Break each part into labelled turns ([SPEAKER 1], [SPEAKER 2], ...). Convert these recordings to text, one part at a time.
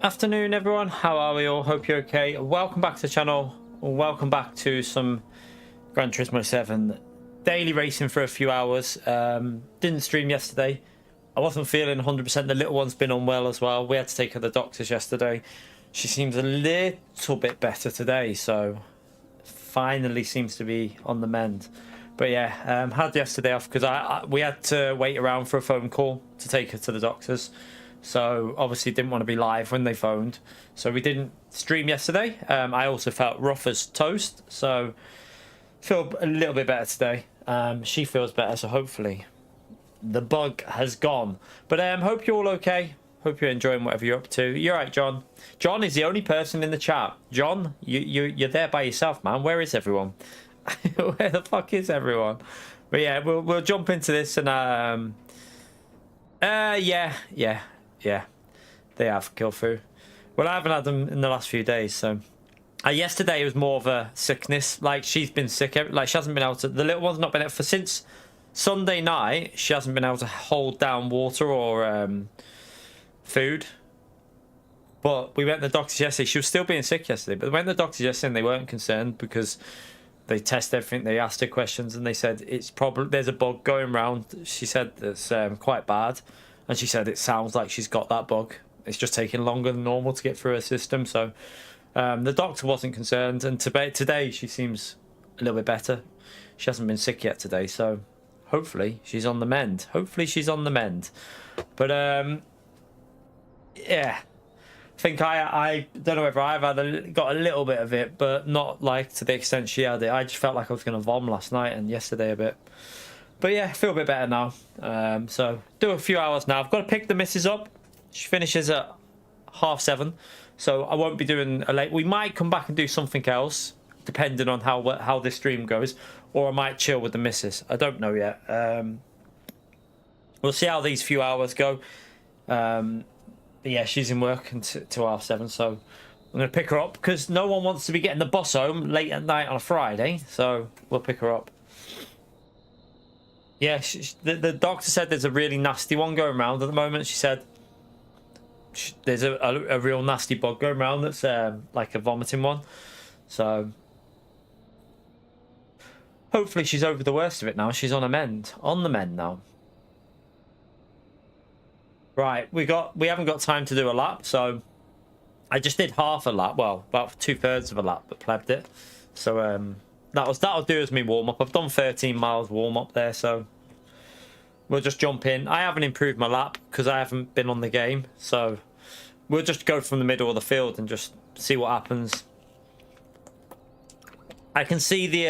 [SPEAKER 1] Afternoon everyone, how are we all? Hope you're okay. Welcome back to the channel. Welcome back to some Gran Turismo 7 daily racing for a few hours. Didn't stream yesterday. I wasn't feeling 100%. The little one's been unwell as well. We had to take her to the doctors yesterday. She seems a little bit better today, so finally seems to be on the mend. But yeah, had yesterday off because we had to wait around for a phone call to take her to the doctors. So obviously didn't want to be live when they phoned, so we didn't stream yesterday. I also felt rough as toast, so feel a little bit better today. She feels better, so hopefully the bug has gone. But hope you're all okay. Hope you're enjoying whatever you're up to. You're right, John. John is the only person in the chat. John, you're there by yourself, man. Where is everyone? Where the fuck is everyone? But yeah, we'll jump into this and yeah, they have Kilfu. Well, I haven't had them in the last few days, so yesterday it was more of a sickness. Like, she's been sick, like she hasn't been able to, the little one's not been able, for since Sunday night she hasn't been able to hold down water or food. But we went to the doctors yesterday. She was still being sick yesterday, but we went to the doctors yesterday and they weren't concerned because they test everything. They asked her questions and they said it's probably, there's a bug going around. She said that's quite bad. And she said it sounds like she's got that bug. It's just taking longer than normal to get through her system. So the doctor wasn't concerned. And today she seems a little bit better. She hasn't been sick yet today. So hopefully she's on the mend. Hopefully she's on the mend. But yeah. I think I don't know whether I've got a little bit of it, but not like to the extent she had it. I just felt like I was going to vom last night and yesterday a bit. But yeah, I feel a bit better now. So do a few hours now. I've got to pick the missus up. She finishes at 7:30, so I won't be doing a late. We might come back and do something else, depending on how this stream goes, or I might chill with the missus. I don't know yet. We'll see how these few hours go. But yeah, she's in work until 7:30, so I'm going to pick her up because no one wants to be getting the bus home late at night on a Friday, so we'll pick her up. Yeah, the doctor said there's a really nasty one going around at the moment. She said there's a real nasty bug going around that's like a vomiting one. So hopefully she's over the worst of it now. She's on the mend now. Right, we haven't got time to do a lap, so I just did half a lap. Well, about 2/3 of a lap, but plebbed it. So that'll do as me warm up. I've done 13 miles warm up there, so we'll just jump in. I haven't improved my lap because I haven't been on the game, so we'll just go from the middle of the field and just see what happens. I can see the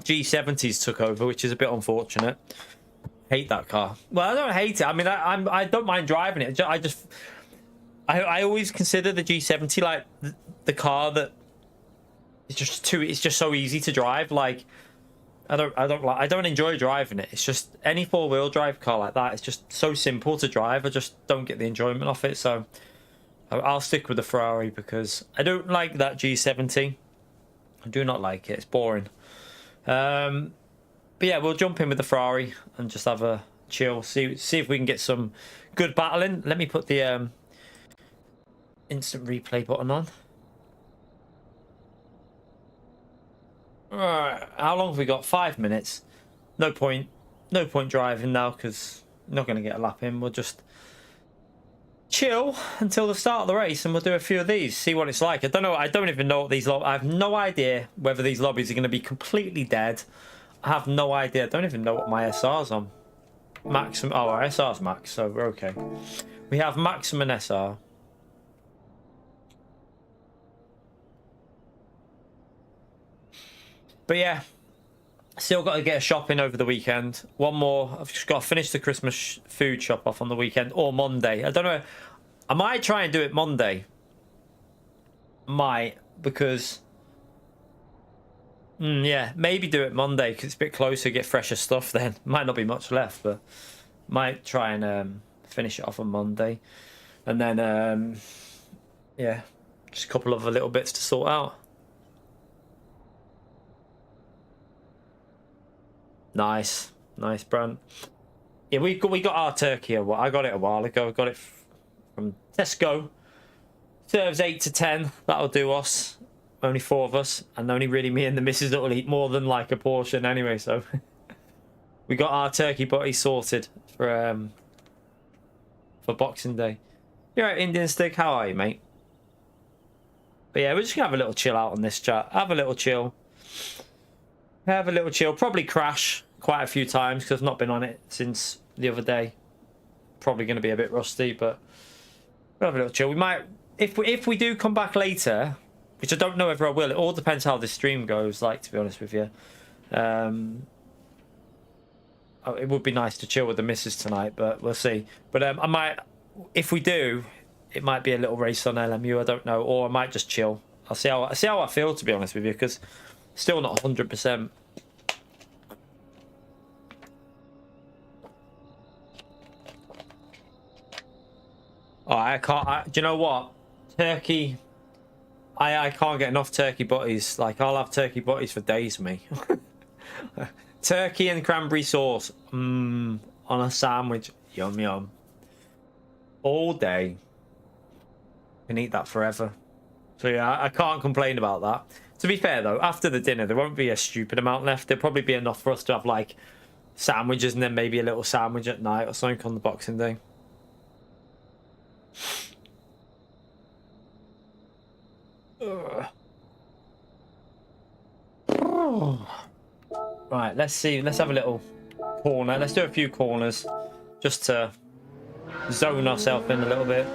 [SPEAKER 1] G70s took over, which is a bit unfortunate. Hate that car. Well, I don't hate it. I mean, I don't mind driving it. I always consider the G70 like the car that it's just so easy to drive. Like I don't enjoy driving it. It's just any four-wheel drive car like that. It's just so simple to drive. I just don't get the enjoyment of it. So I'll stick with the Ferrari because I don't like that G70. I do not like it. It's boring. But yeah, we'll jump in with the Ferrari and just have a chill. See if we can get some good battling. Let me put the instant replay button on. Alright, how long have we got? 5 minutes. No point driving now because I'm not going to get a lap in. We'll just chill until the start of the race and we'll do a few of these, see what it's like. I don't know. I don't even know what these I have no idea whether these lobbies are going to be completely dead. I have no idea. I don't even know what my SR's on. Maximum. Oh, our SR's max, so we're okay. We have maximum SR. But yeah, still got to get a shop in over the weekend. One more. I've just got to finish the Christmas food shop off on the weekend or Monday. I don't know. I might try and do it Monday. Might, because yeah, maybe do it Monday because it's a bit closer, get fresher stuff then. Might not be much left, but might try and finish it off on Monday. And then, yeah, just a couple of little bits to sort out. Nice, Brent. Yeah, we got our turkey. I got it a while ago. I got it from Tesco. Serves 8 to 10. That'll do us. Only 4 of us, and only really me and the missus that will eat more than like a portion anyway. So we got our turkey butty sorted for Boxing Day. You're right, Indian Stick. How are you, mate? But yeah, we're just gonna have a little chill out on this chat. Have a little chill. Have a little chill. Probably crash quite a few times because I've not been on it since the other day. Probably going to be a bit rusty, but we'll have a little chill. We might, if we do come back later, which I don't know if I will. It all depends how this stream goes. Like, to be honest with you, it would be nice to chill with the missus tonight, but we'll see. But I might, if we do, it might be a little race on LMU. I don't know, or I might just chill. I'll see how I feel, to be honest with you, because still not 100%. Oh, I can't. Do you know what? Turkey. I can't get enough turkey butties. Like, I'll have turkey butties for days, me. Turkey and cranberry sauce. On a sandwich. Yum, yum. All day. Can eat that forever. So, yeah, I can't complain about that. To be fair, though, after the dinner, there won't be a stupid amount left. There'll probably be enough for us to have, like, sandwiches and then maybe a little sandwich at night or something on the Boxing Day. Right, let's see. Let's have a little corner. Let's do a few corners just to zone ourselves in a little bit.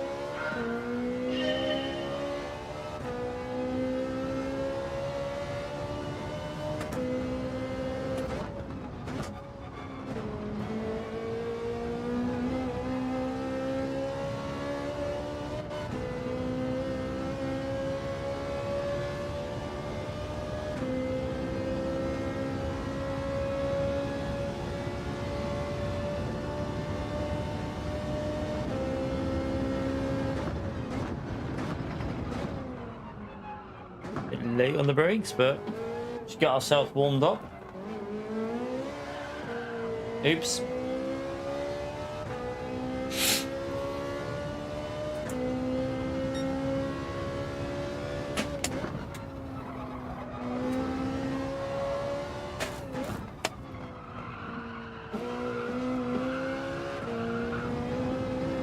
[SPEAKER 1] Late on the brakes, but just got ourselves warmed up. Oops.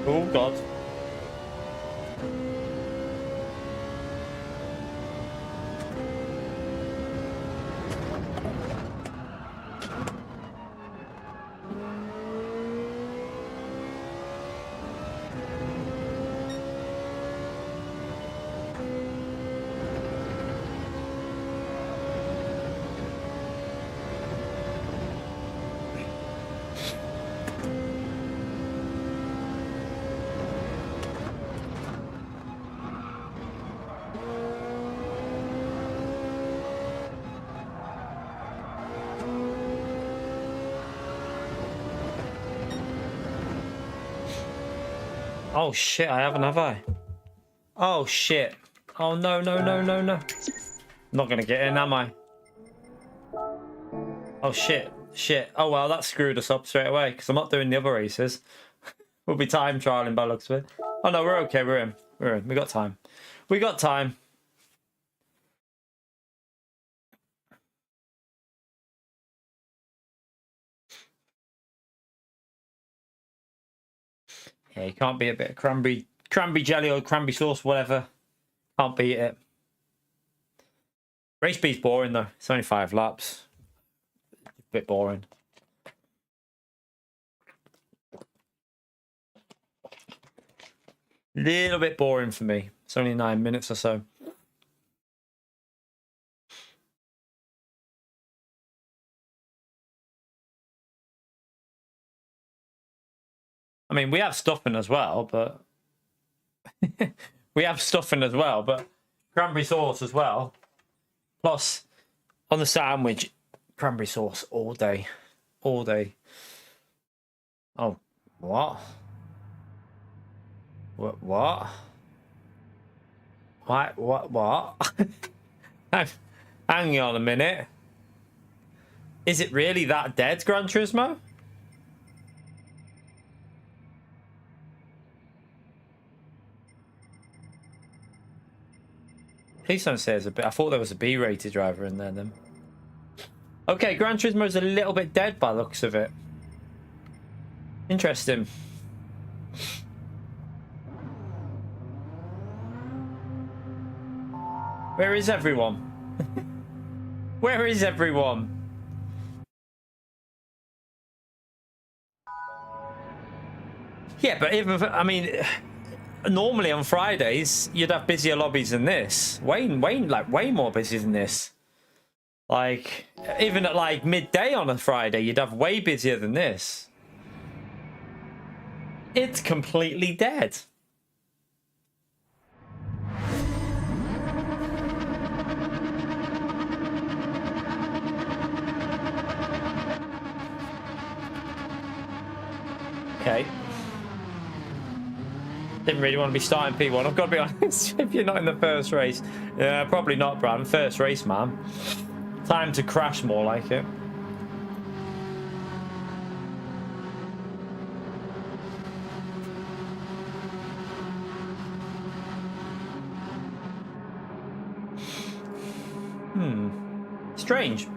[SPEAKER 1] Oh God. Oh shit, I haven't, have I? Oh shit. Oh no, no, no, no, no. Not gonna get in, am I? Oh shit, shit. Oh well, that screwed us up straight away because I'm not doing the other races. We'll be time trialing by the looks of it. Oh no, we're okay, we're in. We're in. We got time. We got time. Yeah, you can't beat a bit of cranberry jelly or cranberry sauce, whatever. Can't beat it. Race B's boring though. It's only 5 laps. A bit boring. Little bit boring for me. It's only 9 minutes or so. I mean, we have stuffing as well, but cranberry sauce as well. Plus, on the sandwich, cranberry sauce all day. All day. Oh, what? What? What? What? Hang on a minute. Is it really that dead, Gran Turismo? Please don't say there's a bit. I thought there was a B-rated driver in there then. Okay, Gran Turismo is a little bit dead by the looks of it. Interesting. Where is everyone? Where is everyone? Yeah, but even, I mean, normally on Fridays, you'd have busier lobbies than this. Way more busy than this. Like, even at like midday on a Friday, you'd have way busier than this. It's completely dead. Okay. Didn't really want to be starting P1. I've got to be honest. If you're not in the first race, probably not, Brad. First race, man. Time to crash, more like it. Strange.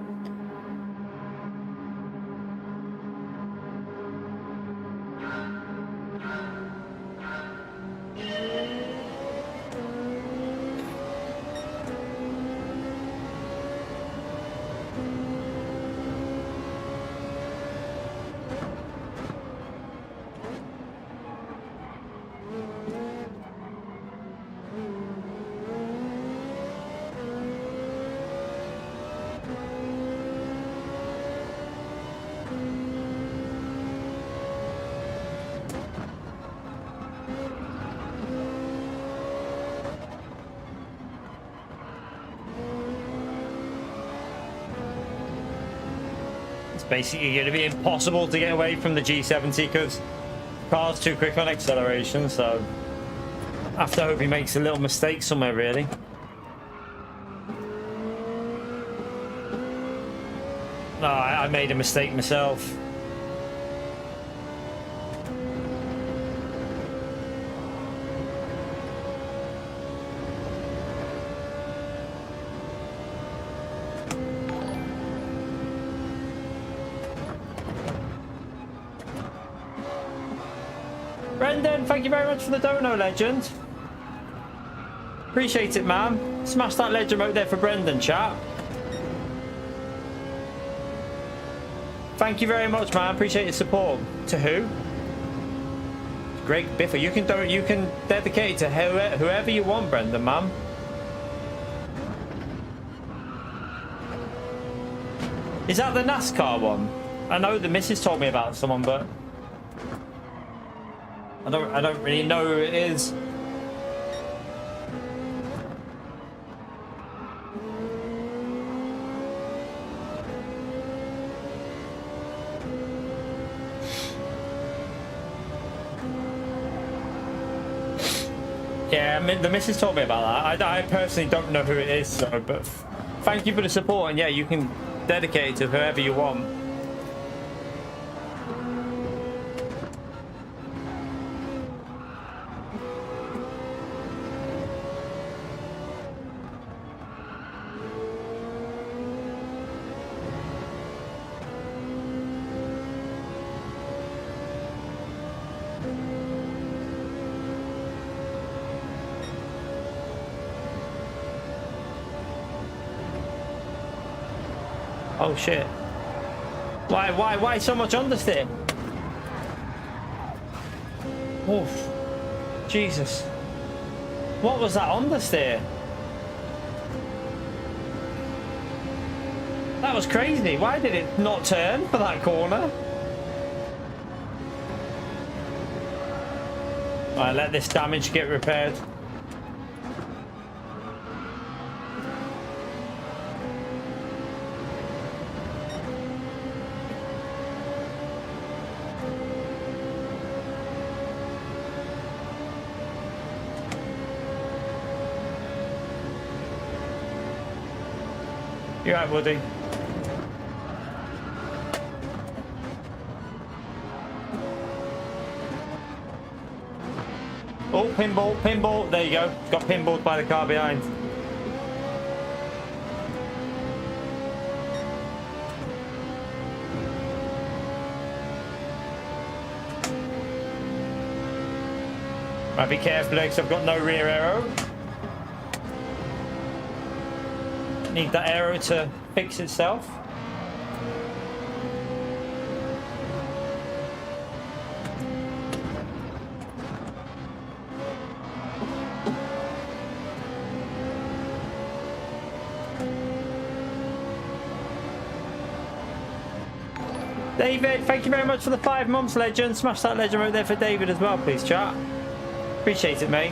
[SPEAKER 1] Basically going to be impossible to get away from the G70 because the car's too quick on acceleration, so I have to hope he makes a little mistake somewhere, really. No, I made a mistake myself. Brendan, thank you very much for the dono, legend. Appreciate it, man. Smash that legend right there for Brendan, chat. Thank you very much, man. Appreciate your support. To who? Greg Biffer. You can dedicate it to whoever you want, Brendan, man. Is that the NASCAR one? I know the missus told me about someone, but I don't really know who it is. Yeah, I mean, the missus told me about that. I personally don't know who it is, so, but thank you for the support, and yeah, you can dedicate it to whoever you want. Oh shit. Why so much understeer? Oof. Jesus. What was that understeer? That was crazy. Why did it not turn for that corner? Alright, let this damage get repaired. You right, Woody? Oh, pinball, pinball. There you go. Got pinballed by the car behind. Might be careful because I've got no rear aero. Need that aero to fix itself. David, thank you very much for the 5 months, legend. Smash that legend right there for David as well, please, chat. Appreciate it, mate.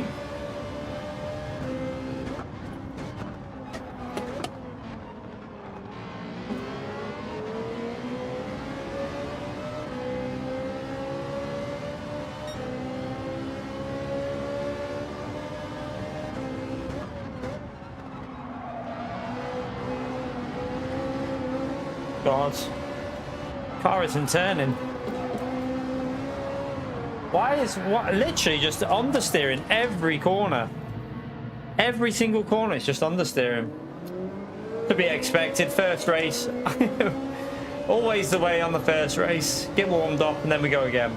[SPEAKER 1] God. Car isn't turning. Why is literally just understeering every corner? Every single corner is just understeering. To be expected. First race. Always the way on the first race. Get warmed up and then we go again.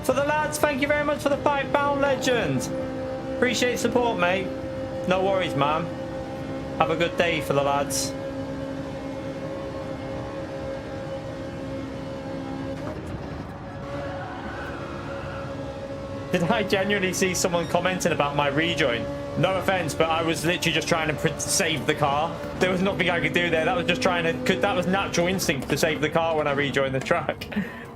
[SPEAKER 1] For the lads, thank you very much for the £5 legend. Appreciate support, mate. No worries, man. Have a good day for the lads. Did I genuinely see someone commenting about my rejoin? No offense, but I was literally just trying to save the car. There was nothing I could do there. That was just trying to, that was natural instinct to save the car when I rejoined the track.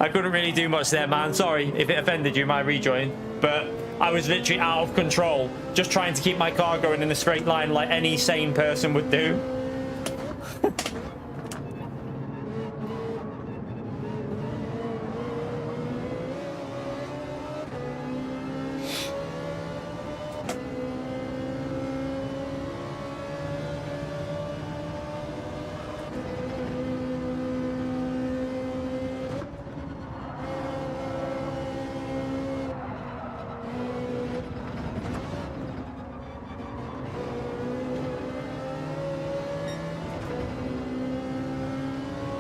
[SPEAKER 1] I couldn't really do much there, man. Sorry if it offended you, my rejoin. But I was literally out of control, just trying to keep my car going in a straight line like any sane person would do.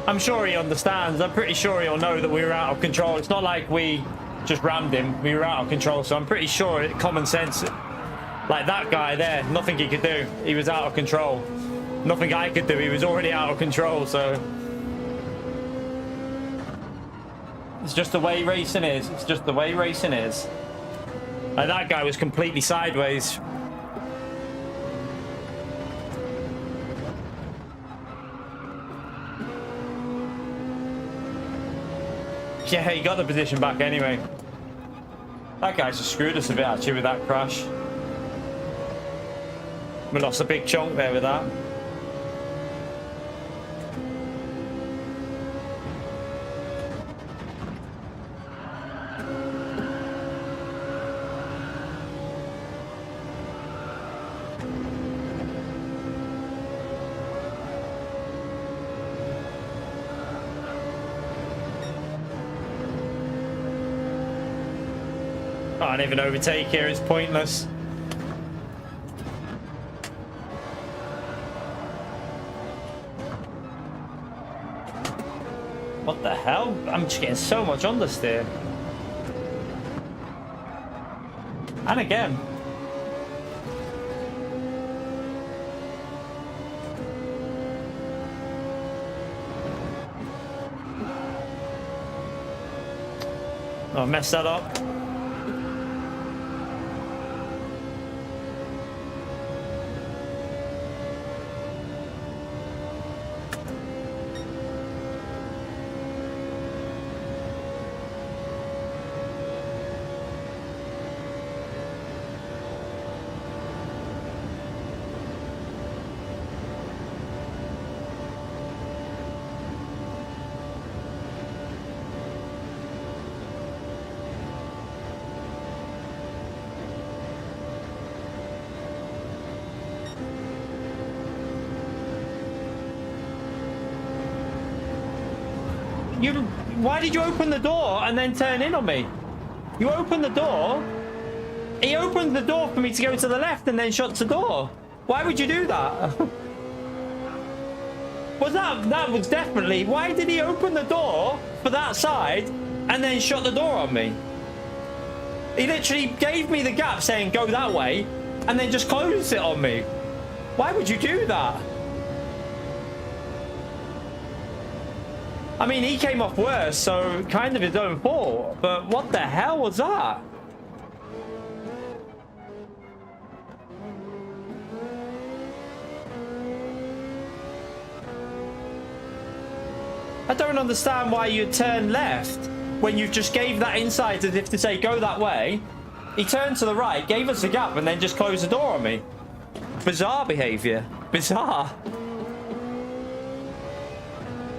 [SPEAKER 1] I'm sure he understands. I'm pretty sure he'll know that we were out of control. It's not like we just rammed him. We were out of control. So I'm pretty sure common sense, like that guy there, nothing he could do. He was out of control. Nothing I could do. He was already out of control. So it's just the way racing is. It's just the way racing is. Like that guy was completely sideways. Yeah, he got the position back anyway. That guy just screwed us a bit actually with that crash. We lost a big chunk there with that. Can't even overtake here, it's pointless. What the hell? I'm just getting so much understeer. And again. Oh, I messed that up. Why did you open the door and then turn in on me? You opened the door. He opened the door for me to go to the left and then shuts the door. Why would you do that? Was that was definitely... Why did he open the door for that side and then shut the door on me? He literally gave me the gap saying go that way and then just closed it on me. Why would you do that? I mean, he came off worse, so kind of his own fault. But what the hell was that? I don't understand why you turn left when you just gave that inside as if to say go that way. He turned to the right, gave us a gap, and then just closed the door on me. Bizarre behavior. Bizarre.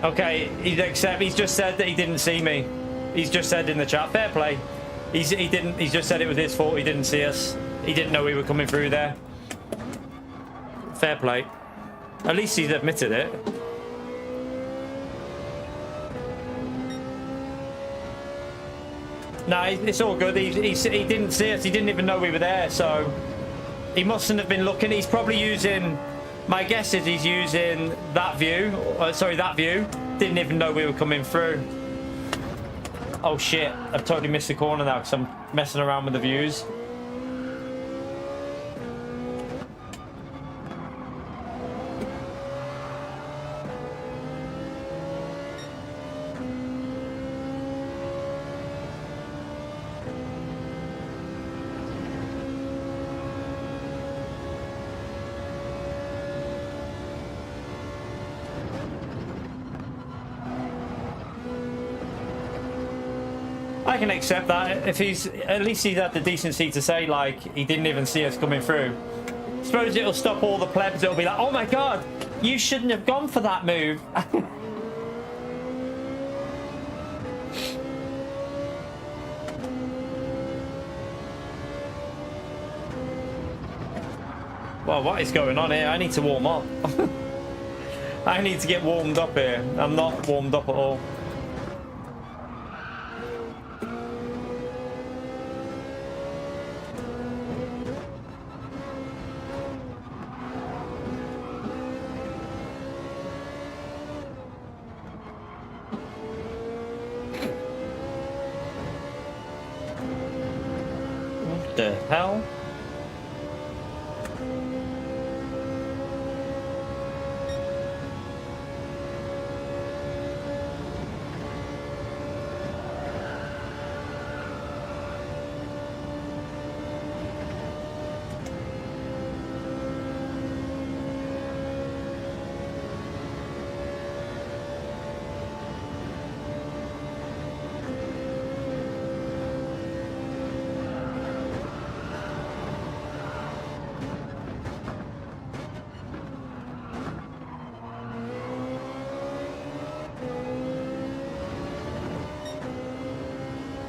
[SPEAKER 1] Okay, he's just said that he didn't see me. He's just said in the chat, fair play. He's just said it was his fault. He didn't see us. He didn't know we were coming through there. Fair play. At least he's admitted it. No, it's all good. He didn't see us. He didn't even know we were there. So he mustn't have been looking. He's probably using... My guess is he's using that view. Sorry, that view. Didn't even know we were coming through. Oh, shit. I've totally missed the corner now because I'm messing around with the views. I can accept that if he's at least he's had the decency to say like he didn't even see us coming through. Suppose it'll stop all the plebs. It'll be like, oh my god, you shouldn't have gone for that move. Well, what is going on here? I need to warm up. I need to get warmed up here. I'm not warmed up at all. What the hell?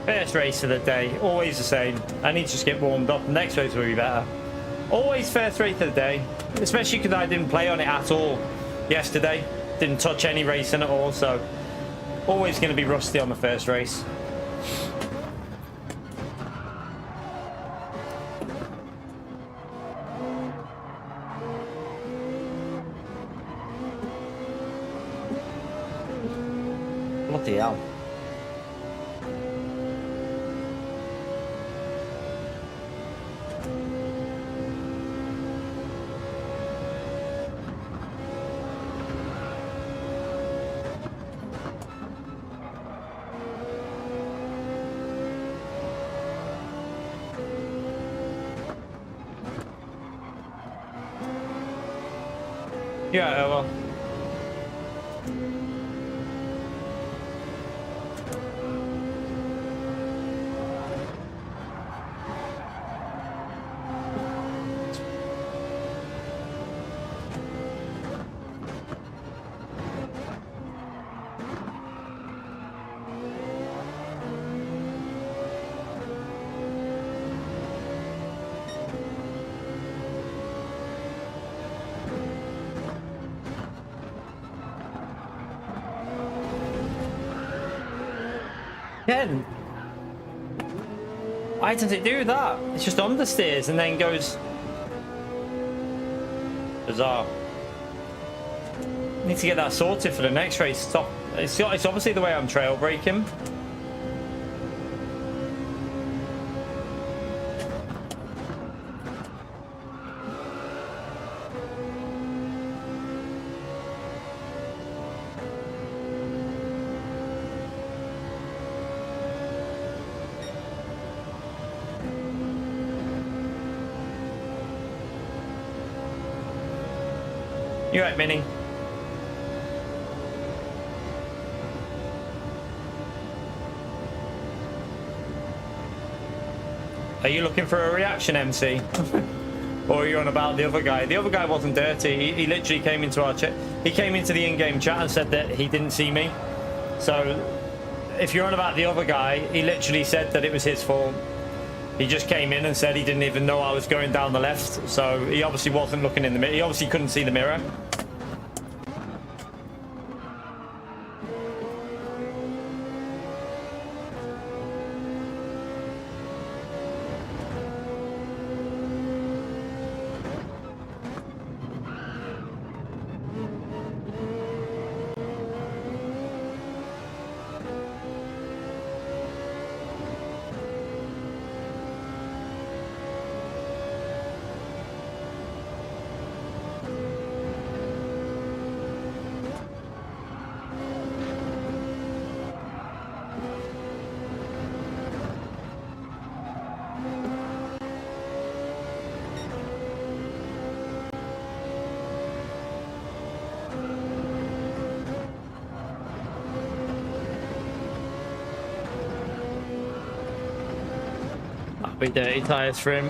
[SPEAKER 1] First race of the day, always the same. I need to just get warmed up. The next race will be better. Always first race of the day, especially because I didn't play on it at all yesterday. Didn't touch any racing at all, so always going to be rusty on the first race. Bloody hell. Yeah, well. Ken, why does it do that? It's just understeers and then goes... Bizarre. Need to get that sorted for the next race. Stop. It's obviously the way I'm trail braking. You right, Minnie? Are you looking for a reaction, MC? Or are you on about the other guy? The other guy wasn't dirty. He literally came into our chat. He came into the in-game chat and said that he didn't see me. So if you're on about the other guy, he literally said that it was his fault. He just came in and said he didn't even know I was going down the left. So he obviously wasn't looking in the mirror. He obviously couldn't see the mirror. Be dirty tyres for him.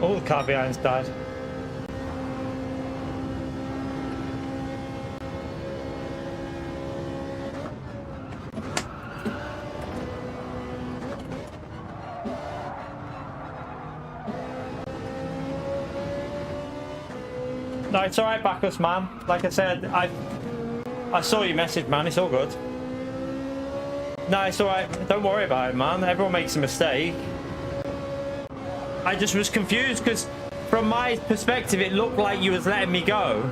[SPEAKER 1] All the car behind's died. No, it's alright, Bacchus, man. Like I said, I saw your message, man. It's all good. No, it's alright. Don't worry about it, man. Everyone makes a mistake. I just was confused because from my perspective, it looked like you was letting me go.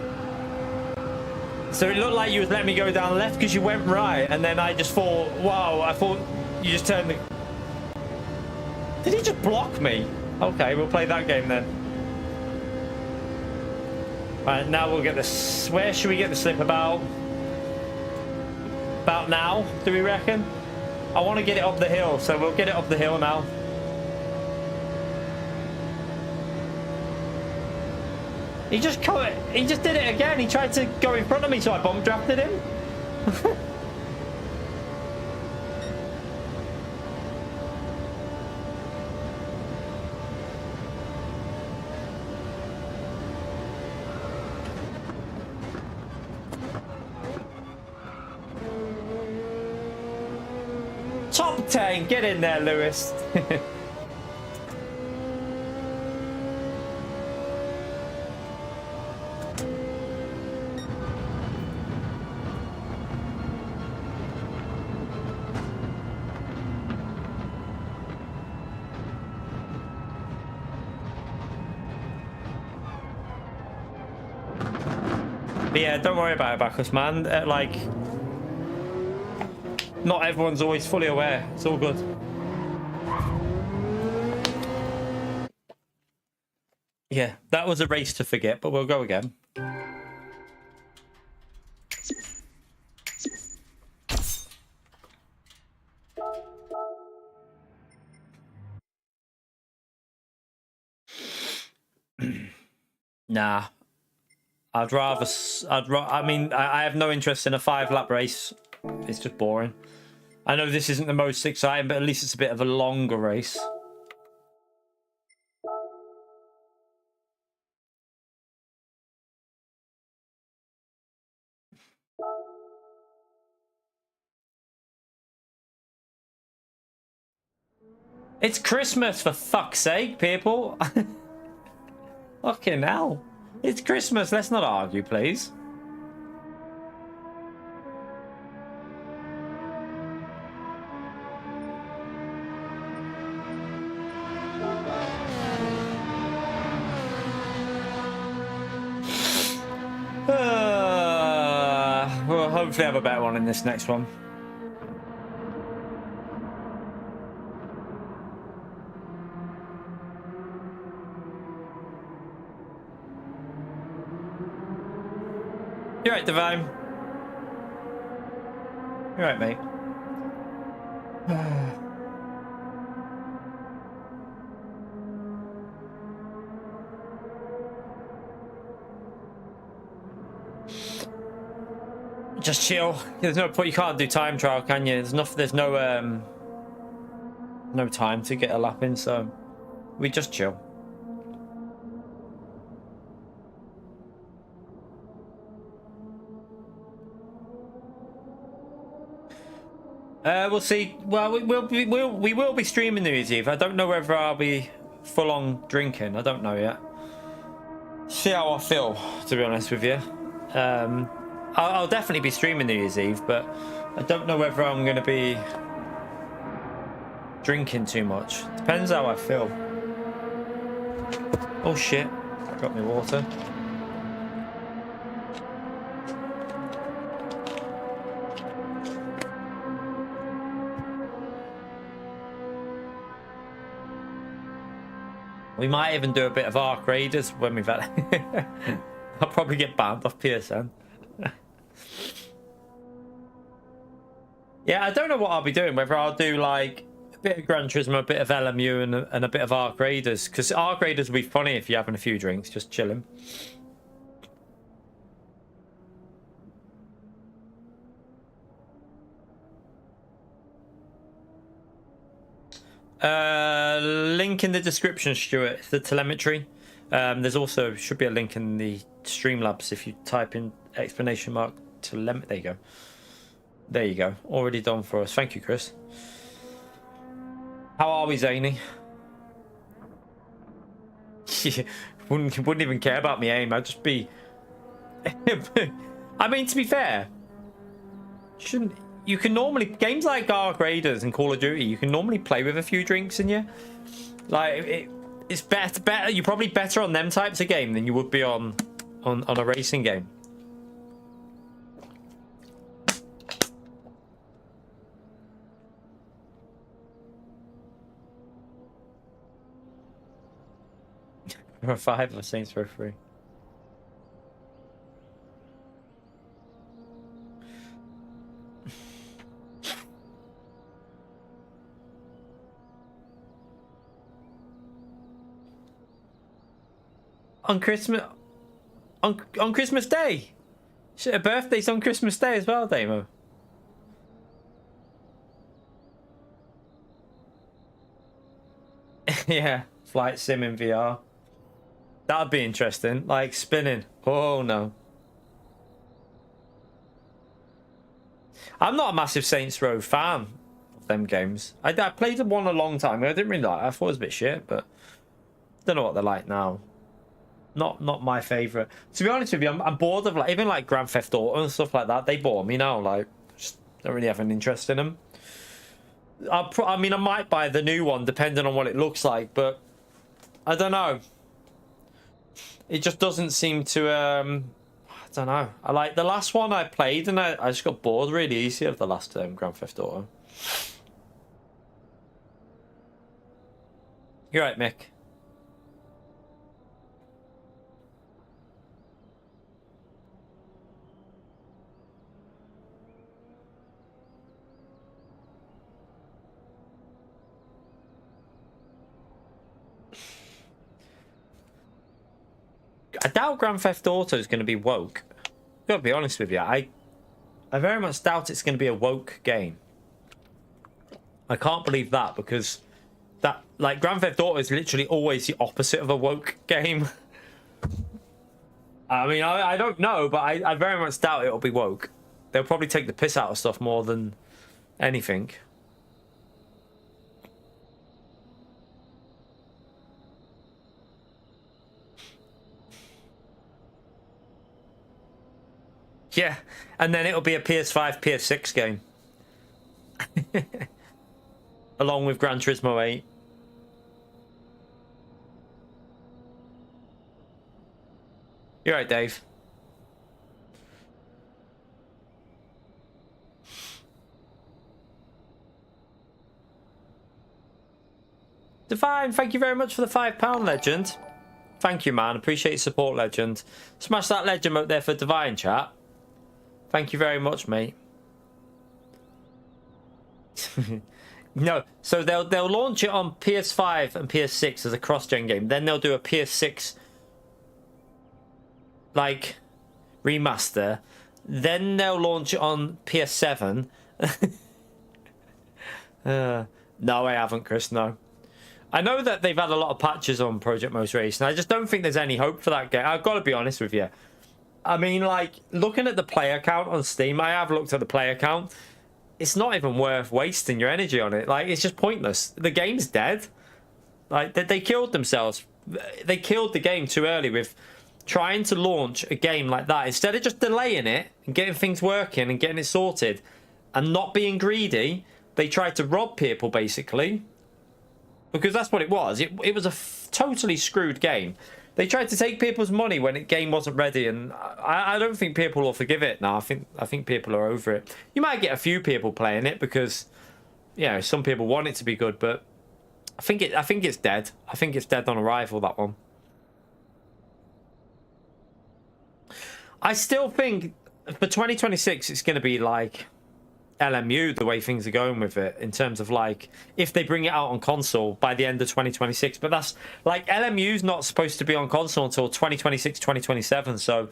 [SPEAKER 1] So it looked like you was letting me go down left because you went right. And then I just thought, wow, I thought you just turned the... Did he just block me? Okay, we'll play that game then. Right, now we'll get this. Where should we get the slip about? About now, do we reckon? I want to get it up the hill, so we'll get it up the hill now. He just did it again. He tried to go in front of me, so I bomb drafted him. Top 10, get in there, Lewis. But yeah, don't worry about it, Bacchus, man. Like, not everyone's always fully aware. It's all good. Yeah, that was a race to forget, but we'll go again. Nah. I'd rather... I mean, I have no interest in a 5-lap race. It's just boring. I know this isn't the most exciting, but at least it's a bit of a longer race. It's Christmas, for fuck's sake, people. Fucking hell. It's Christmas. Let's not argue, please. We'll hopefully have a better one in this next one. You're right, Divine. You're right, mate. Just chill. There's no point. You can't do time trial, can you? There's no no time to get a lap in, so we just chill. We'll see. Well, we will be streaming New Year's Eve. I don't know whether I'll be full on drinking. I don't know yet. See how I feel, to be honest with you. I'll definitely be streaming New Year's Eve, but I don't know whether I'm going to be drinking too much. Depends how I feel. Oh shit! Got me water. We might even do a bit of Arc Raiders when we've had... I'll probably get banned off PSN. Yeah, I don't know what I'll be doing. Whether I'll do like a bit of Gran Turismo, a bit of LMU, and a bit of Arc Raiders. Because Arc Raiders will be funny if you're having a few drinks, just chilling. Link in the description, Stuart. The telemetry. There's also should be a link in the Streamlabs if you type in exclamation mark telemetry. There you go. There you go. Already done for us. Thank you, Chris. How are we, Zany? wouldn't even care about me aim. I'd just be. I mean, to be fair, shouldn't. You can normally games like Arc Raiders and Call of Duty. You can normally play with a few drinks in you. Like it's better. You're probably better on them types of game than you would be on a racing game. For 5 of Saints Row 3. On Christmas, on Christmas Day. Shit, her birthday's on Christmas Day as well, Damo. Yeah, flight sim in VR. That'd be interesting. Like spinning. Oh no. I'm not a massive Saints Row fan of them games. I played one a long time ago. I didn't really like it. I thought it was a bit shit, but don't know what they're like now. Not my favorite. To be honest with you, I'm bored of like even like Grand Theft Auto and stuff like that. They bore me now. Like, just don't really have an interest in them. I mean, I might buy the new one depending on what it looks like, but I don't know. It just doesn't seem to. I don't know. I like the last one I played, and I just got bored really easy of the last Grand Theft Auto. You're right, Mick. I doubt Grand Theft Auto is going to be woke. I've got to be honest with you. I very much doubt it's going to be a woke game. I can't believe that, because that, like, Grand Theft Auto is literally always the opposite of a woke game. I mean, I don't know, but I very much doubt it'll be woke. They'll probably take the piss out of stuff more than anything. Yeah, and then it'll be a PS5, PS6 game. Along with Gran Turismo 8. You're right, Dave. Divine, thank you very much for the £5 legend. Thank you, man. Appreciate your support, legend. Smash that legend up there for Divine, chat. Thank you very much, mate. No, so they'll launch it on PS5 and PS6 as a cross-gen game. Then they'll do a PS6 like remaster. Then they'll launch it on PS7. No, I haven't, Chris. No. I know that they've had a lot of patches on Project Most Racing. I just don't think there's any hope for that game. I've got to be honest with you. I mean, like, looking at the player count on Steam, I have looked at the player count. It's not even worth wasting your energy on it. Like, it's just pointless. The game's dead. Like, they killed themselves. They killed the game too early with trying to launch a game like that. Instead of just delaying it and getting things working and getting it sorted and not being greedy, they tried to rob people, basically. Because that's what it was. It was a totally screwed game. They tried to take people's money when the game wasn't ready, and I don't think people will forgive it now. I think people are over it. You might get a few people playing it because, you know, some people want it to be good, but I think it's dead. I think it's dead on arrival, that one. I still think for 2026 it's going to be like LMU, the way things are going with it, in terms of, like, if they bring it out on console by the end of 2026. But that's, like, LMU's not supposed to be on console until 2026, 2027, so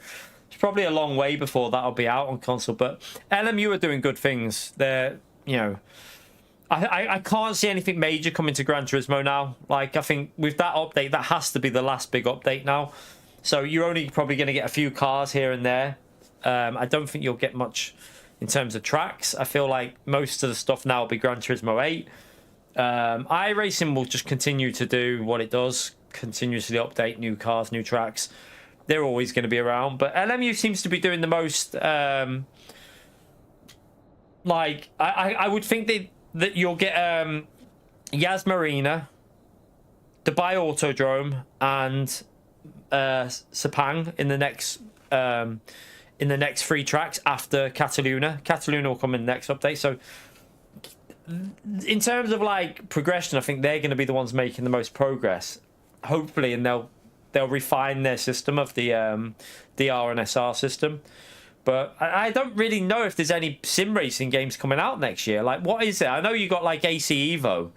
[SPEAKER 1] it's probably a long way before that'll be out on console. But LMU are doing good things. They're, you know, I can't see anything major coming to Gran Turismo now. Like, I think with that update, that has to be the last big update now. So you're only probably going to get a few cars here and there. I don't think you'll get much in terms of tracks. I feel like most of the stuff now will be Gran Turismo 8. iRacing will just continue to do what it does, continuously update new cars, new tracks. They're always going to be around. But LMU seems to be doing the most... like, I would think that you'll get Yas Marina, Dubai Autodrome, and Sepang in the next 3 tracks after Cataluna. Cataluna will come in the next update. So in terms of, like, progression, I think they're going to be the ones making the most progress, hopefully, and they'll refine their system of the DR and SR system. But I don't really know if there's any sim racing games coming out next year. Like, what is it? I know you got, like, AC Evo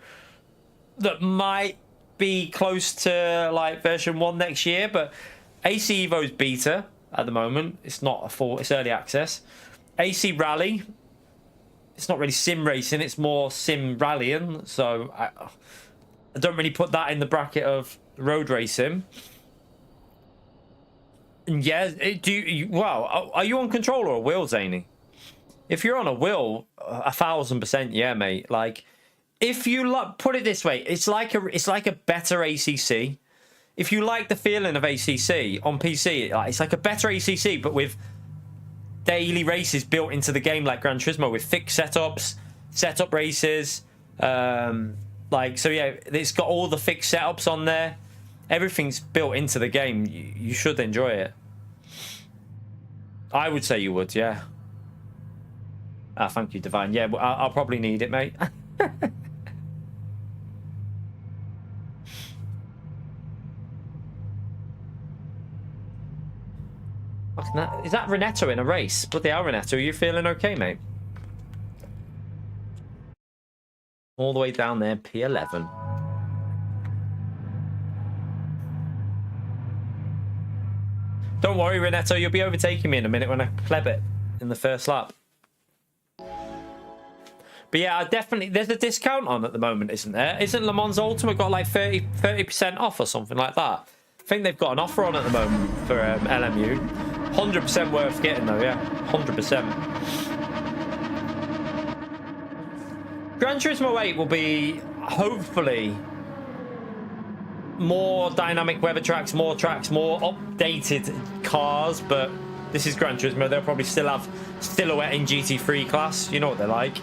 [SPEAKER 1] that might be close to, like, version 1 next year, but AC Evo's beta at the moment. It's not a full, it's early access. AC Rally, it's not really sim racing, it's more sim rallying, so I don't really put that in the bracket of road racing. And yeah, wow, are you on controller or wheel, Zany? If you're on a wheel, 1000%, yeah, mate. Like, if you put it this way, it's like a better ACC. If you like the feeling of ACC on PC, it's like a better ACC, but with daily races built into the game, like Gran Turismo, with fixed setups, setup races. Like, so yeah, it's got all the fixed setups on there. Everything's built into the game. You should enjoy it. I would say you would, yeah. Ah, thank you, Divine. Yeah, I'll probably need it, mate. Is that Renato in a race? Bloody hell, Renato, are you feeling okay, mate? All the way down there, P11. Don't worry, Renetto, you'll be overtaking me in a minute when I pleb it in the first lap. But yeah, I definitely, there's a discount on at the moment, isn't there? Isn't Le Mans Ultimate got like 30% off or something like that? I think they've got an offer on at the moment for LMU. 100% worth getting though, yeah. 100%. Gran Turismo 8 will be, hopefully, more dynamic weather tracks, more updated cars, but this is Gran Turismo. They'll probably still have silhouette in GT3 class. You know what they're like.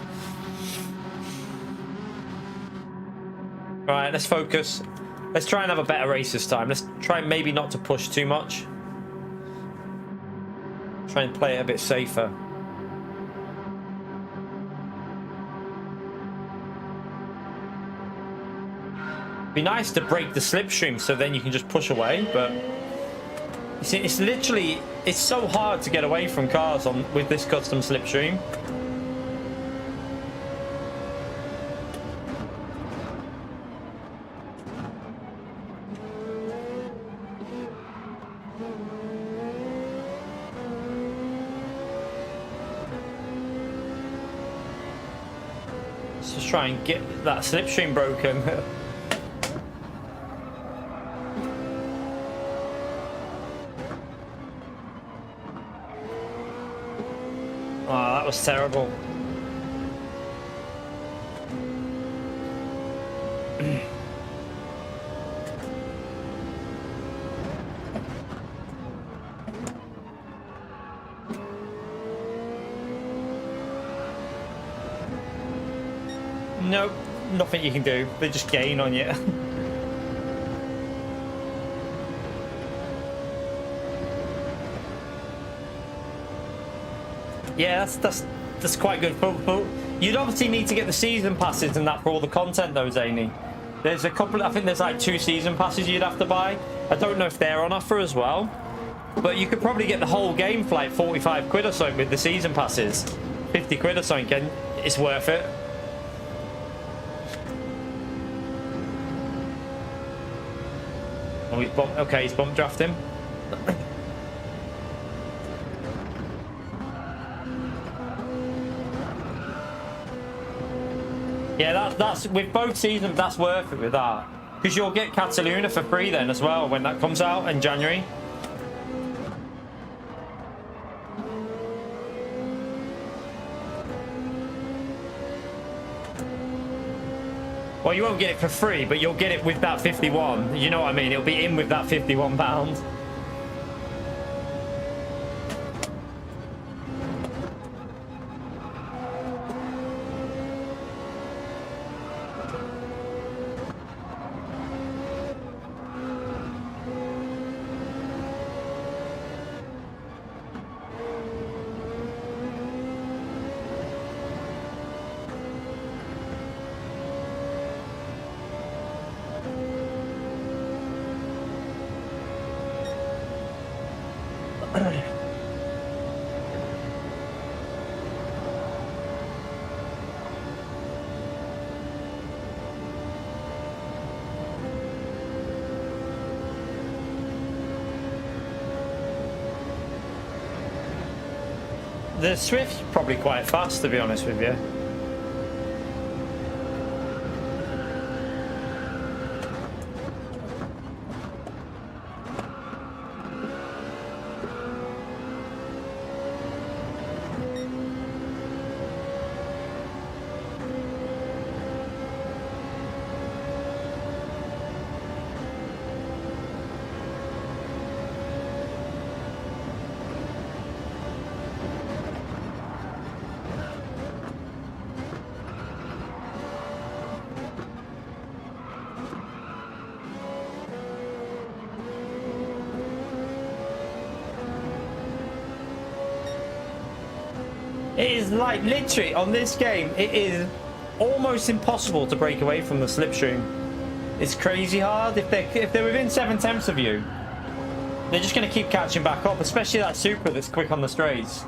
[SPEAKER 1] Right, let's focus. Let's try and have a better race this time. Let's try maybe not to push too much. Try and play it a bit safer. Be nice to break the slipstream so then you can just push away, but you see, it's literally, it's so hard to get away from cars with this custom slipstream. Let's just try and get that slipstream broken. Oh, that was terrible. Nope, nothing you can do. They just gain on you. Yeah, that's quite good. But you'd obviously need to get the season passes and that for all the content though, Zany. There's a couple, I think there's like 2 season passes you'd have to buy. I don't know if they're on offer as well. But you could probably get the whole game for like 45 quid or something with the season passes. 50 quid or something, it's worth it. Oh, he's bump drafting. Yeah, that's with both seasons, that's worth it with that. Because you'll get Cataluna for free then as well when that comes out in January. Well, you won't get it for free, but you'll get it with that 51. You know what I mean? It'll be in with that £51. The Swift's probably quite fast, to be honest with you. It is like literally on this game, it is almost impossible to break away from the slipstream. It's crazy hard. If they're within 7/10 of you, they're just going to keep catching back up, especially that Supra that's quick on the straights.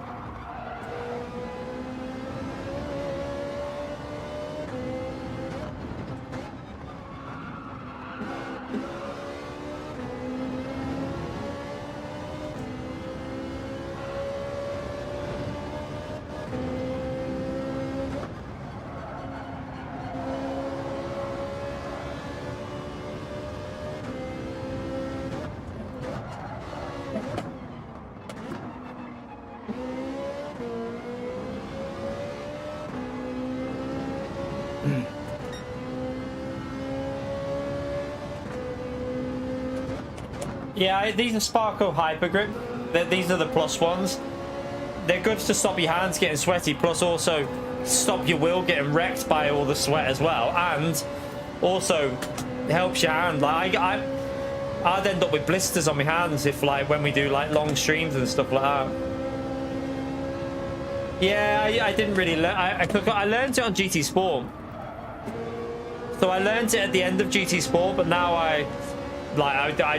[SPEAKER 1] Yeah, these are Sparko Hyper Grip. These are the plus ones. They're good to stop your hands getting sweaty, plus also stop your wheel getting wrecked by all the sweat as well, and also helps your hand. Like I'd end up with blisters on my hands if, like, when we do like long streams and stuff like that. Yeah, I didn't really learn. I learned it on GT Sport. So I learned it at the end of GT Sport, but now I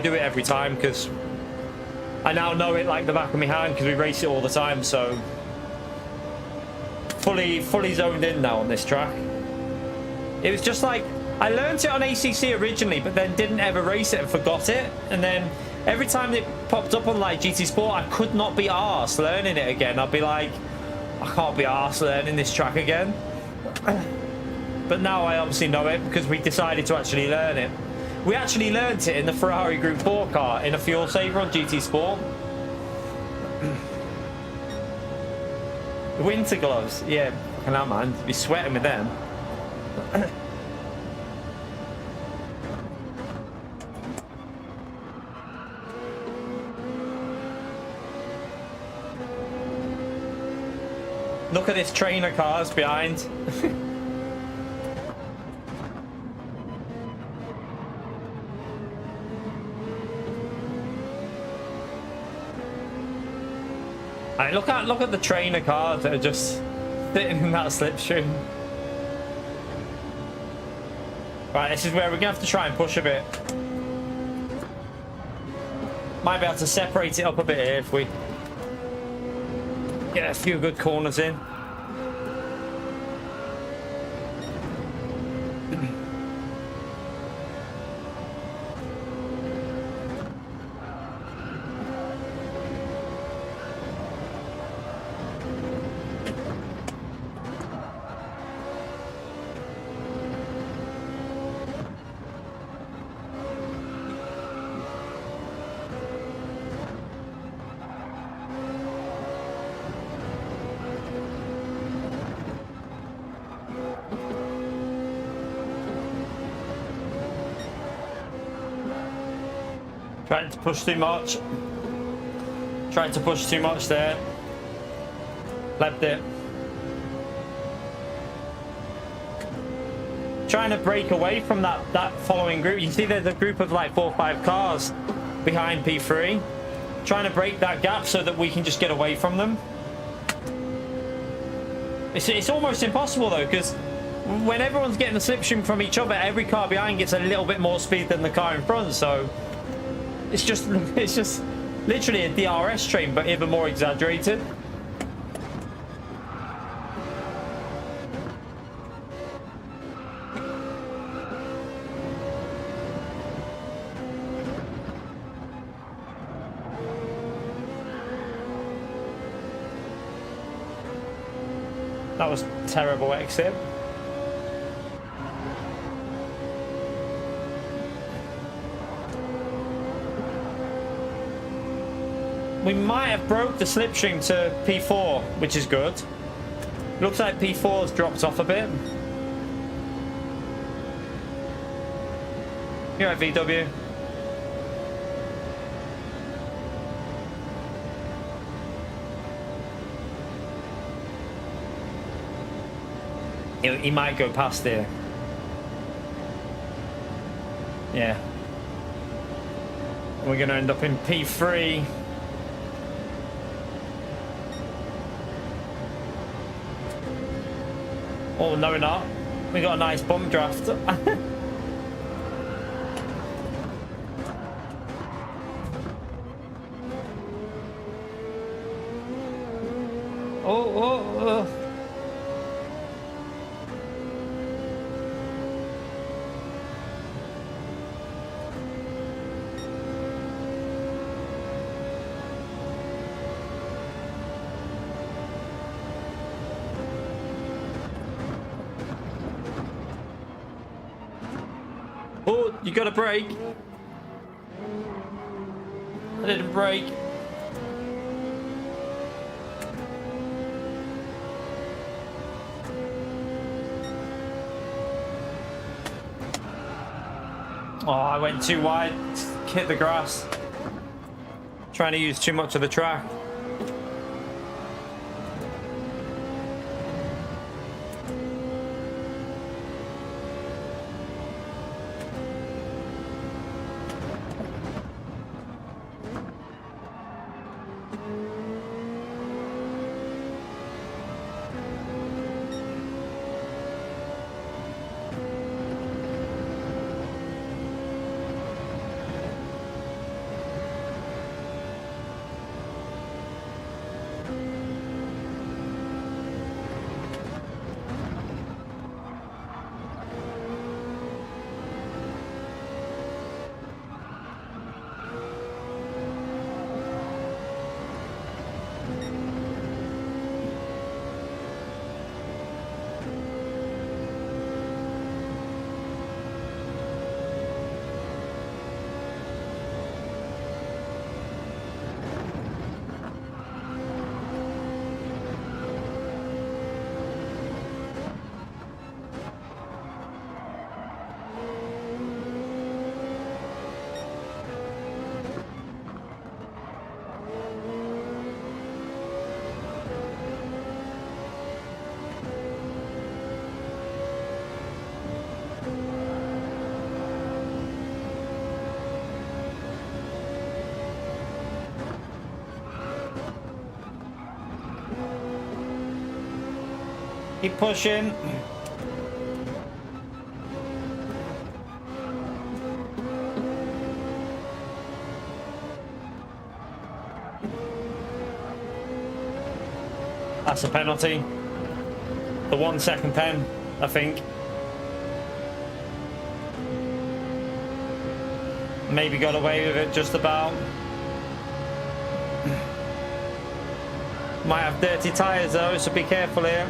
[SPEAKER 1] do it every time because I now know it like the back of my hand because we race it all the time. So fully zoned in now on this track. It was just like I learned it on ACC originally, but then didn't ever race it and forgot it. And then every time it popped up on like GT Sport, I could not be arsed learning it again. I'd be like, I can't be arsed learning this track again. But now I obviously know it because we decided to actually learn it. We actually learned it in the Ferrari Group 4 car in a fuel saver on GT Sport. Winter gloves, yeah, fucking hell, man, you'd be sweating with them. Look at this trainer cars behind. Right, look at the trainer cars that are just sitting in that slipstream. Right, this is where we're gonna have to try and push a bit. Might be able to separate it up a bit here if we get a few good corners in. Trying to push too much. Trying to push too much there. Left it. Trying to break away from that following group. You see there's a group of like 4 or 5 cars behind P3. Trying to break that gap so that we can just get away from them. It's almost impossible though, because when everyone's getting a slipstream from each other, every car behind gets a little bit more speed than the car in front, so it's just literally a DRS train, but even more exaggerated. That was a terrible exit. We might have broke the slipstream to P4, which is good. Looks like P4 has dropped off a bit. You're right, VW. He might go past there. Yeah. We're going to end up in P3. Oh, no, we're not. We got a nice bump draft. Oh. Oh, you got to brake. I didn't brake. Oh, I went too wide. Hit the grass. Trying to use too much of the track. Keep pushing. That's a penalty. The 1 second pen, I think. Maybe got away with it just about. Might have dirty tyres though, so be careful here.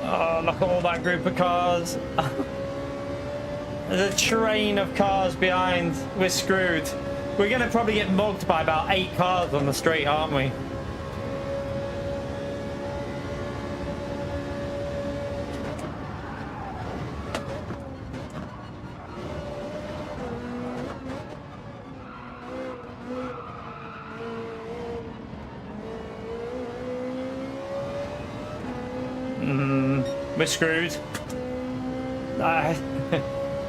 [SPEAKER 1] Oh, look at all that group of cars. There's a train of cars behind. We're screwed. We're going to probably get mugged by about 8 cars on the straight, aren't we? We're screwed.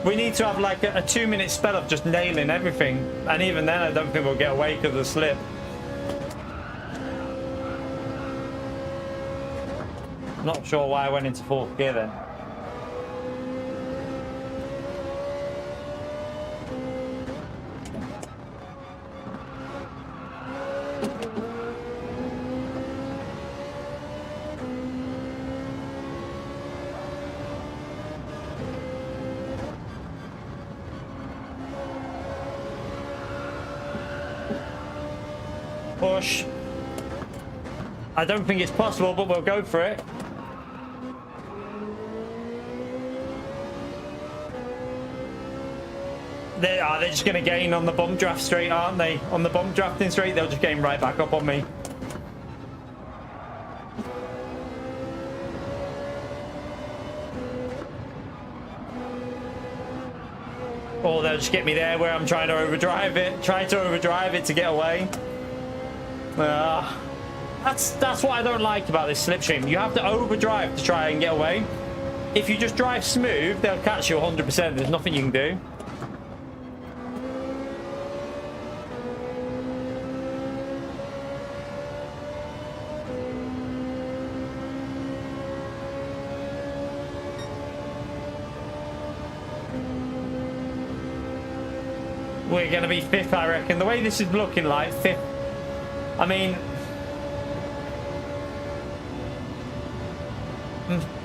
[SPEAKER 1] We need to have like a 2-minute spell of just nailing everything, and even then I don't think we'll get away because of the slip. Not sure why I went into 4th gear then. Push. I don't think it's possible, but we'll go for it. They're just going to gain on the bump draft straight, aren't they? On the bump drafting straight, they'll just gain right back up on me. Or they'll just get me there where I'm trying to overdrive it to get away. That's what I don't like about this slipstream. You have to overdrive to try and get away. If you just drive smooth, they'll catch you 100%. There's nothing you can do. We're going to be 5th, I reckon. The way this is looking like 5th. I mean...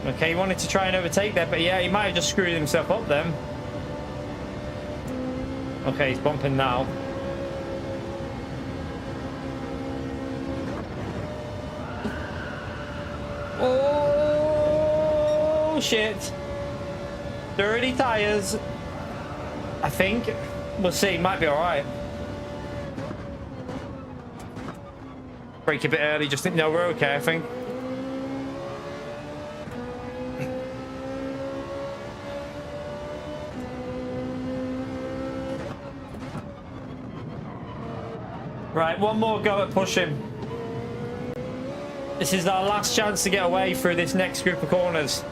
[SPEAKER 1] Okay, he wanted to try and overtake there, but yeah, he might have just screwed himself up then. Okay, he's bumping now. Oh, shit. Dirty tires. I think. We'll see. Might be all right. Brake a bit early. Just think, no, we're okay, I think. Right, one more go at pushing. This is our last chance to get away through this next group of corners.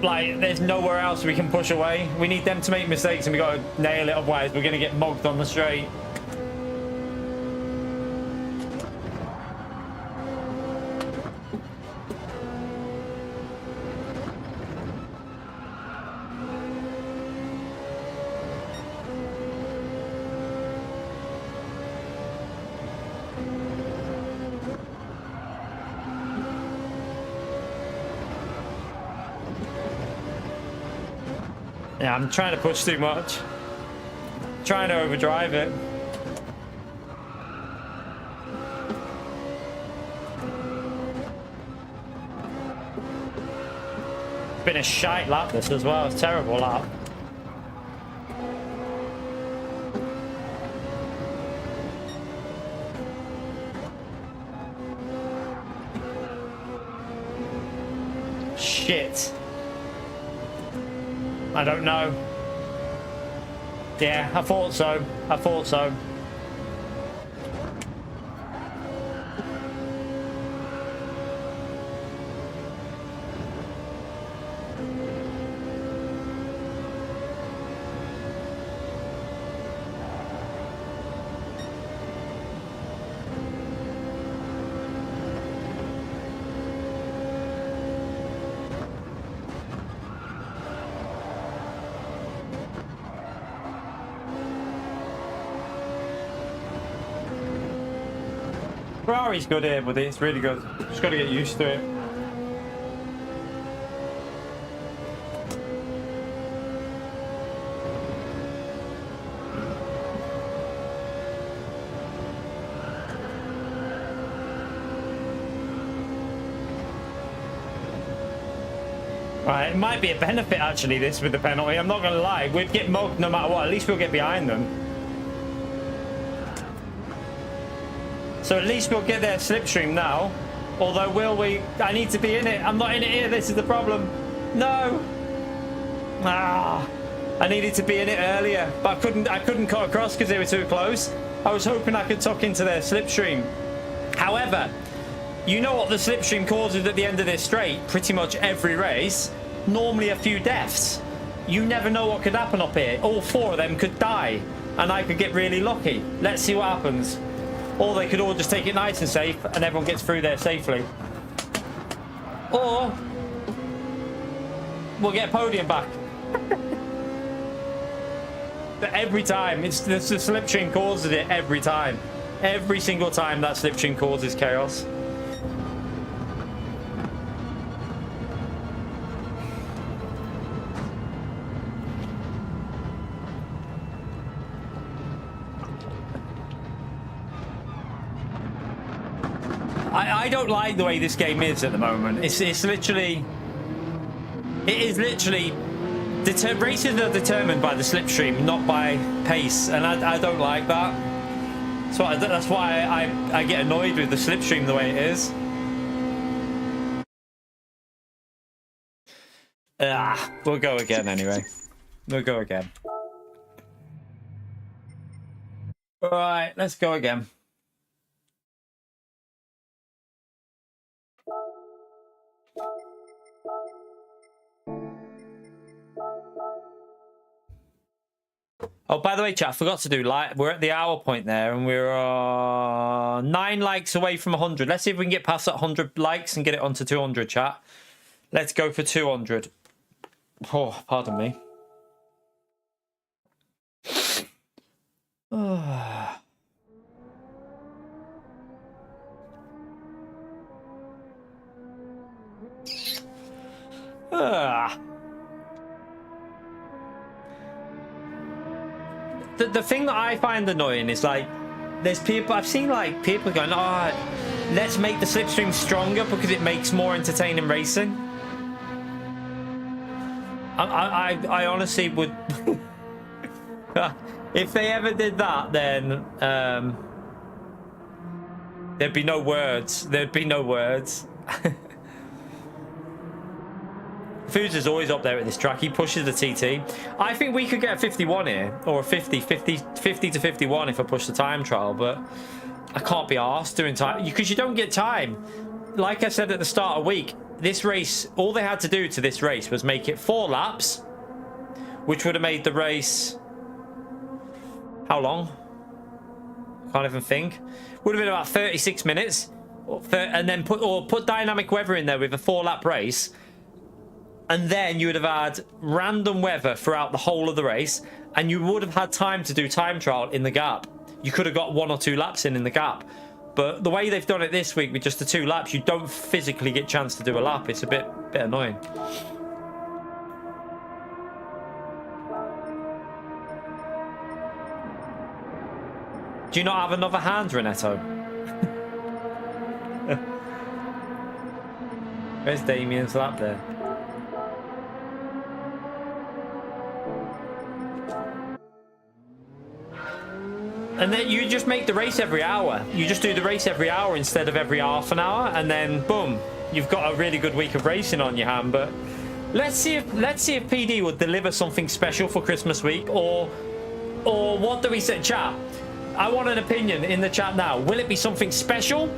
[SPEAKER 1] Like, there's nowhere else we can push away. We need them to make mistakes and we got to nail it, otherwise we're going to get mugged on the straight. Yeah, I'm trying to push too much. Trying to overdrive it. Been a shite lap this as well. It's a terrible lap. Shit. I don't know. Yeah, I thought so. I thought so. Ferrari's good here, but it's really good. Just got to get used to it. Right, it might be a benefit actually, this with the penalty. I'm not going to lie. We'd get mugged no matter what. At least we'll get behind them. So at least we'll get their slipstream now. Although, will we? I need to be in it. I'm not in it here. This is the problem. No. Ah. I needed to be in it earlier, but I couldn't cut across because they were too close. I was hoping I could tuck into their slipstream. However, you know what the slipstream causes at the end of this straight? Pretty much every race. Normally a few deaths. You never know what could happen up here. All four of them could die, and I could get really lucky. Let's see what happens. Or they could all just take it nice and safe and everyone gets through there safely. Or we'll get a podium back. But every time, it's the slipstream causes it every time. Every single time that slipstream causes chaos. I don't like the way this game is at the moment. It's literally... It is literally... races are determined by the slipstream, not by pace. And I don't like that. So that's why I get annoyed with the slipstream the way it is. We'll go again anyway. We'll go again. Alright, let's go again. Oh, by the way, chat, I forgot to do like we're at the hour point there, and we're 9 likes away from 100. Let's see if we can get past that 100 likes and get it onto 200, chat. Let's go for 200. Oh, pardon me. The thing that I find annoying is like there's people I've seen like people going, oh, let's make the slipstream stronger because it makes more entertaining racing. I honestly would. If they ever did that, then there'd be no words. There'd be no words. Foods is always up there at this track. He pushes the TT. I think we could get a 51 here, or a 50 to 51 if I push the time trial, but I can't be arsed doing time because you don't get time. Like I said at the start of the week, this race, all they had to do to this race was make it 4 laps, which would have made the race, how long? Can't even think. Would have been about 36 minutes, and then put dynamic weather in there with a 4-lap race. And then you would have had random weather throughout the whole of the race, and you would have had time to do time trial in the gap. You could have got 1 or 2 laps in the gap. But the way they've done it this week with just the 2 laps, you don't physically get a chance to do a lap. It's a bit annoying. Do you not have another hand, Renato? Where's Damien's lap there? And then you just make the race every hour. You just do the race every hour instead of every half an hour, and then boom, you've got a really good week of racing on your hand. But let's see if PD will deliver something special for Christmas week, or what do we say, chat? I want an opinion in the chat now. Will it be something special?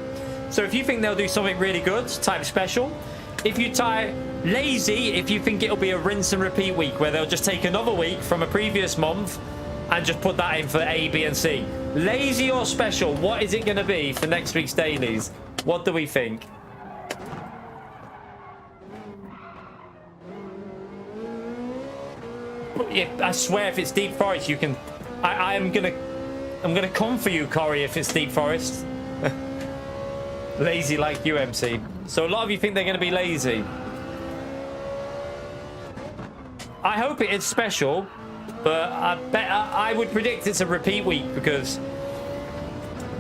[SPEAKER 1] So if you think they'll do something really good, type special. If you type lazy, if you think it'll be a rinse and repeat week where they'll just take another week from a previous month and just put that in for A, B, and C. Lazy or special, what is it going to be for next week's dailies? What do we think? I swear, if it's Deep Forest, you can. I'm gonna come for you, Corey, if it's Deep Forest. Lazy like you, MC. So a lot of you think they're going to be lazy. I hope it is special. But I would predict it's a repeat week because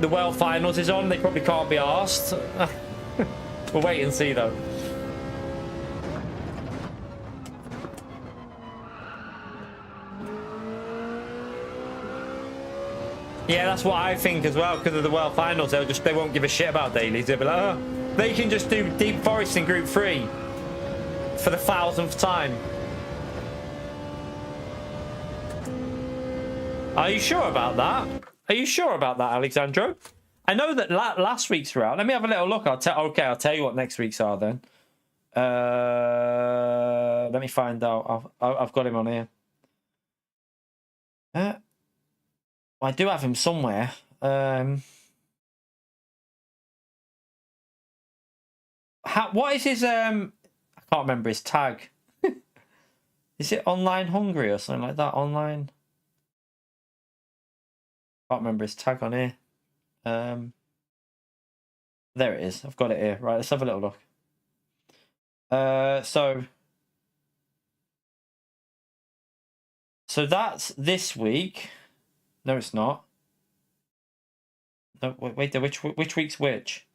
[SPEAKER 1] the World Finals is on. They probably can't be asked. We'll wait and see, though. Yeah, that's what I think as well. Because of the World Finals, they won't give a shit about dailies. They'll be like, oh, they can just do Deep Forest in Group 3 for the 1000th time. Are you sure about that? Are you sure about that, Alexandro? I know that last week's were out. Let me have a little look. I'll tell you what next week's are then. Let me find out. I've got him on here. I do have him somewhere. What is his? I can't remember his tag. Is it Online Hungry or something like that? Online. Can't remember his tag on here. There it is. I've got it here. Right, let's have a little look. So that's this week. No, it's not. No, wait. Which week's which?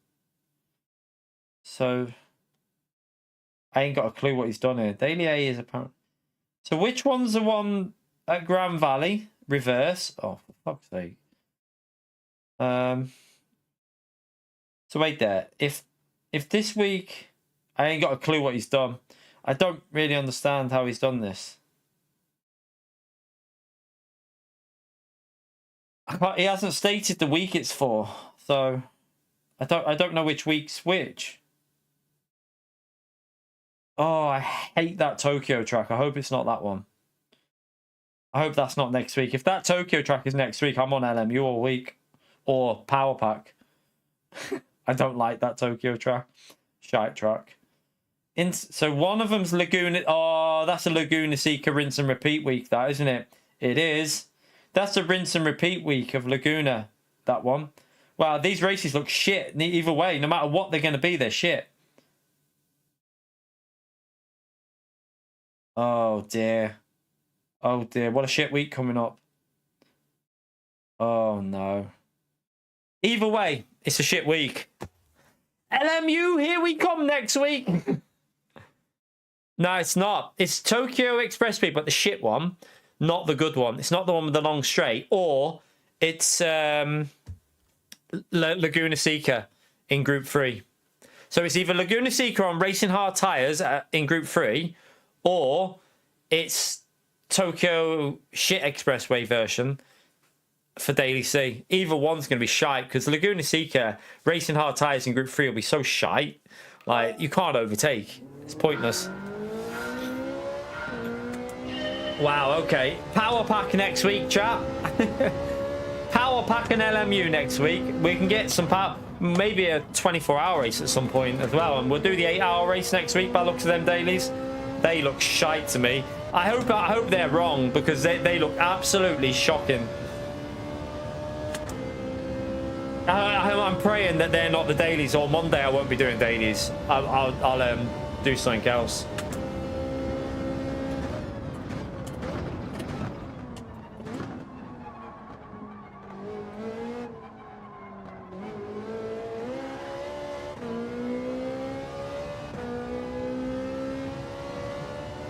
[SPEAKER 1] So I ain't got a clue what he's done here. Daily A is apparent. So which one's the one at Grand Valley? Reverse. Oh, for fuck's sake. So wait there. If this week, I ain't got a clue what he's done. I don't really understand how he's done this. He hasn't stated the week it's for, so I don't know which week's which. Oh, I hate that Tokyo track. I hope it's not that one. I hope that's not next week. If that Tokyo track is next week, I'm on LMU all week. Or Power Pack. I don't like that Tokyo track. Shite track. So one of them's Laguna. Oh, that's a Laguna Seca rinse and repeat week, that, isn't it? It is. That's a rinse and repeat week of Laguna, that one. Wow, these races look shit either way. No matter what they're going to be, they're shit. Oh, dear. Oh, dear. What a shit week coming up. Oh, no. Either way, it's a shit week. LMU, here we come next week. No, it's not. It's Tokyo Expressway, but the shit one, not the good one. It's not the one with the long straight. Or it's Laguna Seca in Group 3. So it's either Laguna Seca on Racing Hard Tyres in Group 3, or it's Tokyo Shit Expressway version for Daily C. Either one's going to be shite, because Laguna Seca Racing Hard Tyres in Group 3 will be so shite. Like, you can't overtake. It's pointless. Wow, okay. Power pack next week, chat. Power pack and LMU next week. We can get some power, maybe a 24-hour race at some point as well. And we'll do the 8-hour race next week by the looks of them dailies. They look shite to me. I hope they're wrong, because they look absolutely shocking. I'm praying that they're not the dailies, or Monday I won't be doing dailies. I'll do something else.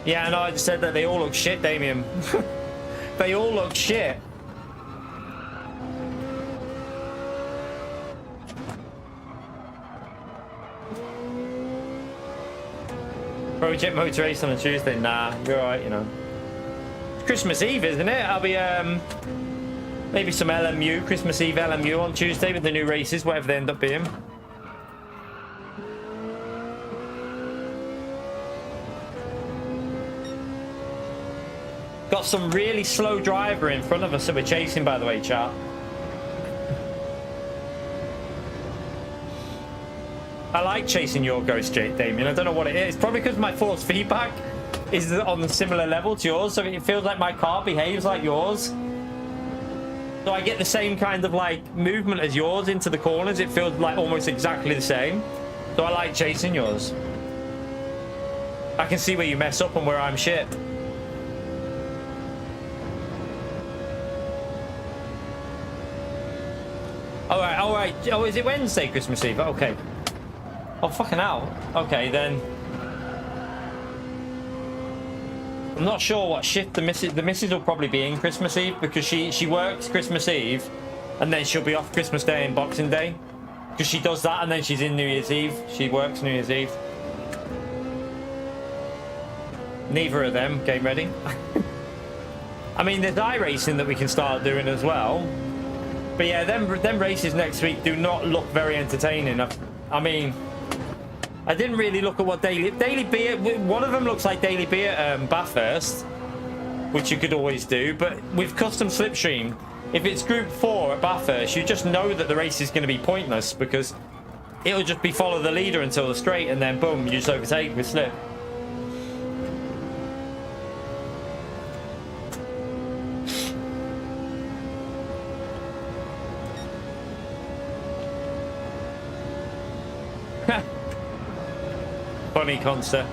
[SPEAKER 1] Yeah, I know, I just said that they all look shit, Damien. They all look shit. Project Motor Race on a Tuesday? Nah, you're alright, you know. It's Christmas Eve, isn't it? I'll be, maybe some LMU, Christmas Eve LMU on Tuesday with the new races, whatever they end up being. Got some really slow driver in front of us that we're chasing, by the way, chat. I like chasing your ghost, Damien. I don't know what it is. It's probably because my force feedback is on a similar level to yours, so it feels like my car behaves like yours. So I get the same kind of like movement as yours into the corners. It feels like almost exactly the same. So I like chasing yours. I can see where you mess up and where I'm shit. All right. Oh, is it Wednesday, Christmas Eve? Okay. Oh, fucking hell. Okay, then. I'm not sure what shift the missus will probably be in Christmas Eve, because she works Christmas Eve and then she'll be off Christmas Day and Boxing Day, because she does that and then she's in New Year's Eve. She works New Year's Eve. Neither of them game ready. I mean, there's iRacing that we can start doing as well. But yeah, them races next week do not look very entertaining. I mean, I didn't really look at what Daily B at, one of them looks like Daily B at Bathurst, which you could always do. But with custom slipstream, if it's Group 4 at Bathurst, you just know that the race is going to be pointless, because it'll just be follow the leader until the straight, and then boom, you just overtake with slip. Funny, Conster.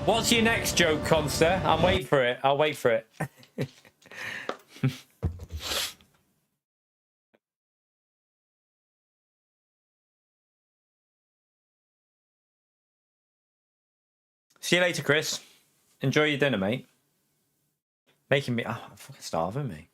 [SPEAKER 1] What's your next joke, Conster? I'll wait for it. I'll wait for it. See you later, Chris. Enjoy your dinner, mate. Making me... Oh, I'm fucking starving, mate.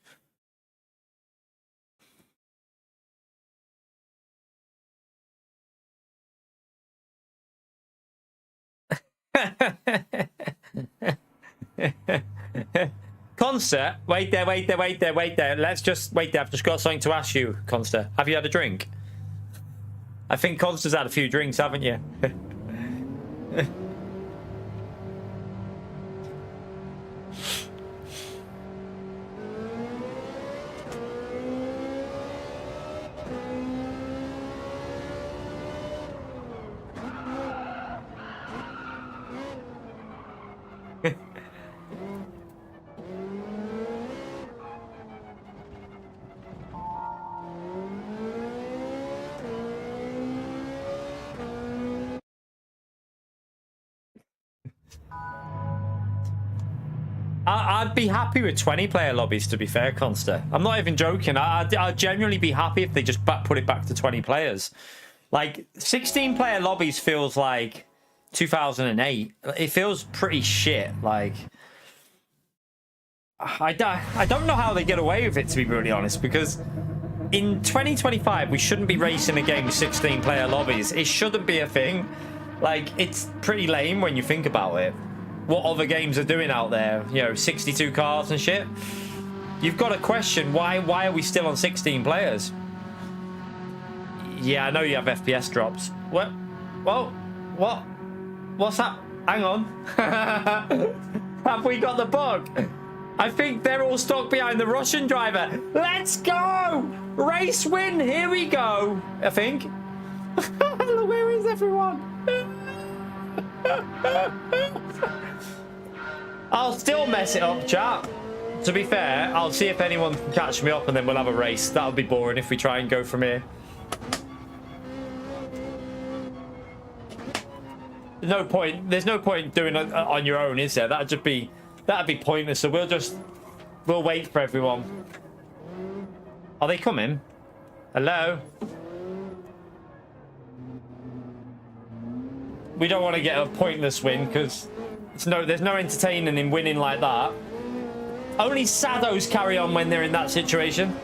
[SPEAKER 1] Conster, wait there. Let's just wait there. I've just got something to ask you, Conster. Have you had a drink? I think Conster's had a few drinks, haven't you? I'd be happy with 20-player lobbies, to be fair, Conster. I'm not even joking. I'd genuinely be happy if they just put it back to 20 players. Like, 16-player lobbies feels like 2008. It feels pretty shit. Like, I don't know how they get away with it, to be brutally honest, because in 2025, we shouldn't be racing a game with 16-player lobbies. It shouldn't be a thing. Like, it's pretty lame when you think about it. What other games are doing out there? You know, 62 cars and shit. You've got to question, why are we still on 16 players? Yeah, I know you have FPS drops. What? Whoa, what? What's that? Hang on. Have we got the bug? I think they're all stuck behind the Russian driver. Let's go! Race win, here we go. I think. Where is everyone? I'll still mess it up, chat. To be fair, I'll see if anyone can catch me up and then we'll have a race. That'll be boring if we try and go from here. No point. There's no point doing it on your own, is there? That'd be pointless. So we'll wait for everyone. Are they coming? Hello? We don't want to get a pointless win because there's no entertaining in winning like that. Only saddos carry on when they're in that situation.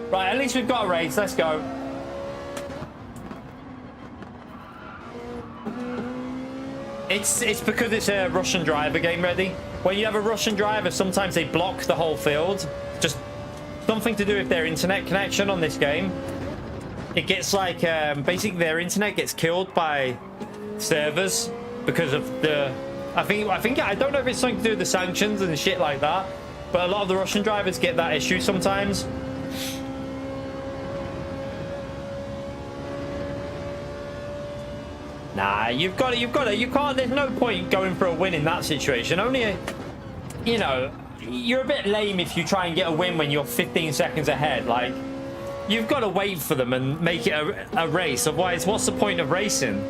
[SPEAKER 1] Right, at least we've got a race. Let's go. It's because it's a Russian driver game ready. When you have a Russian driver, sometimes they block the whole field. Just something to do with their internet connection on this game. It gets like basically their internet gets killed by servers because of the. I don't know if it's something to do with the sanctions and shit like that, but a lot of the Russian drivers get that issue sometimes. Nah, you've got it. You can't. There's no point going for a win in that situation. Only, you know, you're a bit lame if you try and get a win when you're 15 seconds ahead. Like, you've got to wait for them and make it a race. Otherwise, what's the point of racing?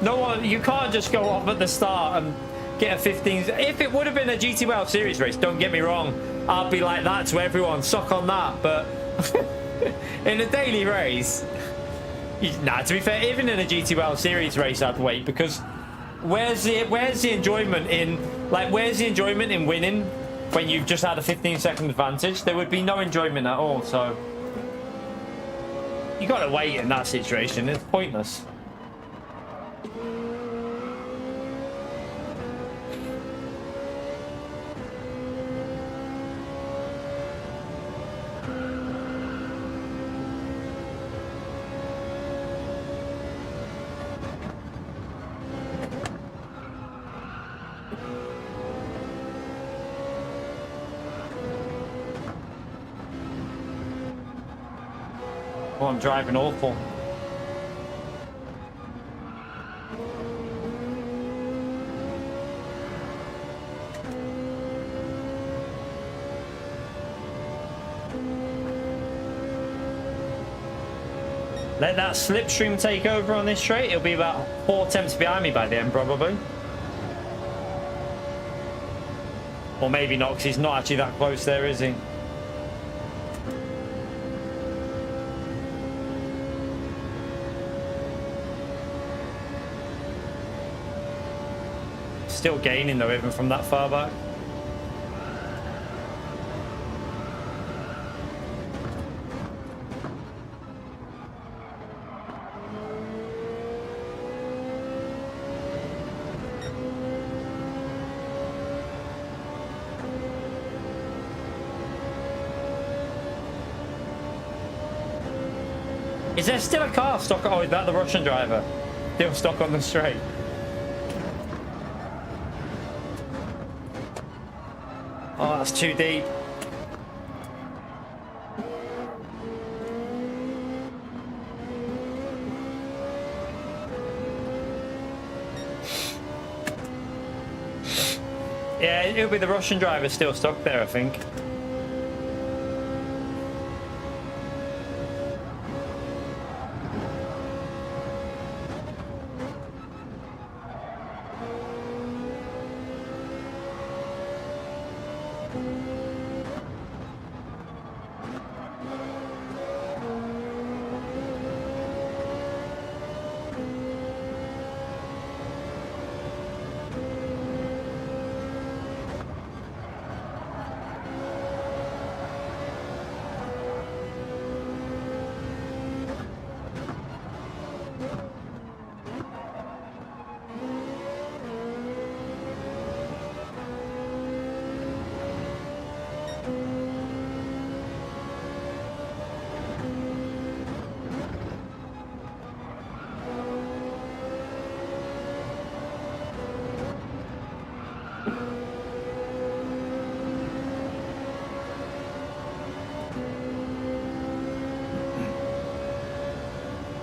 [SPEAKER 1] No one. You can't just go off at the start and get a 15. If it would have been a GT World Series race, don't get me wrong, I'd be like that to everyone. Suck on that. But in a daily race. Nah, to be fair, even in a GT World Series race, I'd wait because where's the enjoyment in winning when you've just had a 15-second advantage? There would be no enjoyment at all. So you got to wait in that situation. It's pointless. Oh, I'm driving awful. Let that slipstream take over on this straight. It'll be about 4 attempts behind me by the end, probably. Or maybe not, because he's not actually that close there, is he? Still gaining though, even from that far back. Is there still a car stuck? Oh, is that the Russian driver? Still stuck on the straight. Oh, that's too deep. Yeah, it'll be the Russian driver still stuck there, I think.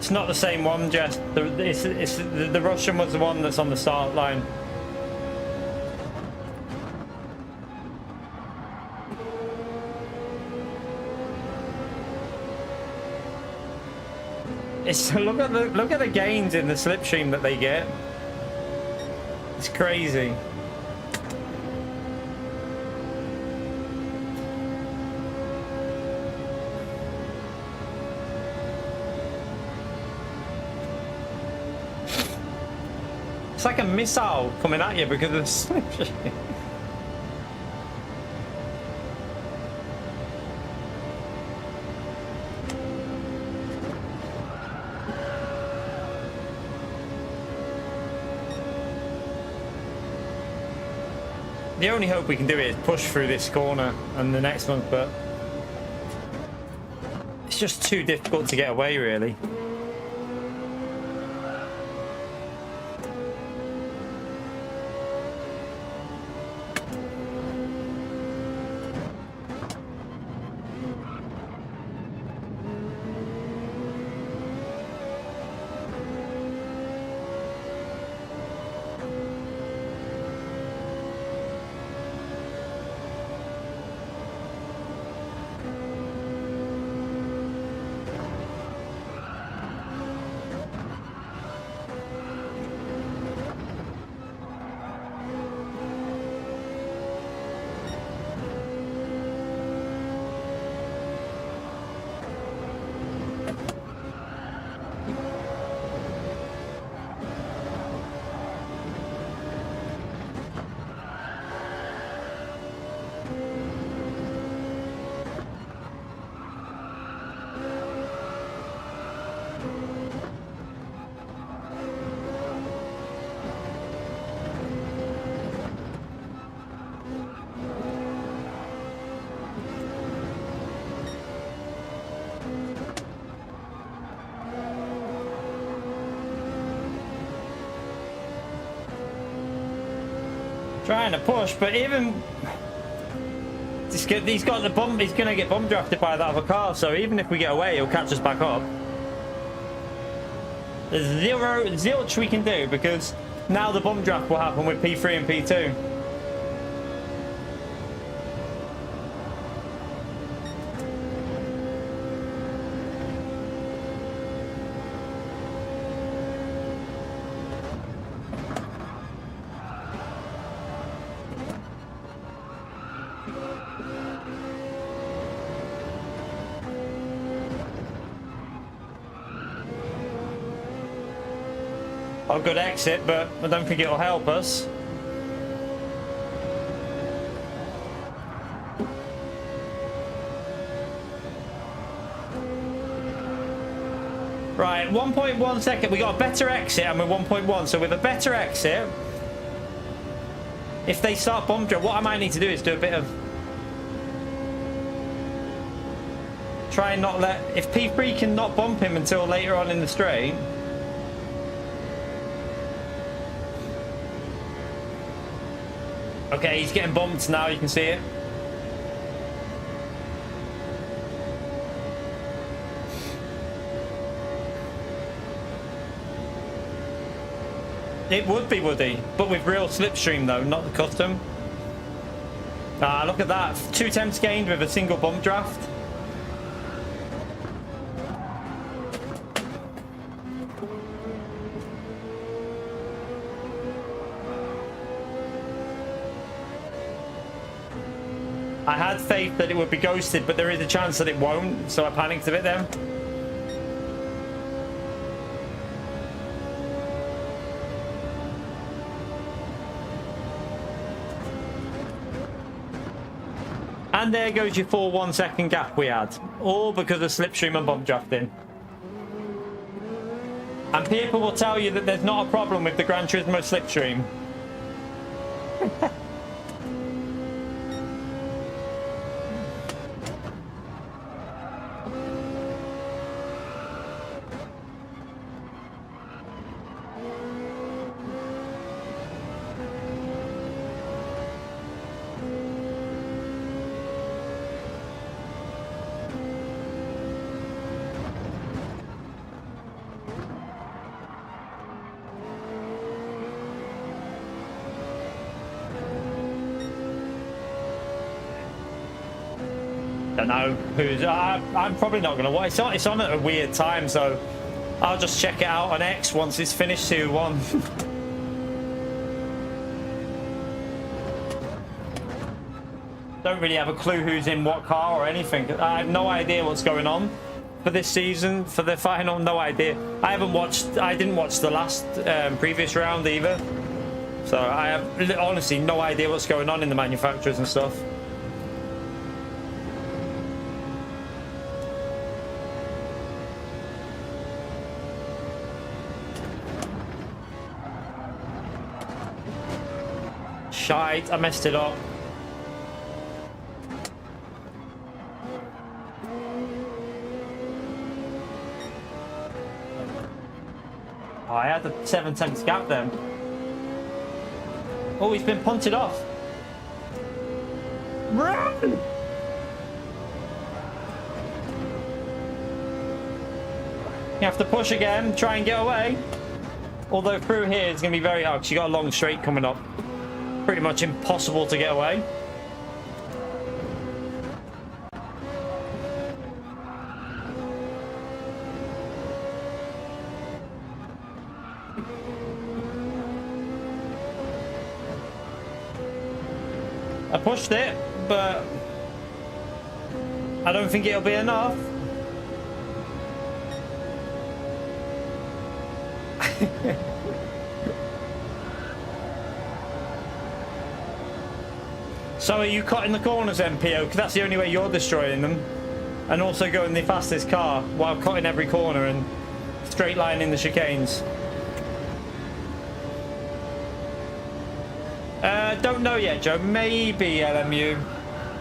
[SPEAKER 1] It's not the same one, Jess. The Russian was the one that's on the start line. Look at the gains in the slipstream that they get. It's crazy. It's like a missile coming at you because of the slipstream. The only hope we can do is push through this corner and the next one, but it's just too difficult to get away, really. Trying to push, but even he's got the bump. He's going to get bump drafted by that other car. So even if we get away, he'll catch us back up. There's zilch we can do because now the bump draft will happen with P3 and P2. A good exit, but I don't think it'll help us. Right, 1.1 second. We got a better exit and we're 1.1. So with a better exit, if they start bump draft, what I might need to do is do a bit of try and not let, if P3 can not bump him until later on in the straight. Okay, he's getting bumped now, you can see it. It would be, would he? But with real slipstream though, not the custom. Ah, look at that. 2 attempts gained with a single bump draft. I had faith that it would be ghosted, but there is a chance that it won't, so I panicked a bit then. And there goes your full 1 second gap we had, all because of slipstream and bump drafting. And people will tell you that there's not a problem with the Gran Turismo slipstream. Don't know who's. I'm probably not going to watch. It's on at a weird time, so I'll just check it out on X once it's finished 2-1. Don't really have a clue who's in what car or anything. I have no idea what's going on for this season, for the final. No idea. I didn't watch the last previous round either, so I have honestly no idea what's going on in the manufacturers and stuff. Shite, I messed it up. Oh, I had the 7/10 gap then. Oh, he's been punted off. Run! You have to push again, try and get away. Although through here it's going to be very hard because you got a long straight coming up. Pretty much impossible to get away. I pushed it, but I don't think it'll be enough. So are you cutting the corners, MPO? Because that's the only way you're destroying them. And also going the fastest car while cutting every corner and straight lining the chicanes. Don't know yet, Joe. Maybe LMU.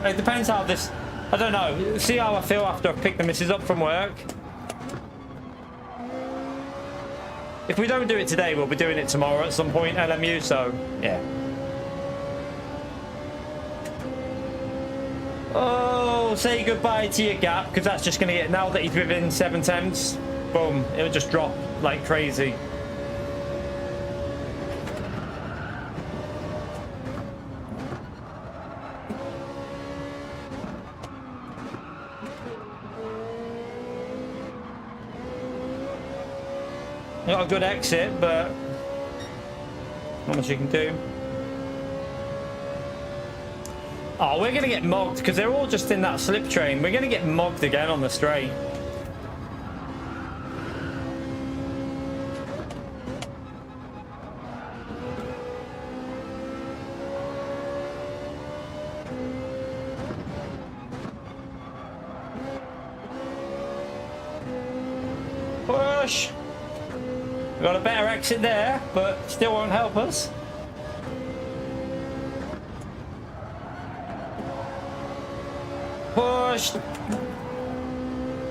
[SPEAKER 1] It depends how this... I don't know. See how I feel after I've picked the missus up from work. If we don't do it today, we'll be doing it tomorrow at some point, LMU, so yeah. Oh, say goodbye to your gap, because that's just going to get... Now that he's within 7/10, boom, it'll just drop like crazy. Got a good exit, but not much you can do. Oh, we're going to get mugged because they're all just in that slip train. We're going to get mugged again on the straight. Push! We've got a better exit there, but still won't help us. Push!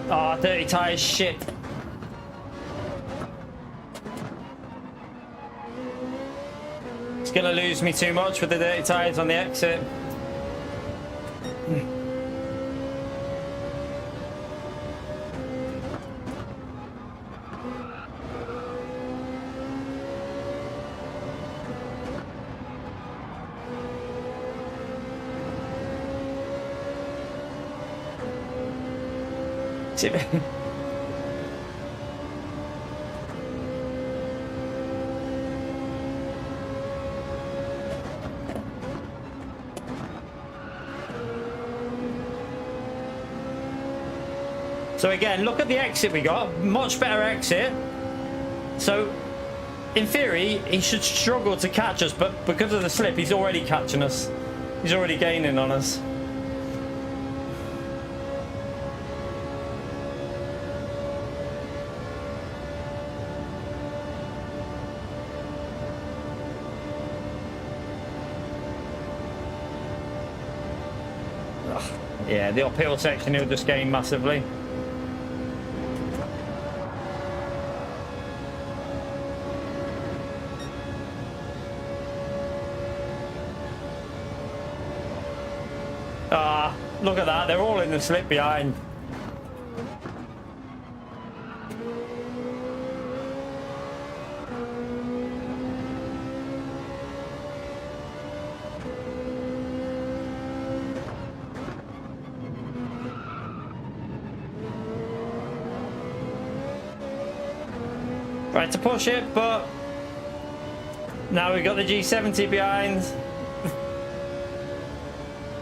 [SPEAKER 1] Ah, oh, dirty tyres, shit. It's gonna lose me too much with the dirty tyres on the exit. So again, look at the exit we got. Much better exit. So in theory, he should struggle to catch us, but because of the slip, he's already catching us. He's already gaining on us. Yeah, the uphill section he'll just gain massively. Ah, look at that, they're all in the slip behind. Tried to push it, but now we've got the G70 behind.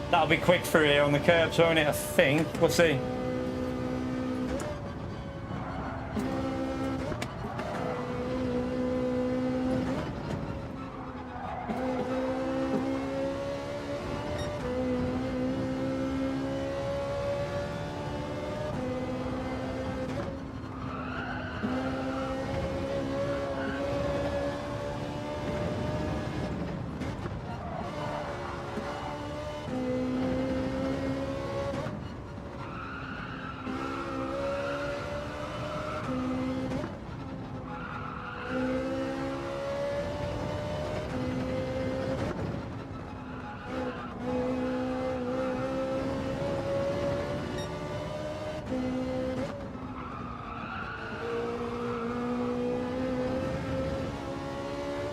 [SPEAKER 1] That'll be quick through here on the curbs, won't it? I think. We'll see.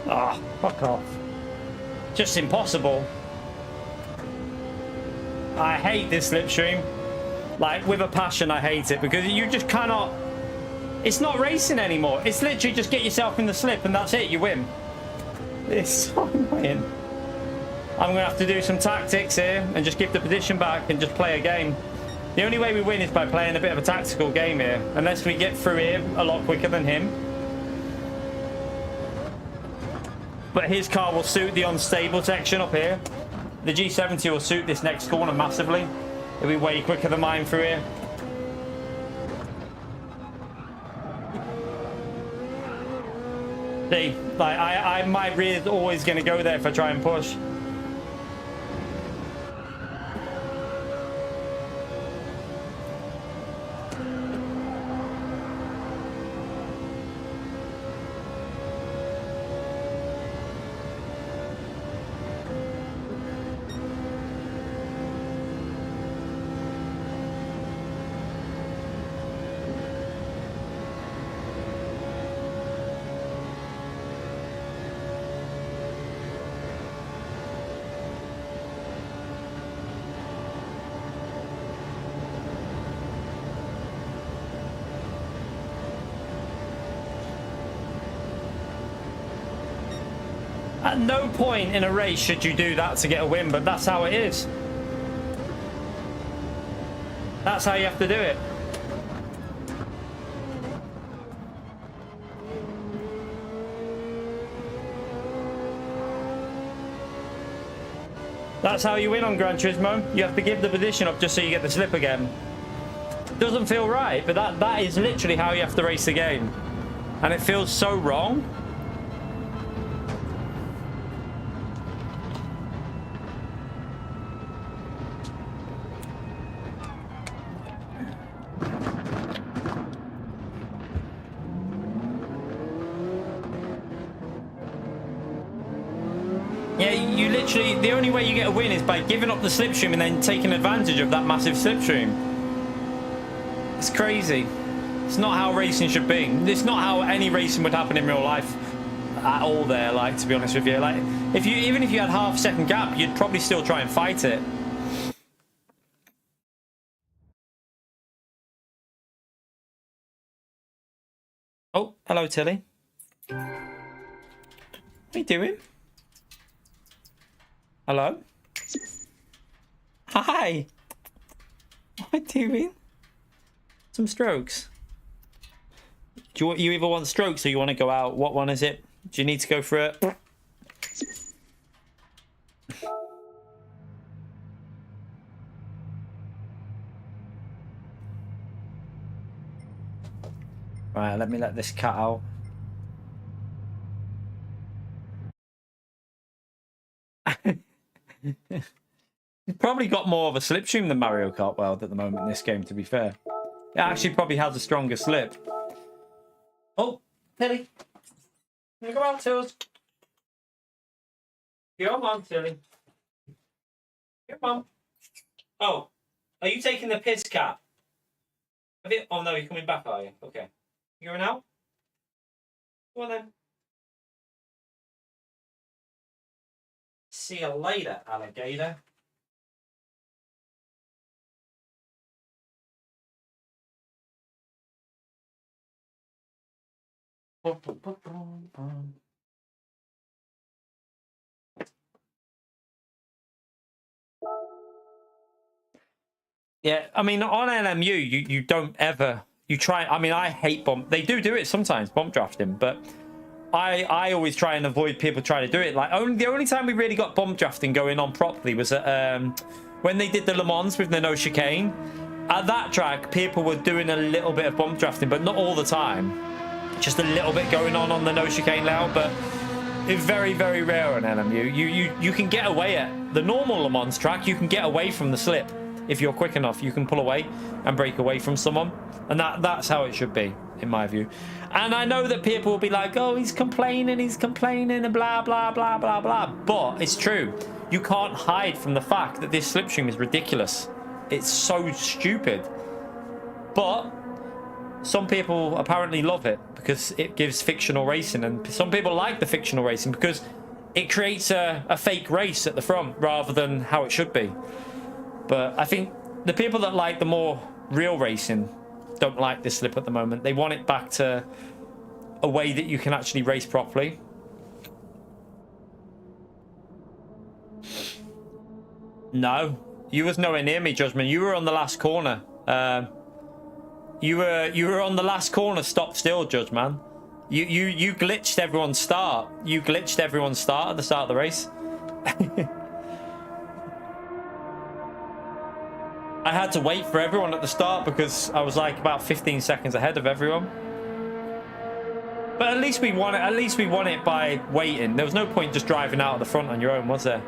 [SPEAKER 1] Ah, oh, fuck off. Just impossible. I hate this slipstream. Like, with a passion, I hate it because you just cannot... It's not racing anymore. It's literally just get yourself in the slip and that's it, you win. It's so annoying. I'm going to have to do some tactics here and just give the position back and just play a game. The only way we win is by playing a bit of a tactical game here. Unless we get through here a lot quicker than him. But his car will suit the unstable section up here. The G70 will suit this next corner massively. It'll be way quicker than mine through here. See, like my rear is always going to go there if I try and push. At no point in a race should you do that to get a win, but that's how it is. That's how you have to do it. That's how you win on Gran Turismo. You have to give the position up just so you get the slip again. Doesn't feel right, but that is literally how you have to race the game. And it feels so wrong. Yeah, you literally, the only way you get a win is by giving up the slipstream and then taking advantage of that massive slipstream. It's crazy. It's not how racing should be. It's not how any racing would happen in real life at all there, like, to be honest with you. Like, even if you had half a second gap, you'd probably still try and fight it. Oh, hello, Tilly. What are you doing? Hello? Hi! What are you doing? Some strokes. Do you either want strokes or you want to go out? What one is it? Do you need to go for it? Right, let me let this cat out. You've probably got more of a slipstream than Mario Kart World at the moment in this game, to be fair. It actually probably has a stronger slip. Oh, Tilly. Can you go out to us? Come on, Tilly. Come on. Oh, are you taking the piss, cat? Oh, no, you're coming back, are you? Okay. You're going out? Go on, then. See you later, alligator. Yeah, I mean, on LMU, you don't ever, you try, I mean, I hate bomb, they do it sometimes, bomb drafting, but I always try and avoid people trying to do it. Like, the only time we really got bomb drafting going on properly was at, when they did the Le Mans with the no chicane. At that track, people were doing a little bit of bomb drafting, but not all the time. Just a little bit going on the no chicane layout, but it's very, very rare on LMU. You can get away at the normal Le Mans track. You can get away from the slip. If you're quick enough, you can pull away and break away from someone. And that's how it should be, in my view. And I know that people will be like, oh, he's complaining, and blah, blah, blah, blah, blah. But it's true. You can't hide from the fact that this slipstream is ridiculous. It's so stupid. But some people apparently love it because it gives fictional racing. And some people like the fictional racing because it creates a fake race at the front rather than how it should be. But I think the people that like the more real racing don't like this slip at the moment. They want it back to a way that you can actually race properly. No, you was nowhere near me, Judgment. You were on the last corner. You were on the last corner. Stop still, Judge man. You glitched everyone's start. You glitched everyone's start at the start of the race. I had to wait for everyone at the start because I was like about 15 seconds ahead of everyone. But at least we won it. At least we won it by waiting. There was no point just driving out of the front on your own, was there?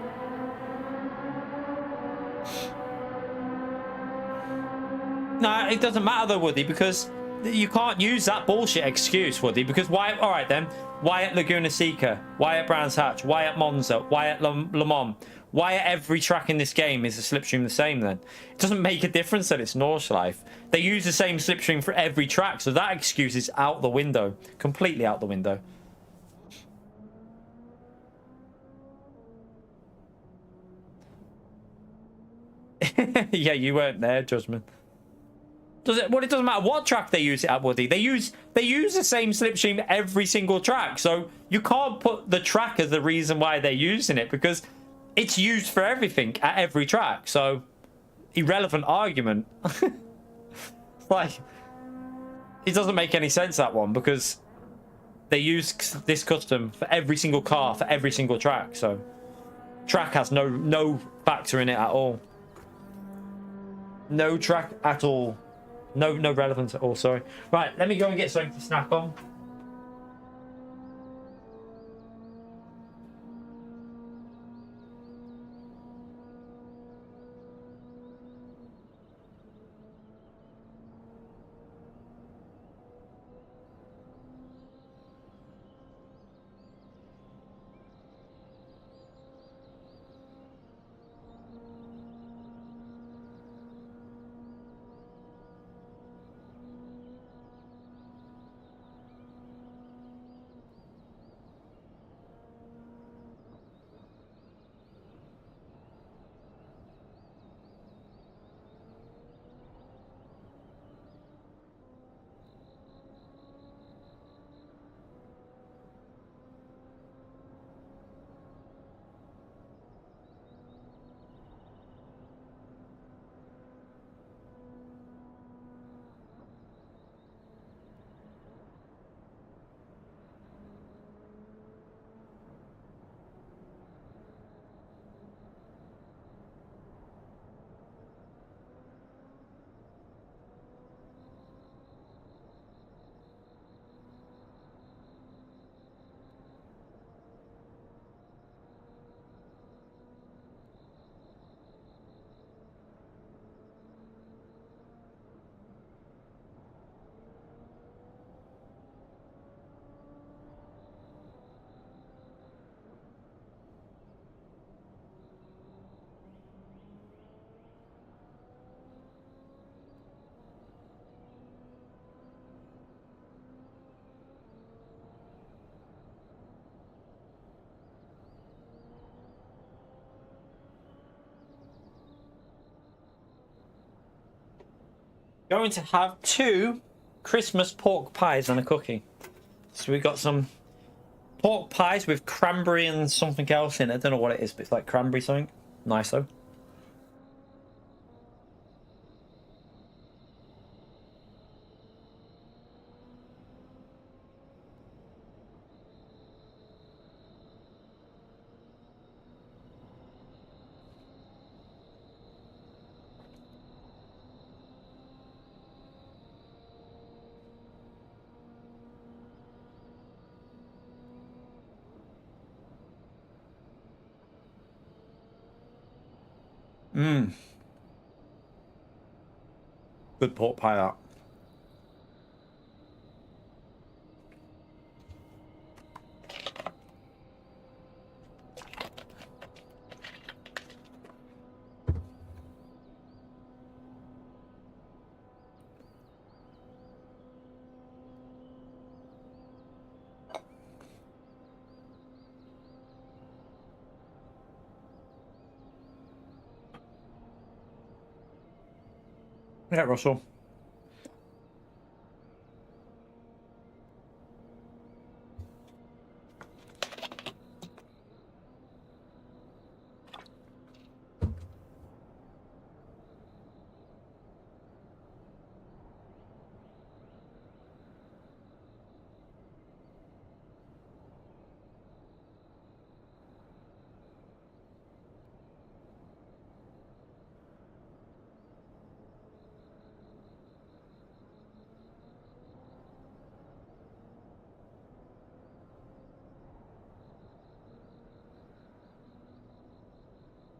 [SPEAKER 1] No, it doesn't matter though, Woody, because you can't use that bullshit excuse, Woody. Because why? All right then. Why at Laguna Seca? Why at Brands Hatch? Why at Monza? Why at Le Mans? Why at every track in this game is the slipstream the same then? It doesn't make a difference that it's Nordschleife. They use the same slipstream for every track, so that excuse is out the window. Completely out the window. Yeah, you weren't there, Judgment. Well, it doesn't matter what track they use it at, Woody. They use the same slipstream every single track, so you can't put the track as the reason why they're using it because it's used for everything at every track. So, irrelevant argument. Like, it doesn't make any sense, that one, because they use this custom for every single car for every single track. So, track has no factor in it at all. No track at all. No relevance at all, sorry. Right, let me go and get something to snack on. Going to have 2 Christmas pork pies and a cookie. So we got some pork pies with cranberry and something else in it. I don't know what it is, but it's like cranberry something. Nice though. Mmm. Good pork pie, that. Yeah, Russell.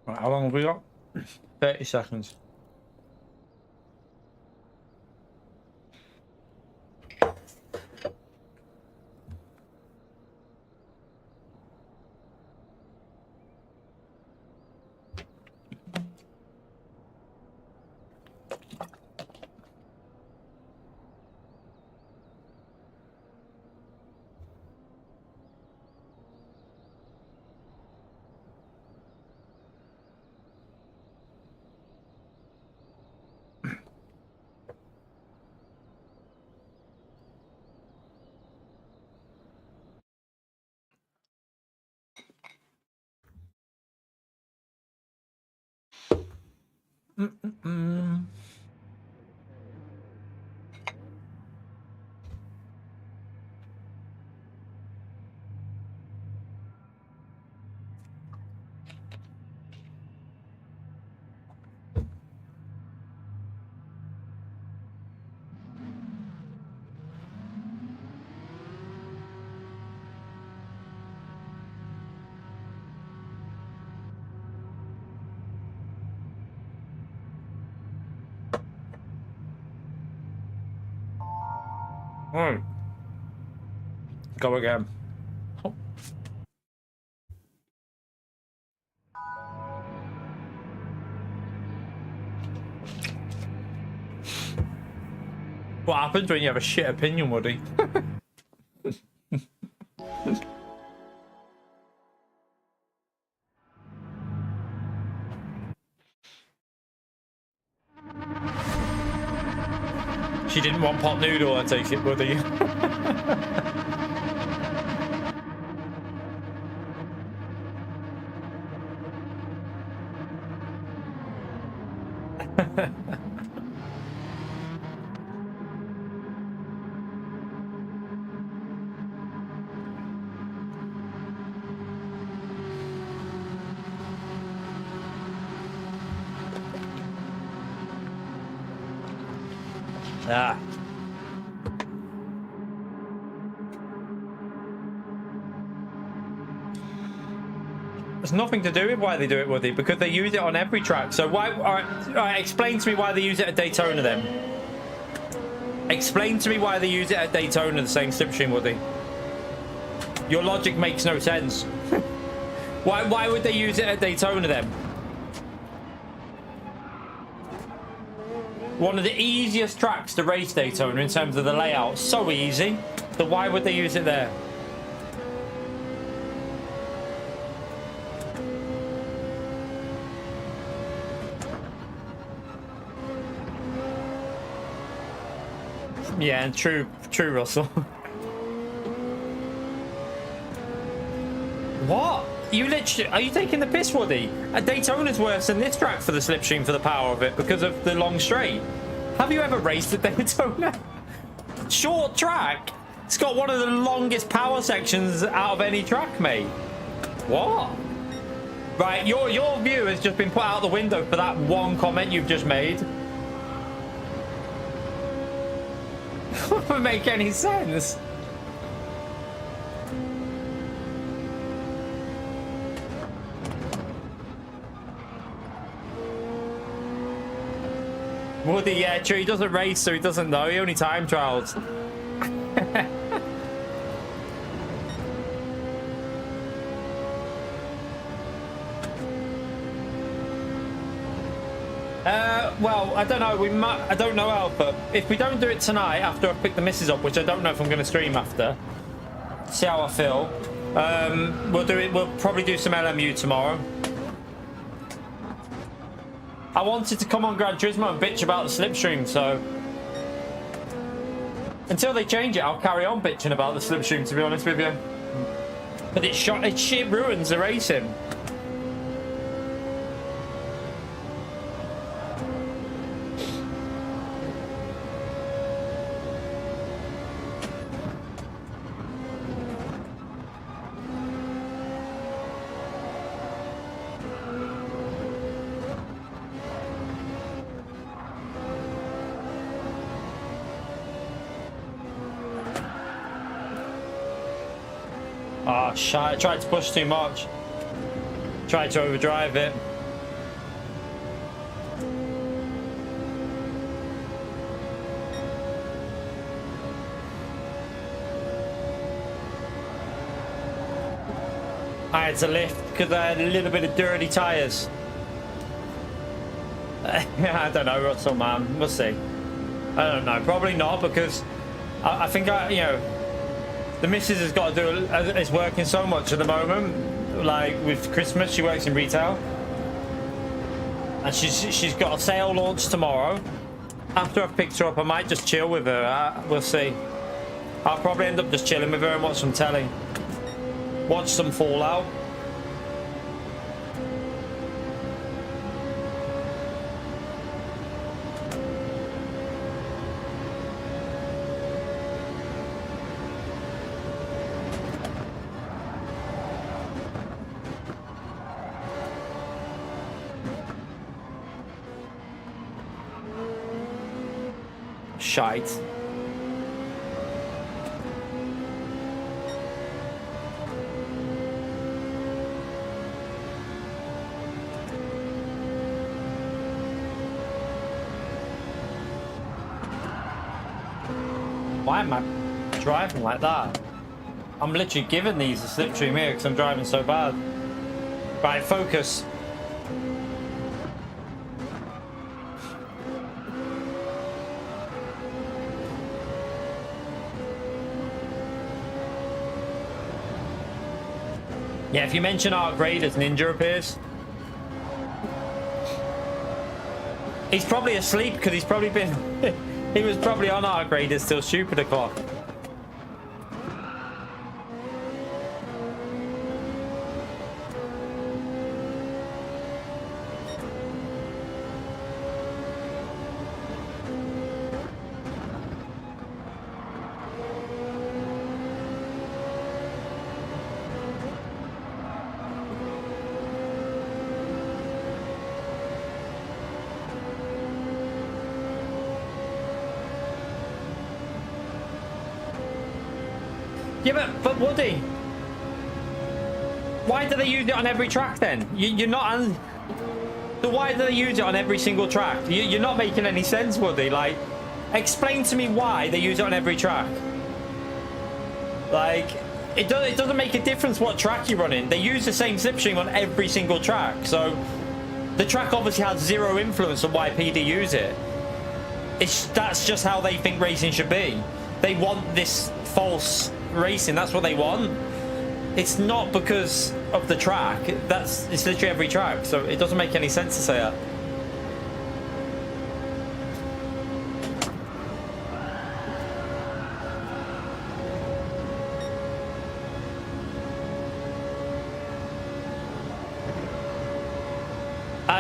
[SPEAKER 1] Right, how long have we got? 30 seconds. All right. Go again. What happens when you have a shit opinion, Woody? She didn't want pot noodle, I take it, Woody. Ah. There's nothing to do with why they do it, Woody, because they use it on every track. So why? All right, explain to me why they use it at Daytona then. Explain to me why they use it at Daytona, the same slipstream, Woody. Your logic makes no sense. Why would they use it at Daytona then? One of the easiest tracks to race Daytona in terms of the layout. So easy. So why would they use it there? Yeah, and true, Russell. What? You literally, are you taking the piss, Woody? Daytona's worse than this track for the slipstream for the power of it because of the long straight. Have you ever raced at Daytona? Short track. It's got one of the longest power sections out of any track, mate. What? Right, your view has just been put out the window for that one comment you've just made. Doesn't make any sense. Woody, yeah, true. He doesn't race, so he doesn't know. He only time trials. Well, I don't know. We might. I don't know, Alpha. If we don't do it tonight, after I pick the missus up, which I don't know if I'm going to stream after, see how I feel. We'll do it. We'll probably do some LMU tomorrow. I wanted to come on Gran Turismo and bitch about the slipstream, so until they change it, I'll carry on bitching about the slipstream, to be honest with you. But it shit ruins the racing. Oh, shit. I tried to push too much. Tried to overdrive it. I had to lift because I had a little bit of dirty tyres. I don't know, Russell, man. We'll see. I don't know. Probably not, because I think you know, the missus has got to do. Is working so much at the moment. Like with Christmas, she works in retail, and she's got a sale launch tomorrow. After I've picked her up, I might just chill with her. We'll see. I'll probably end up just chilling with her and watch some telly, watch some Fallout. Shite. Why am I driving like that? I'm literally giving these a slipstream here because I'm driving so bad. Right, focus. Yeah, if you mention Art Graders, Ninja appears. He's probably asleep because he's probably been... he was probably on Art Graders till stupid o'clock. Yeah, but Woody, why do they use it on every track then? You're not... So why do they use it on every single track? You're not making any sense, Woody. Like, explain to me why they use it on every track. Like, it doesn't make a difference what track you're running. They use the same slipstream on every single track. So the track obviously has zero influence on why PD use it. That's just how they think racing should be. They want this false racing. That's what they want. It's not because of the track. It's literally every track, so it doesn't make any sense to say that.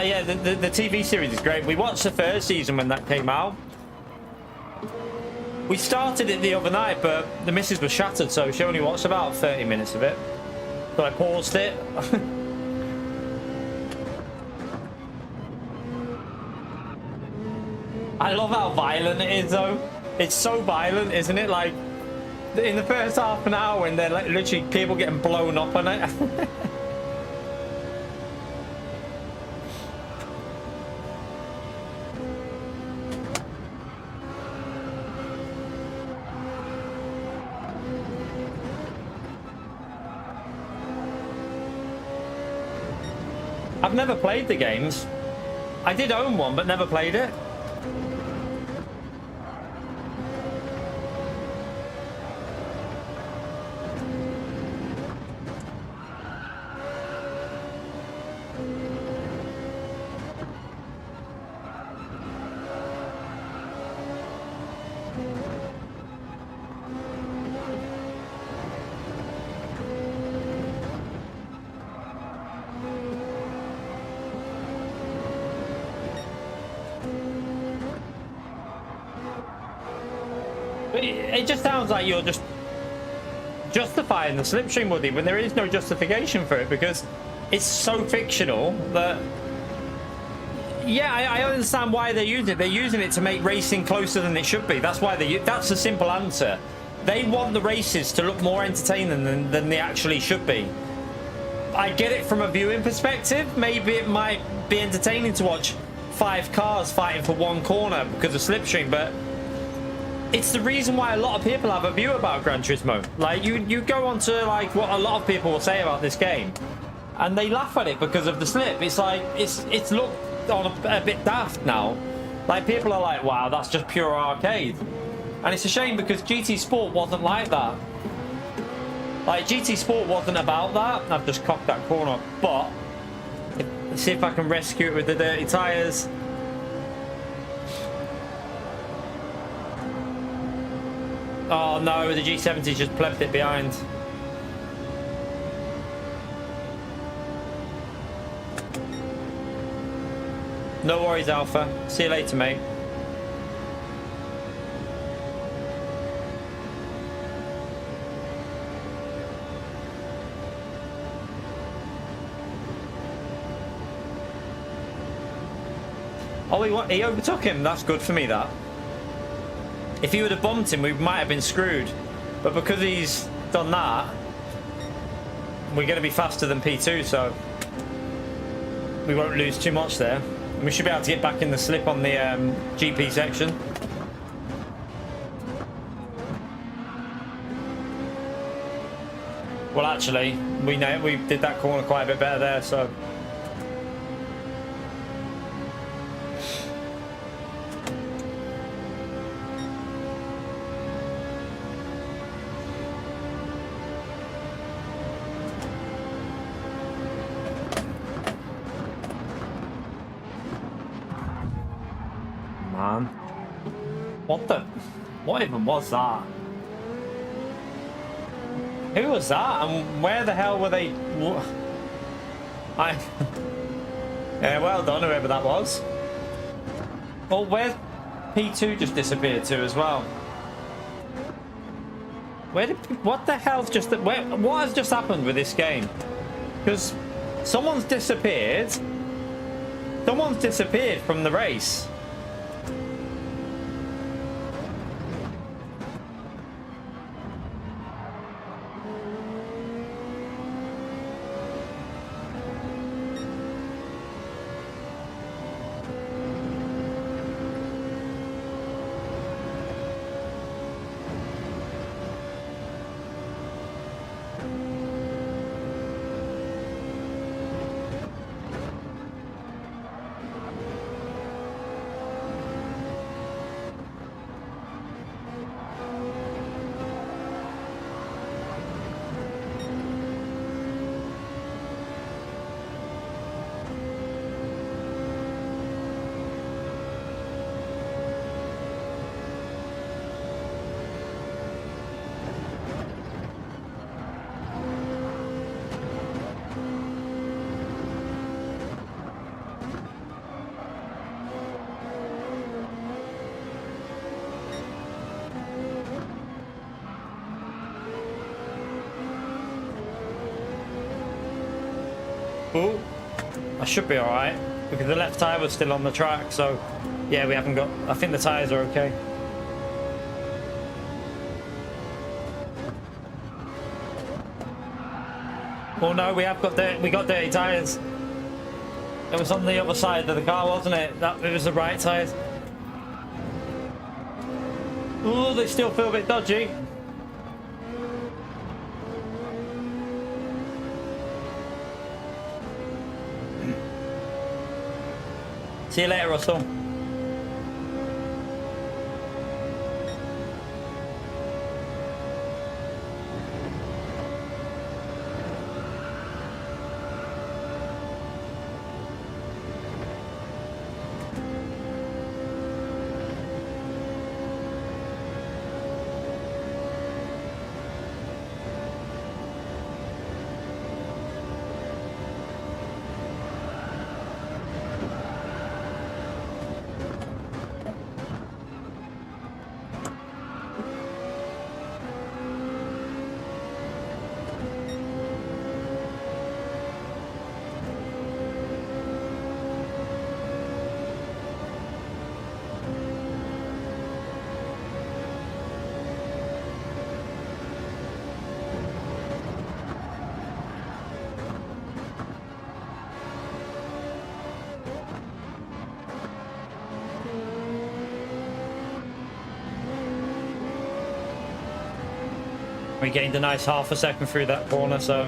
[SPEAKER 1] Yeah, the TV series is great. We watched the first season when that came out. We started it the other night, but the missus was shattered, so she only watched about 30 minutes of it. So I paused it. I love how violent it is, though. It's so violent, isn't it? Like, in the first half an hour, when they're like literally people getting blown up on it. I've never played the games. I did own one, but never played it. It just sounds like you're just justifying the slipstream, Woody, when there is no justification for it, because it's so fictional that... Yeah, I understand why they're using it. They're using it to make racing closer than it should be. That's why that's the simple answer. They want the races to look more entertaining than they actually should be. I get it from a viewing perspective. Maybe it might be entertaining to watch 5 cars fighting for one corner because of slipstream, but it's the reason why a lot of people have a view about Gran Turismo. Like, you go on to like what a lot of people will say about this game, and they laugh at it because of the slip. It's like it's looked on a bit daft now. Like, people are like, wow, that's just pure arcade. And it's a shame, because GT Sport wasn't like that. Like, GT Sport wasn't about that. I've just cocked that corner, but let's see if I can rescue it with the dirty tyres. Oh no, the G70 just plepped it behind. No worries, Alpha. See you later, mate. Oh, he overtook him. That's good for me, that. If he would have bumped him, we might have been screwed. But because he's done that, we're going to be faster than P2, so we won't lose too much there. And we should be able to get back in the slip on the GP section. Well, actually, we did that corner quite a bit better there, so... Man. What even was that? Who was that? And where the hell were they? Yeah, well done, whoever that was. Well, where P2 just disappeared to as well? What the hell's just... what has just happened with this game? Because someone's disappeared. Someone's disappeared from the race. Oh, I should be all right because the left tire was still on the track. So, yeah, we haven't got. I think the tires are okay. Oh no, we got dirty tires. It was on the other side of the car, wasn't it? It was the right tires. Oh, they still feel a bit dodgy. See you later, Russell. We gained a nice half a second through that corner, so.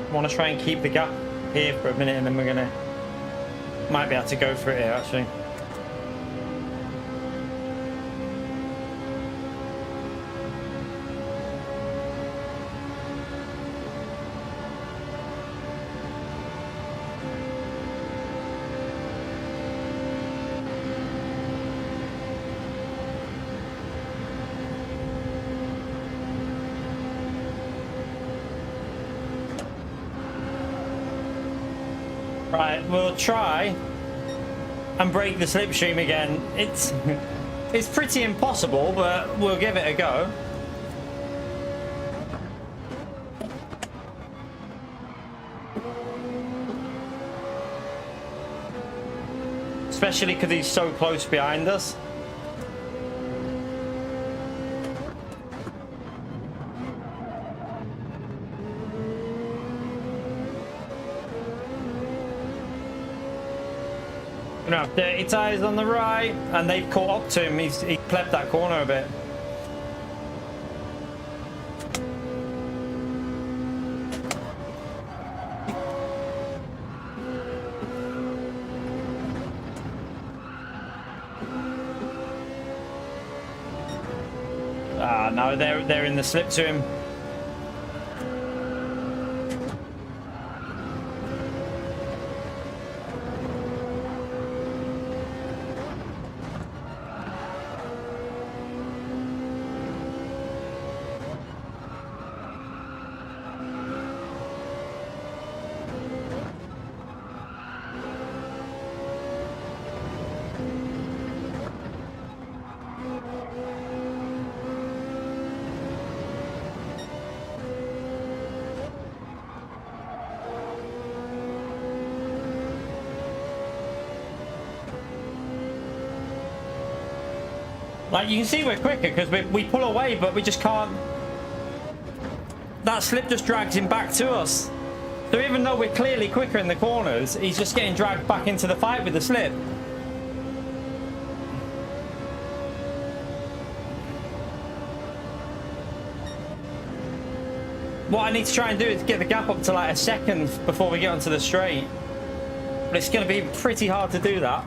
[SPEAKER 1] I want to try and keep the gap here for a minute, and then might be able to go for it here actually. Right, we'll try and break the slipstream again. It's pretty impossible, but we'll give it a go. Especially because he's so close behind us. No, dirty tyres on the right, and they've caught up to him. He plebbed that corner a bit. Ah, no, they're in the slip to him. Like, you can see we're quicker because we pull away, but we just can't. That slip just drags him back to us. So even though we're clearly quicker in the corners, he's just getting dragged back into the fight with the slip. What I need to try and do is get the gap up to like a second before we get onto the straight. But it's going to be pretty hard to do that.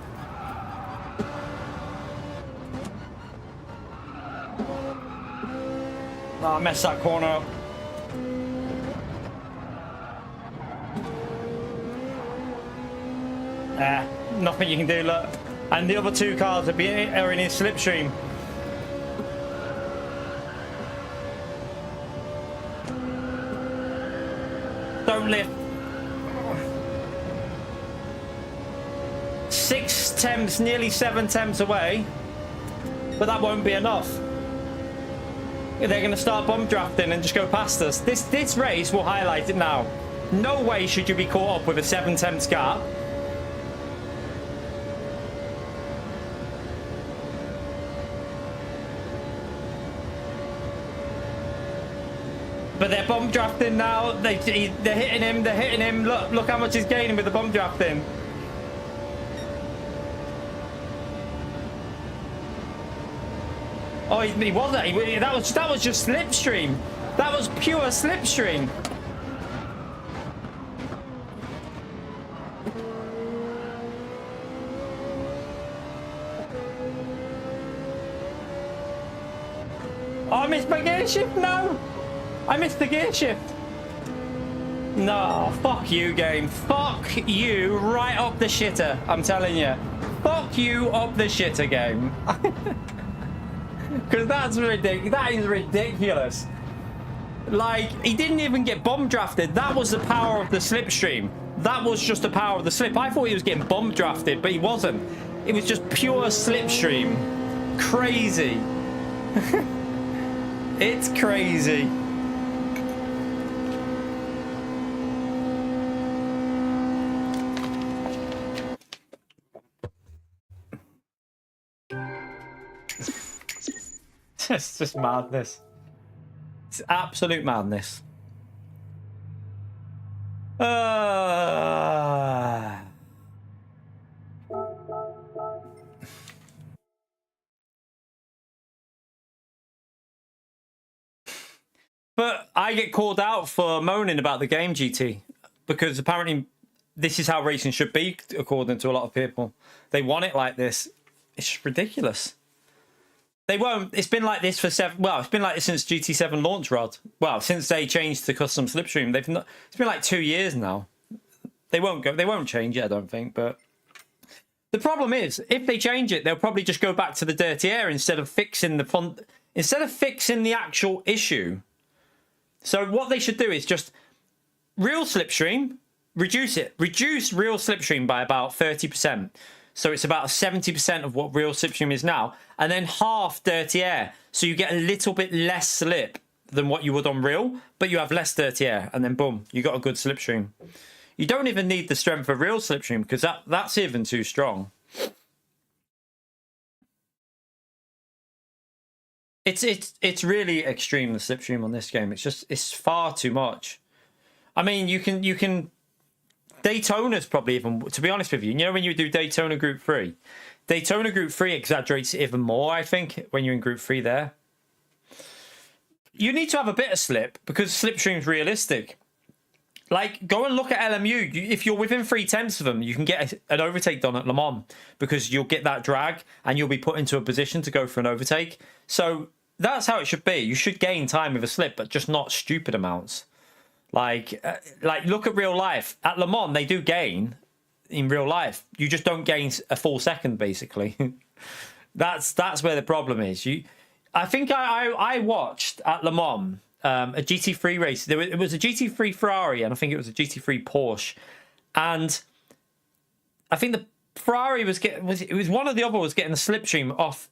[SPEAKER 1] Oh, I messed that corner up. Nothing you can do, look. And the other two cars are in his slipstream. Don't lift. 6 temps, nearly 7 temps away. But that won't be enough. They're going to start bomb drafting and just go past us. This race will highlight it now. No way should you be caught up with a 7 temps gap. But they're bomb drafting now. They're hitting him. They're hitting him. Look how much he's gaining with the bomb drafting. Oh, he wasn't. That was just slipstream. That was pure slipstream. Oh, I missed my gear shift. No. I missed the gear shift. No, fuck you, game. Fuck you right up the shitter. I'm telling you. Fuck you up the shitter, game. Because that's ridiculous. That is ridiculous. Like, he didn't even get bomb drafted. That was the power of the slipstream. That was just the power of the slip. I thought he was getting bomb drafted, but he wasn't. It was just pure slipstream. Crazy. It's crazy. It's just madness. It's absolute madness. But I get called out for moaning about the game, GT, because apparently this is how racing should be, according to a lot of people. They want it like this. It's just ridiculous. They won't. It's been like this for it's been like this since GT7 launch, Rod. Well, since they changed to custom slipstream, they've not. It's been like 2 years now. They won't go. They won't change it, I don't think. But the problem is, if they change it, they'll probably just go back to the dirty air instead of fixing the font. Instead of fixing the actual issue. So what they should do is just real slipstream, reduce it. Reduce real slipstream by about 30%. So it's about 70% of what real slipstream is now. And then half dirty air. So you get a little bit less slip than what you would on real, but you have less dirty air. And then boom, you got a good slipstream. You don't even need the strength of real slipstream because that's even too strong. It's really extreme, the slipstream on this game. It's far too much. I mean, you can Daytona's probably even, to be honest with you, you know when you do Daytona Group 3? Daytona Group 3 exaggerates it even more, I think, when you're in Group 3 there. You need to have a bit of slip because slipstream's realistic. Like, go and look at LMU. If you're within 3 tenths of them, you can get an overtake done at Le Mans because you'll get that drag and you'll be put into a position to go for an overtake. So that's how it should be. You should gain time with a slip, but just not stupid amounts. Like look at real life. At Le Mans, they do gain in real life. You just don't gain a full second, basically. That's where the problem is. I think I watched at Le Mans a GT3 race. It was a GT3 Ferrari, and I think it was a GT3 Porsche. And I think the Ferrari it was one or the other was getting the slipstream off,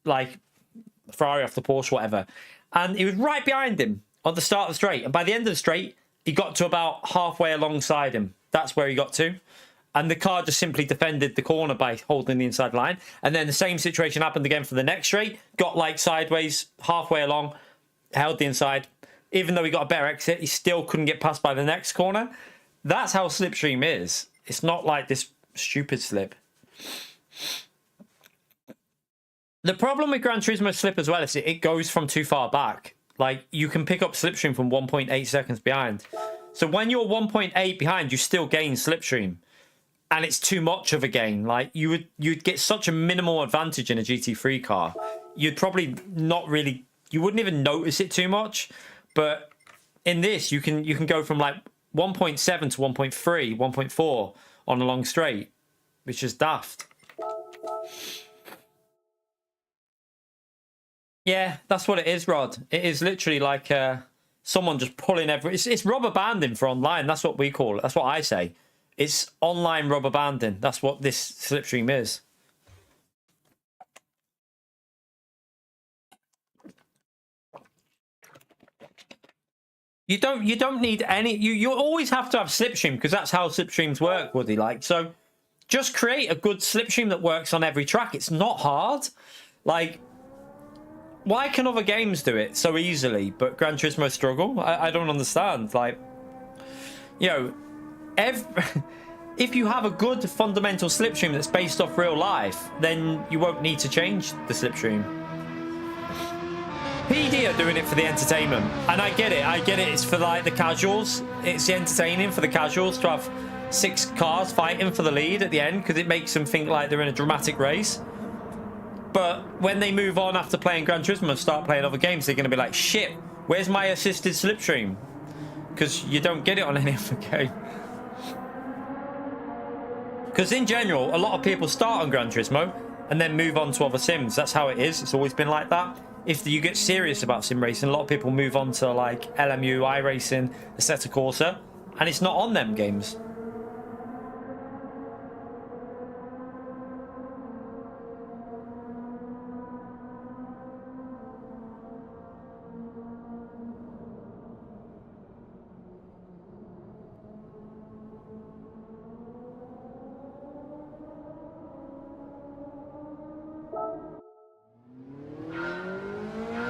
[SPEAKER 1] like Ferrari off the Porsche, whatever. And he was right behind him on the start of the straight. And by the end of the straight, he got to about halfway alongside him. That's where he got to. and the car just simply defended the corner by holding the inside line. And then the same situation happened again for the next straight. Got like sideways, halfway along, held the inside. Even though he got a better exit, he still couldn't get past by the next corner. That's how slipstream is. It's not like this stupid slip. The problem with Gran Turismo slip as well is it goes from too far back. Like, you can pick up slipstream from 1.8 seconds behind. So when you're 1.8 behind, you still gain slipstream. And it's too much of a gain. Like, you'd get such a minimal advantage in a GT3 car. You'd probably not really... You wouldn't even notice it too much. But in this, you can go from like 1.7 to 1.3, 1.4 on a long straight, which is daft. Yeah, that's what it is, Rod. It is literally like someone just pulling every... It's rubber banding for online. That's what we call it. That's what I say. It's online rubber banding. That's what this slipstream is. You don't need any... You always have to have slipstream because that's how slipstreams work, Woody. Like, so just create a good slipstream that works on every track. It's not hard. Like... Why can other games do it so easily, but Gran Turismo struggle? I don't understand. Like, you know, if you have a good fundamental slipstream that's based off real life, then you won't need to change the slipstream. PD are doing it for the entertainment, and I get it. It's for like the casuals. It's entertaining for the casuals to have 6 cars fighting for the lead at the end because it makes them think like they're in a dramatic race. But when they move on after playing Gran Turismo and start playing other games, they're going to be like, shit, where's my assisted slipstream? Because you don't get it on any other game. Because in general, a lot of people start on Gran Turismo and then move on to other sims. That's how it is. It's always been like that. If you get serious about sim racing, a lot of people move on to like LMU, iRacing, Assetto Corsa, and it's not on them games.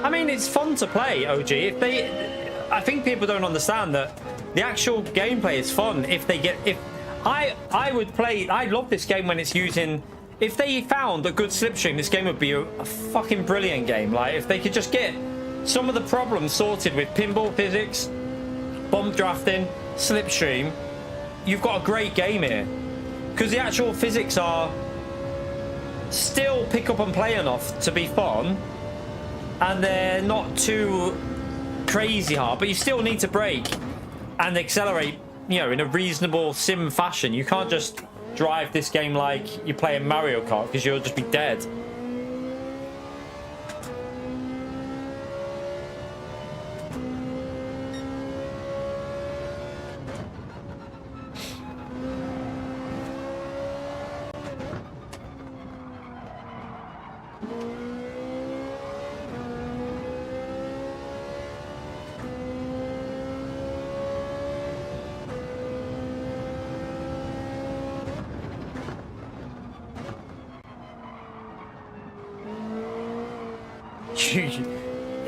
[SPEAKER 1] I mean, it's fun to play, OG. I think people don't understand that the actual gameplay is fun. I would play. I love this game when it's using. If they found a good slipstream, this game would be a fucking brilliant game. Like, if they could just get some of the problems sorted with pinball physics, bump drafting, slipstream, you've got a great game here. Because the actual physics are still pick up and play enough to be fun. And they're not too crazy hard, but you still need to brake and accelerate, you know, in a reasonable sim fashion. You can't just drive this game like you're playing Mario Kart because you'll just be dead.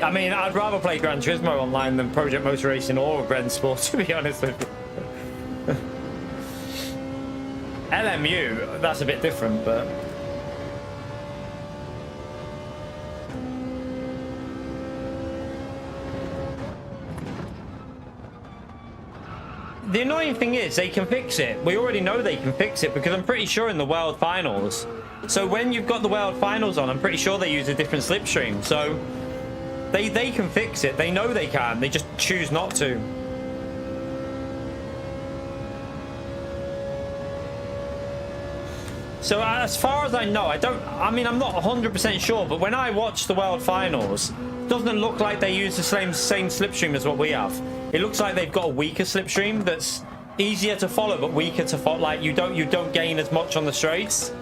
[SPEAKER 1] I mean, I'd rather play Gran Turismo online than Project Motor Racing or Ren Sport, to be honest with you. LMU, that's a bit different, but... The annoying thing is, they can fix it. We already know they can fix it, because I'm pretty sure in the World Finals... So when you've got the World Finals on, I'm pretty sure they use a different slipstream. So they can fix it. They know they can. They just choose not to. So as far as I know, I mean, I'm not 100% sure, but when I watch the World Finals, it doesn't look like they use the same slipstream as what we have. It looks like they've got a weaker slipstream that's easier to follow, but weaker to follow. Like, you don't gain as much on the straights.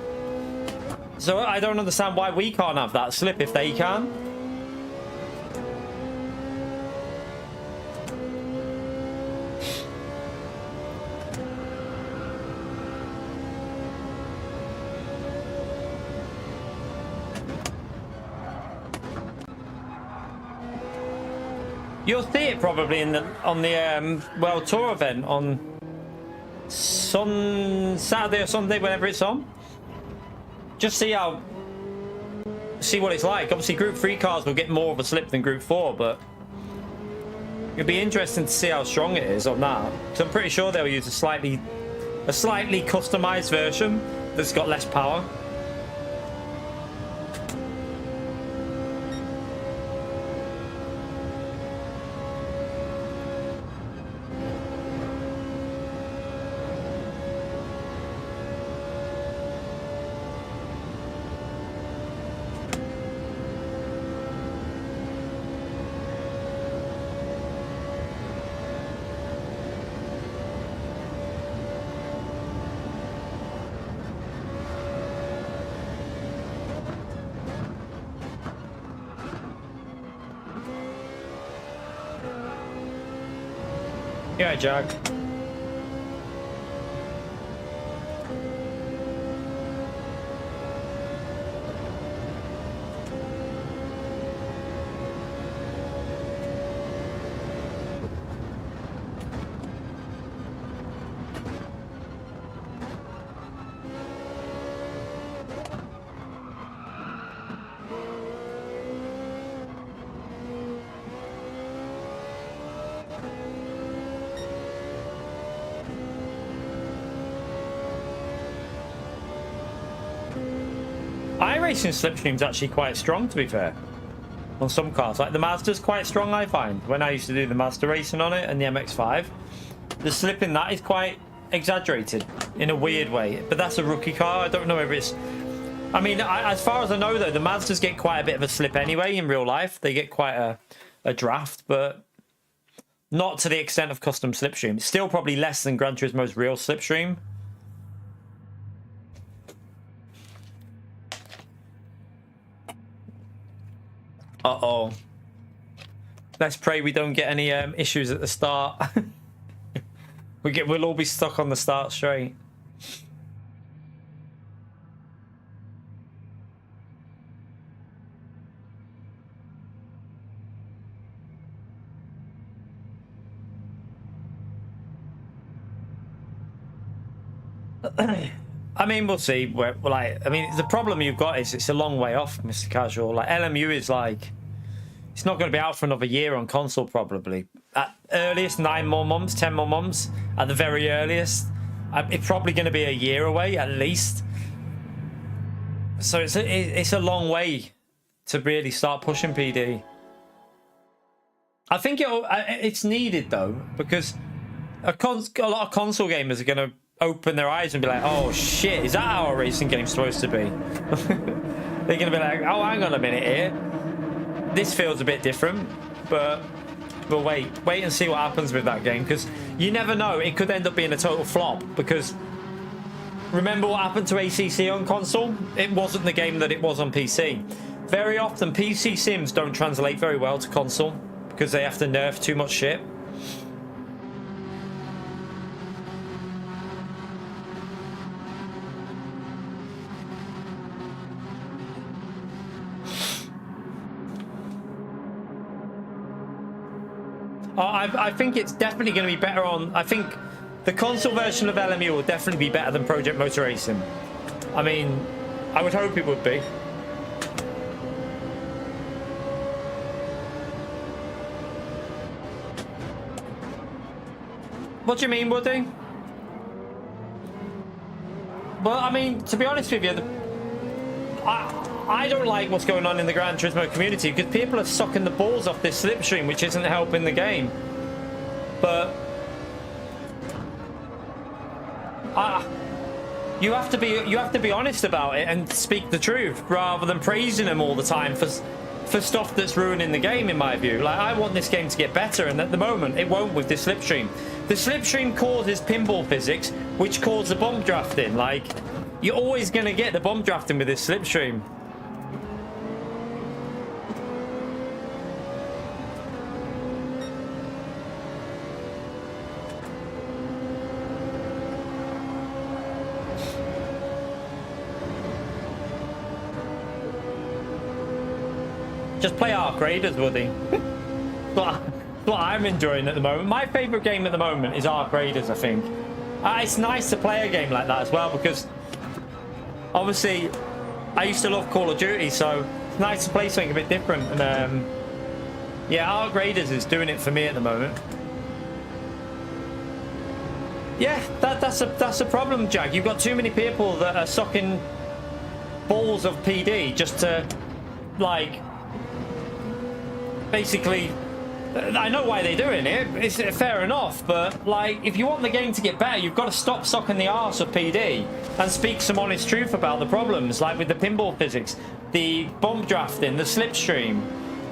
[SPEAKER 1] So I don't understand why we can't have that slip if they can. You'll see it probably in the on the World Tour event on Saturday or Sunday, whenever it's on. Just see what it's like. Obviously, Group 3 cars will get more of a slip than Group 4, but it'll be interesting to see how strong it is on that. So I'm pretty sure they'll use a slightly customized version that's got less power. Yeah, Jack. iRacing slipstream's actually quite strong, to be fair, on some cars. Like the Mazda's quite strong, I find. When I used to do the Mazda racing on it and the MX-5, the slip in that is quite exaggerated in a weird way. But that's a rookie car. I don't know if it's... I mean, as far as I know, though, the Mazdas get quite a bit of a slip anyway in real life. They get quite a draft, but not to the extent of custom slipstream. It's still probably less than Gran Turismo's real slipstream. Uh-oh. Let's pray we don't get any issues at the start. We'll all be stuck on the start straight. I mean, we'll see. I mean, the problem you've got is it's a long way off, Mr. Casual. Like, LMU is like, it's not going to be out for another year on console, probably. At earliest, 9 more months, 10 more months. At the very earliest, it's probably going to be a year away, at least. So it's a long way to really start pushing PD. I think it's needed, though, because a lot of console gamers are going to open their eyes and be like, oh shit, is that how a racing game's supposed to be? They're gonna be like, oh, hang on a minute here, this feels a bit different. But we'll wait and see what happens with that game, because you never know, it could end up being a total flop. Because remember what happened to ACC on console? It wasn't the game that it was on PC. Very often PC sims don't translate very well to console because they have to nerf too much shit. I think it's definitely going to be better on... I think the console version of LMU will definitely be better than Project Motor Racing. I mean, I would hope it would be. What do you mean, Woody? Well, I mean, to be honest with you, I don't like what's going on in the Gran Turismo community, because people are sucking the balls off this slipstream, which isn't helping the game. But you have to be honest about it and speak the truth, rather than praising them all the time for stuff that's ruining the game, in my view. Like, I want this game to get better, and at the moment it won't with this slipstream. The slipstream causes pinball physics, which cause the bump drafting. Like, you're always going to get the bump drafting with this slipstream. Just play Arc Raiders, Woody. That's what I'm enjoying at the moment. My favorite game at the moment is Arc Raiders, I think. It's nice to play a game like that as well, because obviously I used to love Call of Duty, so it's nice to play something a bit different. And yeah, Arc Raiders is doing it for me at the moment. Yeah, that's a problem, Jack. You've got too many people that are sucking balls of PD just to, like, basically, I know why they're doing it. It's fair enough, but like, if you want the game to get better, you've got to stop sucking the arse of PD and speak some honest truth about the problems, like with the pinball physics, the bump drafting, the slipstream.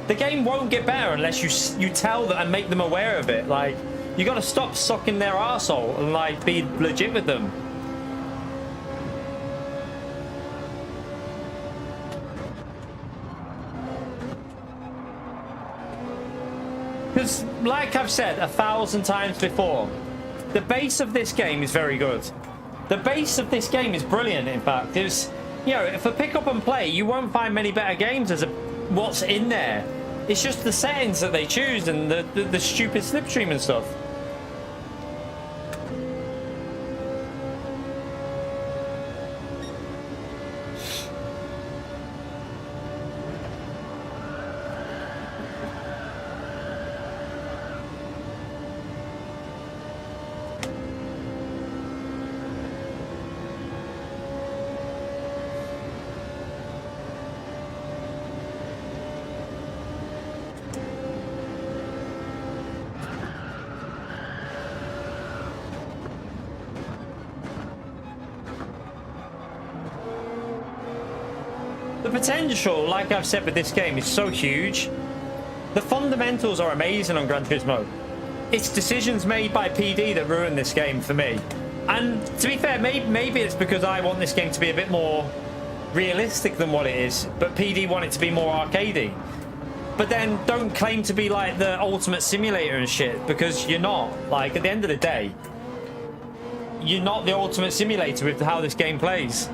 [SPEAKER 1] The game won't get better unless you tell them and make them aware of it. Like, you got to stop sucking their arsehole and like be legit with them. Because, like I've said 1,000 times before, the base of this game is very good. The base of this game is brilliant, in fact. It's, you know, for pick up and play, you won't find many better games as what's in there. It's just the settings that they choose and the stupid slipstream and stuff. The potential, like I've said with this game, is so huge. The fundamentals are amazing on Gran Turismo. It's decisions made by PD that ruin this game for me. And to be fair, maybe it's because I want this game to be a bit more realistic than what it is, but PD want it to be more arcadey. But then don't claim to be like the ultimate simulator and shit, because you're not. Like, at the end of the day, you're not the ultimate simulator with how this game plays.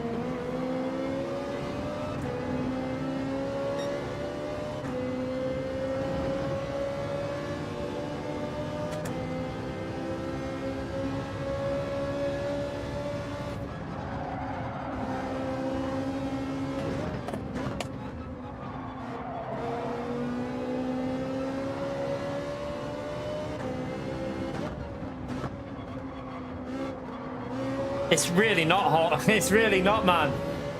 [SPEAKER 1] It's really not hot. It's really not, man.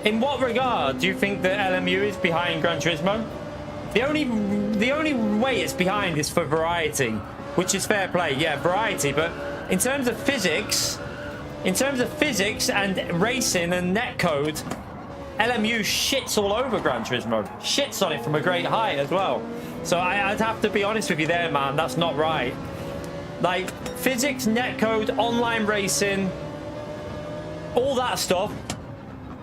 [SPEAKER 1] In what regard do you think that LMU is behind Gran Turismo? The only way it's behind is for variety, which is fair play. Yeah, variety. But in terms of physics and racing and netcode, LMU shits all over Gran Turismo. Shits on it from a great height as well. So I'd have to be honest with you there, man. That's not right. Like, physics, netcode, online racing, all that stuff,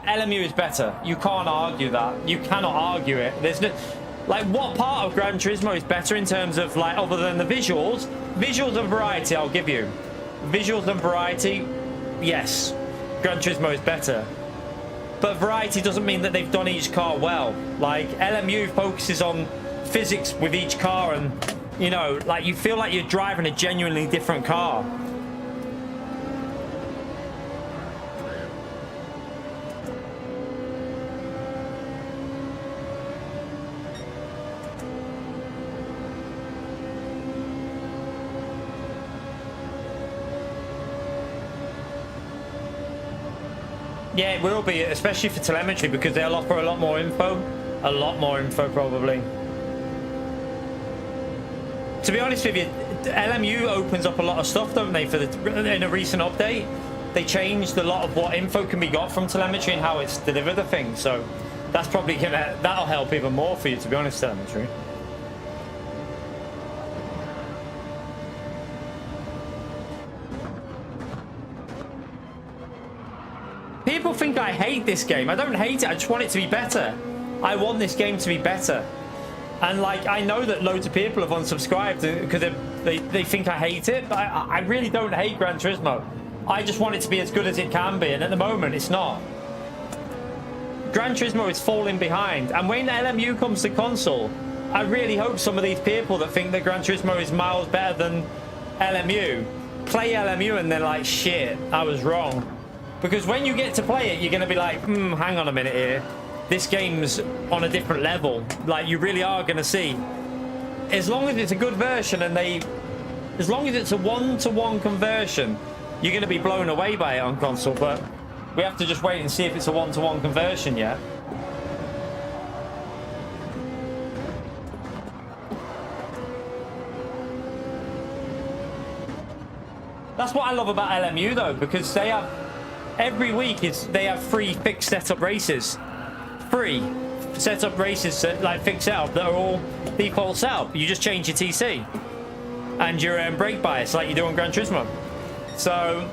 [SPEAKER 1] LMU is better. You can't argue that. You cannot argue it. There's no, like, what part of Gran Turismo is better in terms of, like, other than the visuals? Visuals and variety, I'll give you. Visuals and variety, yes, Gran Turismo is better. But variety doesn't mean that they've done each car well. Like, LMU focuses on physics with each car, and, you know, like, you feel like you're driving a genuinely different car. Yeah, it will be, especially for telemetry, because they'll offer a lot more info. A lot more info, probably. To be honest with you, LMU opens up a lot of stuff, don't they? In a recent update, they changed a lot of what info can be got from telemetry and how it's delivered the thing. So that's probably that'll help even more for you, to be honest, telemetry. People think I hate this game. I don't hate it. I just want it to be better. I want this game to be better. And, like, I know that loads of people have unsubscribed because they think I hate it, but I really don't hate Gran Turismo. I just want it to be as good as it can be, and at the moment it's not. Gran Turismo is falling behind, and when LMU comes to console, I really hope some of these people that think that Gran Turismo is miles better than LMU play LMU and they're like, shit, I was wrong. Because when you get to play it, you're going to be like, hang on a minute here. This game's on a different level. Like, you really are going to see. As long as it's a good version and as long as it's a one-to-one conversion, you're going to be blown away by it on console. But we have to just wait and see if it's a one-to-one conversion yet. That's what I love about LMU though, because they have every week they have free fixed setup races. Free setup races that like fixed setup that are all default setup. You just change your TC and your brake bias like you do on Gran Turismo. So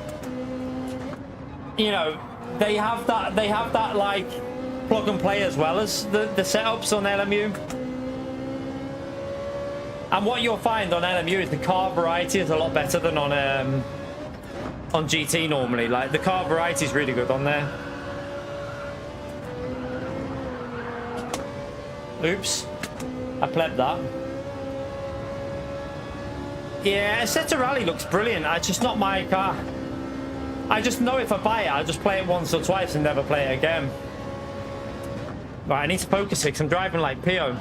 [SPEAKER 1] you know they have that like plug and play as well as the setups on LMU. And what you'll find on LMU is the car variety is a lot better than on GT normally. Like the car variety is really good on there. Oops, I plebbed that. Yeah, Assetto Rally looks brilliant. It's just not my car. I just know if I buy it, I'll just play it once or twice and never play it again. Right, I need to focus it because I'm driving like Pio.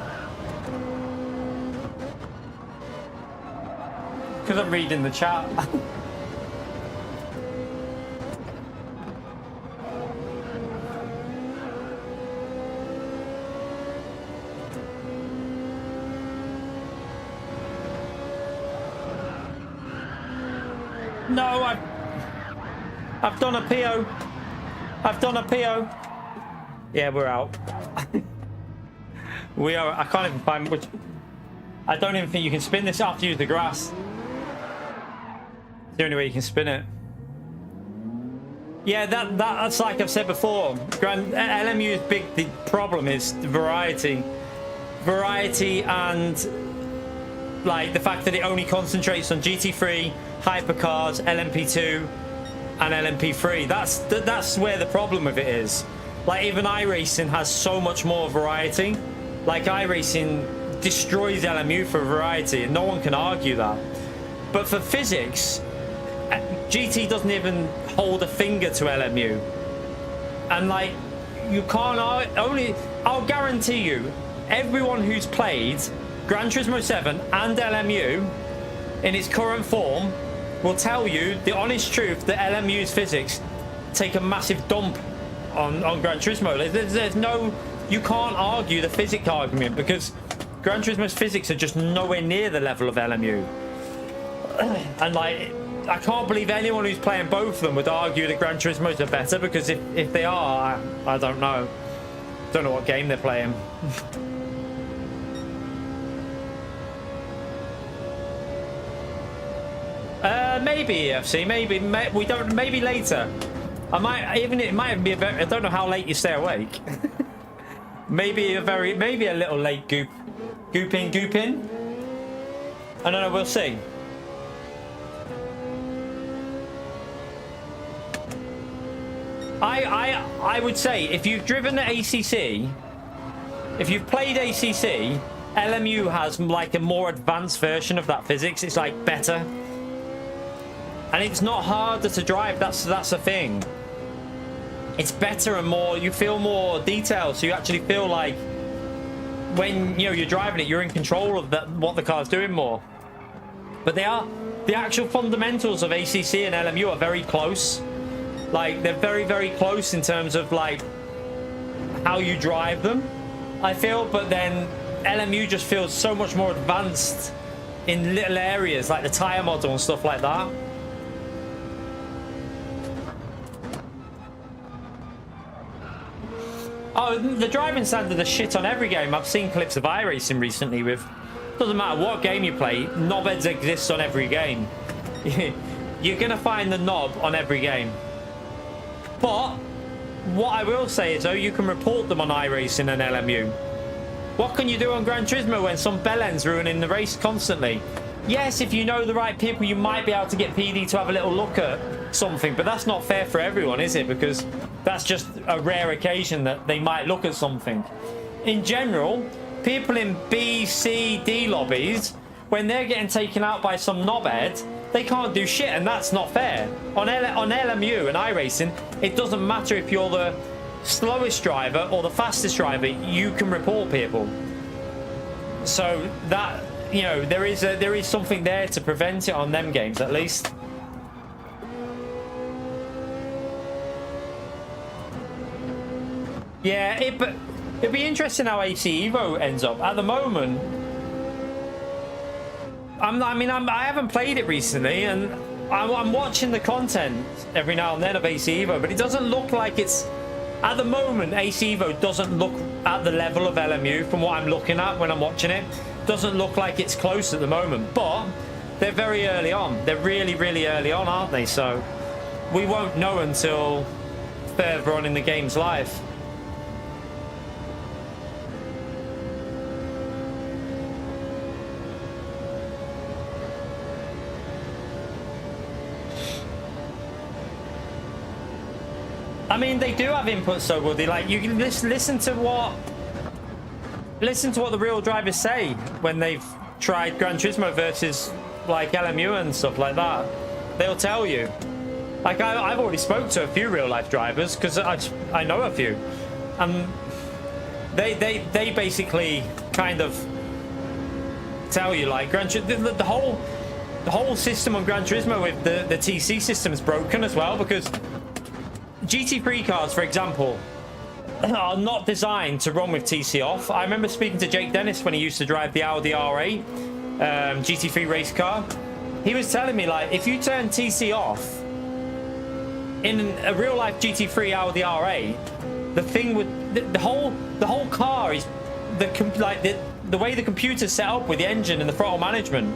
[SPEAKER 1] Because I'm reading the chat. No, I've done a PO. I've done a PO. Yeah, we're out. We are. I can't even find which. I don't even think you can spin this after you use the grass. It's the only way you can spin it. Yeah, that's like I've said before. LMU's big problem is the variety and like the fact that it only concentrates on GT3, hypercars, LMP2, and LMP3. That's where the problem with it is. Like even iRacing has so much more variety. Like iRacing destroys LMU for variety, and no one can argue that. But for physics, GT doesn't even hold a finger to LMU. And like you can't I'll guarantee you, everyone who's played Gran Turismo 7 and LMU in its current form will tell you the honest truth that LMU's physics take a massive dump on Gran Turismo. There's no, you can't argue the physics argument because Gran Turismo's physics are just nowhere near the level of LMU. And like, I can't believe anyone who's playing both of them would argue that Gran Turismo's are better, because if they are, I don't know. Don't know what game they're playing. Maybe EFC, maybe we don't. Maybe later. I might even. It might be a very. I don't know how late you stay awake. maybe a little late goop in. I don't know. We'll see. I would say if you've driven the ACC, if you've played ACC, LMU has like a more advanced version of that physics. It's like better. And it's not harder to drive. That's the thing. It's better and more. You feel more detailed, so you actually feel like when you're driving it, you're in control of what the car's doing more. But the actual fundamentals of ACC and LMU are very close. Like they're very, very close in terms of like how you drive them, I feel. But then LMU just feels so much more advanced in little areas like the tire model and stuff like that. Oh, the driving standard is shit on every game. I've seen clips of iRacing recently with... Doesn't matter what game you play, knobheads exist on every game. You're going to find the knob on every game. But what I will say is, though, you can report them on iRacing and LMU. What can you do on Gran Turismo when some bellend's ruining the race constantly? Yes, if you know the right people, you might be able to get PD to have a little look at something, but that's not fair for everyone, is it? Because that's just a rare occasion that they might look at something. In general, people in B, C, D lobbies, when they're getting taken out by some knobhead, they can't do shit, and that's not fair. On LMU and iRacing, it doesn't matter if you're the slowest driver or the fastest driver, you can report people. So that, you know, there is something there to prevent it on them games at least. Yeah, it'd be interesting how AC Evo ends up. At the moment, I haven't played it recently, and I'm watching the content every now and then of AC Evo, but it doesn't look like it's, at the moment, AC Evo doesn't look at the level of LMU from what I'm looking at when I'm watching it. Doesn't look like it's close at the moment, but they're very early on. They're really, really early on, aren't they? So we won't know until further on in the game's life. I mean, they do have input, so good. They, like, you can listen to what the real drivers say when they've tried Gran Turismo versus like LMU and stuff like that. They'll tell you. Like, I've already spoke to a few real life drivers because I know a few, and they basically kind of tell you like the whole system on Gran Turismo with the TC system is broken as well, because GT3 cars, for example, are not designed to run with TC off. I remember speaking to Jake Dennis when he used to drive the Audi R8 GT3 race car. He was telling me, like, if you turn TC off in a real life GT3 Audi R8, the thing would the whole car is the way the computer's set up with the engine and the throttle management.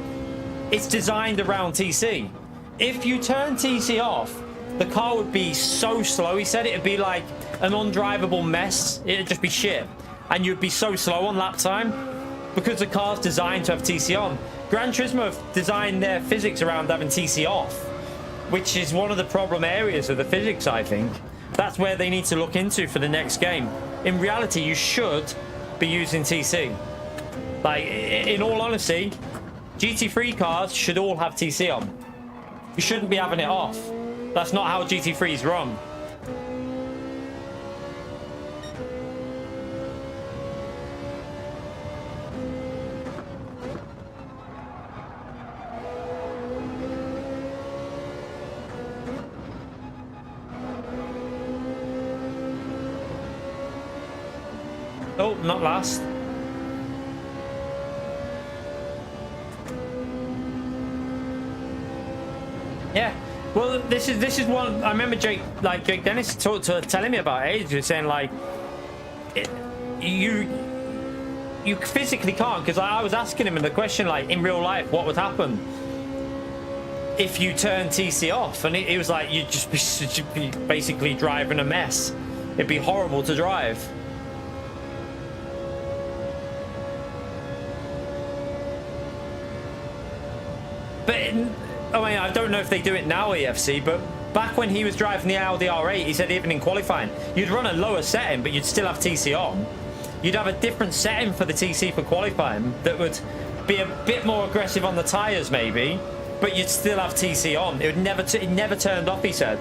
[SPEAKER 1] It's designed around TC. If you turn TC off, the car would be so slow. He said it'd be like an undrivable mess. It'd just be shit, and you'd be so slow on lap time because the car's designed to have TC on. Gran Turismo have designed their physics around having TC off, which is one of the problem areas of the physics. I think that's where they need to look into for the next game. In reality, you should be using TC. Like, in all honesty, GT3 cars should all have TC on. You shouldn't be having it off. That's not how GT3s run. Oh, not last. Yeah. Well, this is one I remember Jake Dennis telling me about it. He was saying like, you physically can't, because I was asking him in the question, like, in real life, what would happen if you turn TC off, and he was like, you'd be basically driving a mess. It'd be horrible to drive. But I mean, I don't know if they do it now, EFC, but back when he was driving the Audi R8, he said even in qualifying, you'd run a lower setting, but you'd still have TC on. You'd have a different setting for the TC for qualifying that would be a bit more aggressive on the tyres, maybe, but you'd still have TC on. It never turned off, he said.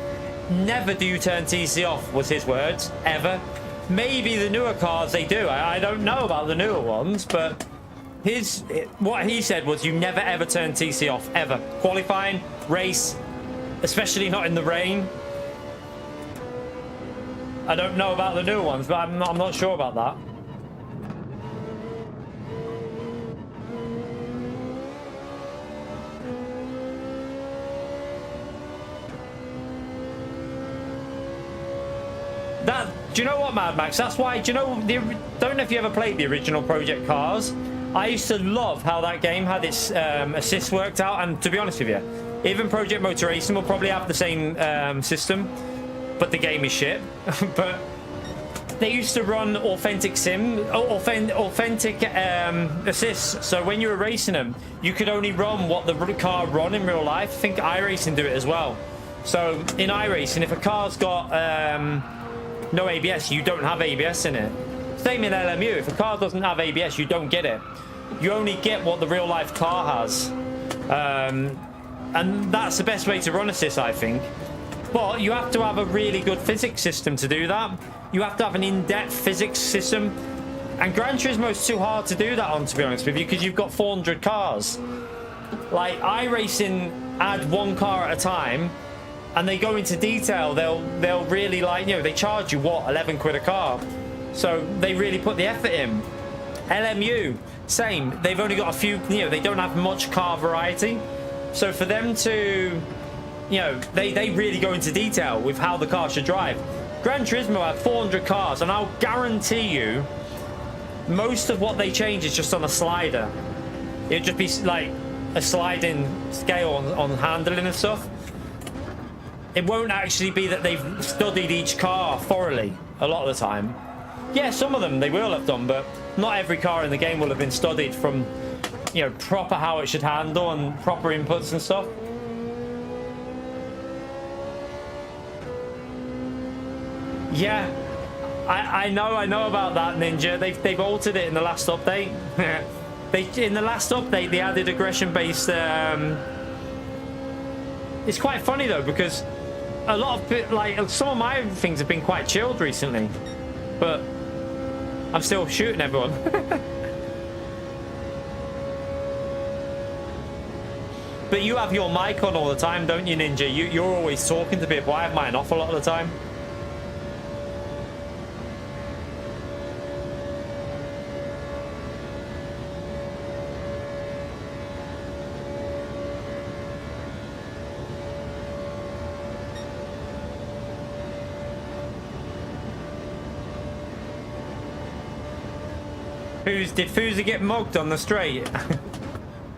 [SPEAKER 1] Never do you turn TC off, was his words, ever. Maybe the newer cars, they do. I don't know about the newer ones, but what he said was you never ever turn TC off, ever. Qualifying, race, especially not in the rain. I don't know about the newer ones, but I'm not sure about that. Do you know what, Mad Max? That's why, do you know, don't know if you ever played the original Project Cars. I used to love how that game had its assists worked out, and to be honest with you, even Project Motor Racing will probably have the same system, but the game is shit. But they used to run authentic assists, so when you were racing them, you could only run what the car run in real life. I think iRacing do it as well. So in iRacing, if a car's got no ABS, you don't have ABS in it. Same in LMU. If a car doesn't have ABS, you don't get it. You only get what the real life car has. And that's the best way to run assist, I think. But you have to have a really good physics system to do that. You have to have an in-depth physics system. And Gran Turismo is too hard to do that on, to be honest with you, because you've got 400 cars. Like, iRacing add one car at a time, and they go into detail. They'll really, like, you know, they charge you, what, 11 quid a car. So they really put the effort in. LMU, same. They've only got a few, you know, they don't have much car variety. So for them to, you know, they really go into detail with how the car should drive. Gran Turismo have 400 cars, and I'll guarantee you most of what they change is just on a slider. It'll just be like a sliding scale on handling and stuff. It won't actually be that they've studied each car thoroughly a lot of the time. Yeah, some of them they will have done, but not every car in the game will have been studied from, you know, proper how it should handle and proper inputs and stuff. Yeah, I know about that, Ninja. They've altered it in the last update. In the last update they added aggression based. It's quite funny though, because a lot of like some of my things have been quite chilled recently, but I'm still shooting everyone. But you have your mic on all the time, don't you, Ninja? You're always talking to people. I have mine off a lot of the time. Did Fuza get mugged on the straight? I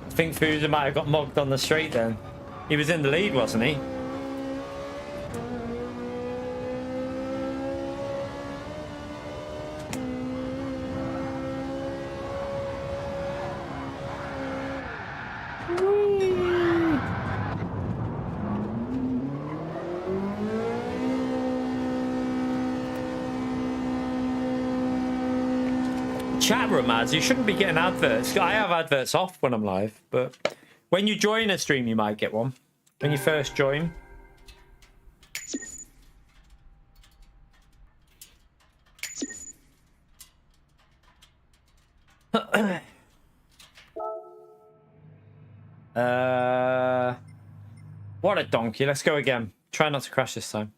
[SPEAKER 1] think Fuza might have got mugged on the straight then. He was in the lead, wasn't he? Chat room ads, you shouldn't be getting adverts. I have adverts off when I'm live, but when you join a stream you might get one. When you first join. What a donkey. Let's go again. Try not to crash this time.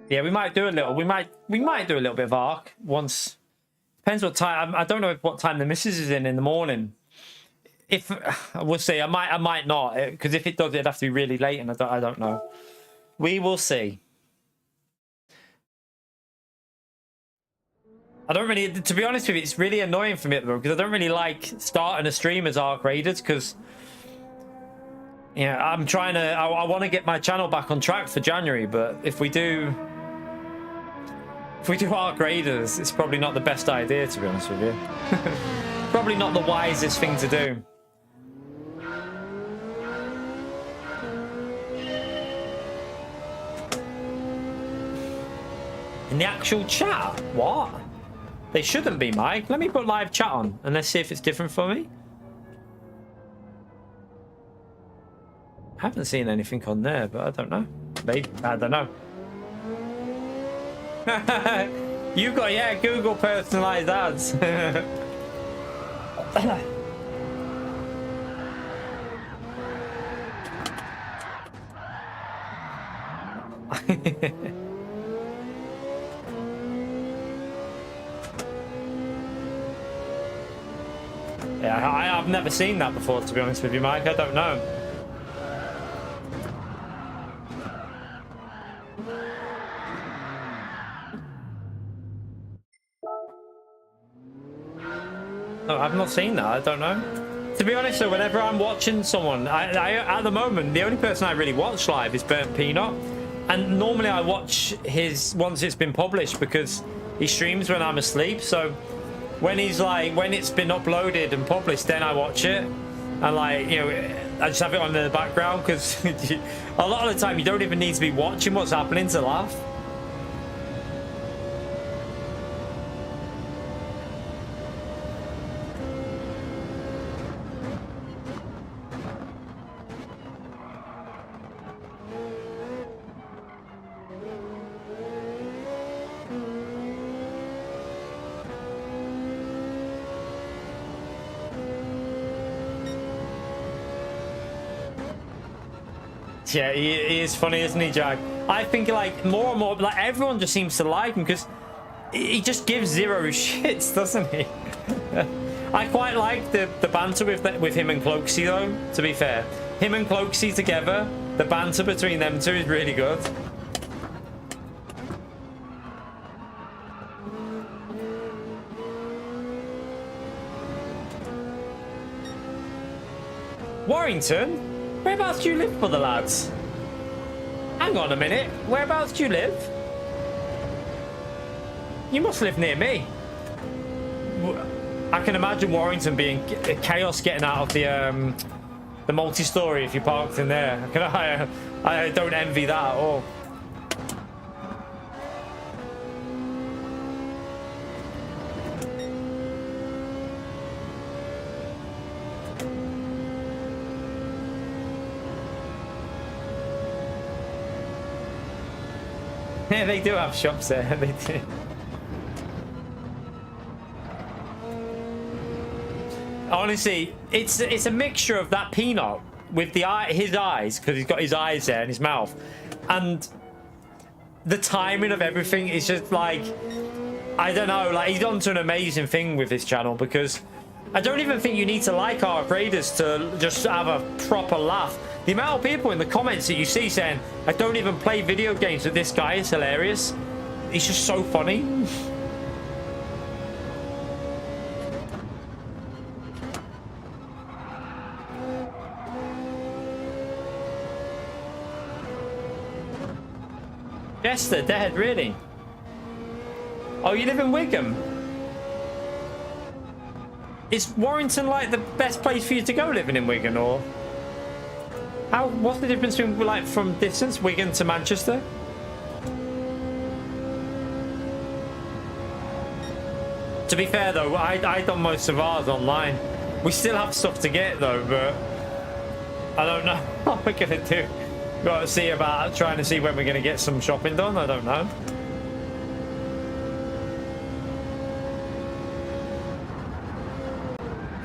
[SPEAKER 1] Yeah, we might do a little. We might do a little bit of arc once. Depends what time. I don't know what time the missus is in the morning. If we'll see, I might not, because if it does, it'd have to be really late, and I don't know. We will see. I don't really, to be honest with you, it's really annoying for me at the moment because I don't really like starting a stream as Arc Raiders because, yeah, I'm trying to. I want to get my channel back on track for January, but if we do Arc Raiders, it's probably not the best idea, to be honest with you. Probably not the wisest thing to do. In the actual chat? What? They shouldn't be, Mike. Let me put live chat on and let's see if it's different for me. I haven't seen anything on there, but I don't know. Maybe, I don't know. You got, yeah, Google personalized ads. Yeah, I've never seen that before, to be honest with you, Mike. I don't know. No, I've not seen that. I don't know. To be honest, though, whenever I'm watching someone, at the moment, the only person I really watch live is Burnt Peanut. And normally I watch his once it's been published because he streams when I'm asleep. So when he's like, when it's been uploaded and published, then I watch it. And like, you know, I just have it on in the background because a lot of the time you don't even need to be watching what's happening to laugh. Yeah, he is funny, isn't he, Jack? I think like more and more, like everyone just seems to like him because he just gives zero shits, doesn't he? I quite like the banter with him and Cloaksy though. To be fair, him and Cloaksy together, the banter between them two is really good. Warrington? Whereabouts do you live, for the lads? Hang on a minute. Whereabouts do you live? You must live near me. I can imagine Warrington being chaos getting out of the multi-story if you parked in there. I don't envy that at all. Yeah, they do have shops there. They do. Honestly, it's a mixture of that peanut with his eyes, because he's got his eyes there and his mouth, and the timing of everything is just like, I don't know, like he's onto an amazing thing with this channel, because I don't even think you need to like our creators to just have a proper laugh. The amount of people in the comments that you see saying, I don't even play video games with this guy, is hilarious. He's just so funny. Jester, dead, really? Oh, you live in Wigan? Is Warrington like the best place for you to go living in Wigan, or? What's the difference between, like, from distance, Wigan to Manchester? To be fair though, I done most of ours online. We still have stuff to get though, but I don't know what we're gonna do. We've got to see about trying to see when we're gonna get some shopping done. I don't know.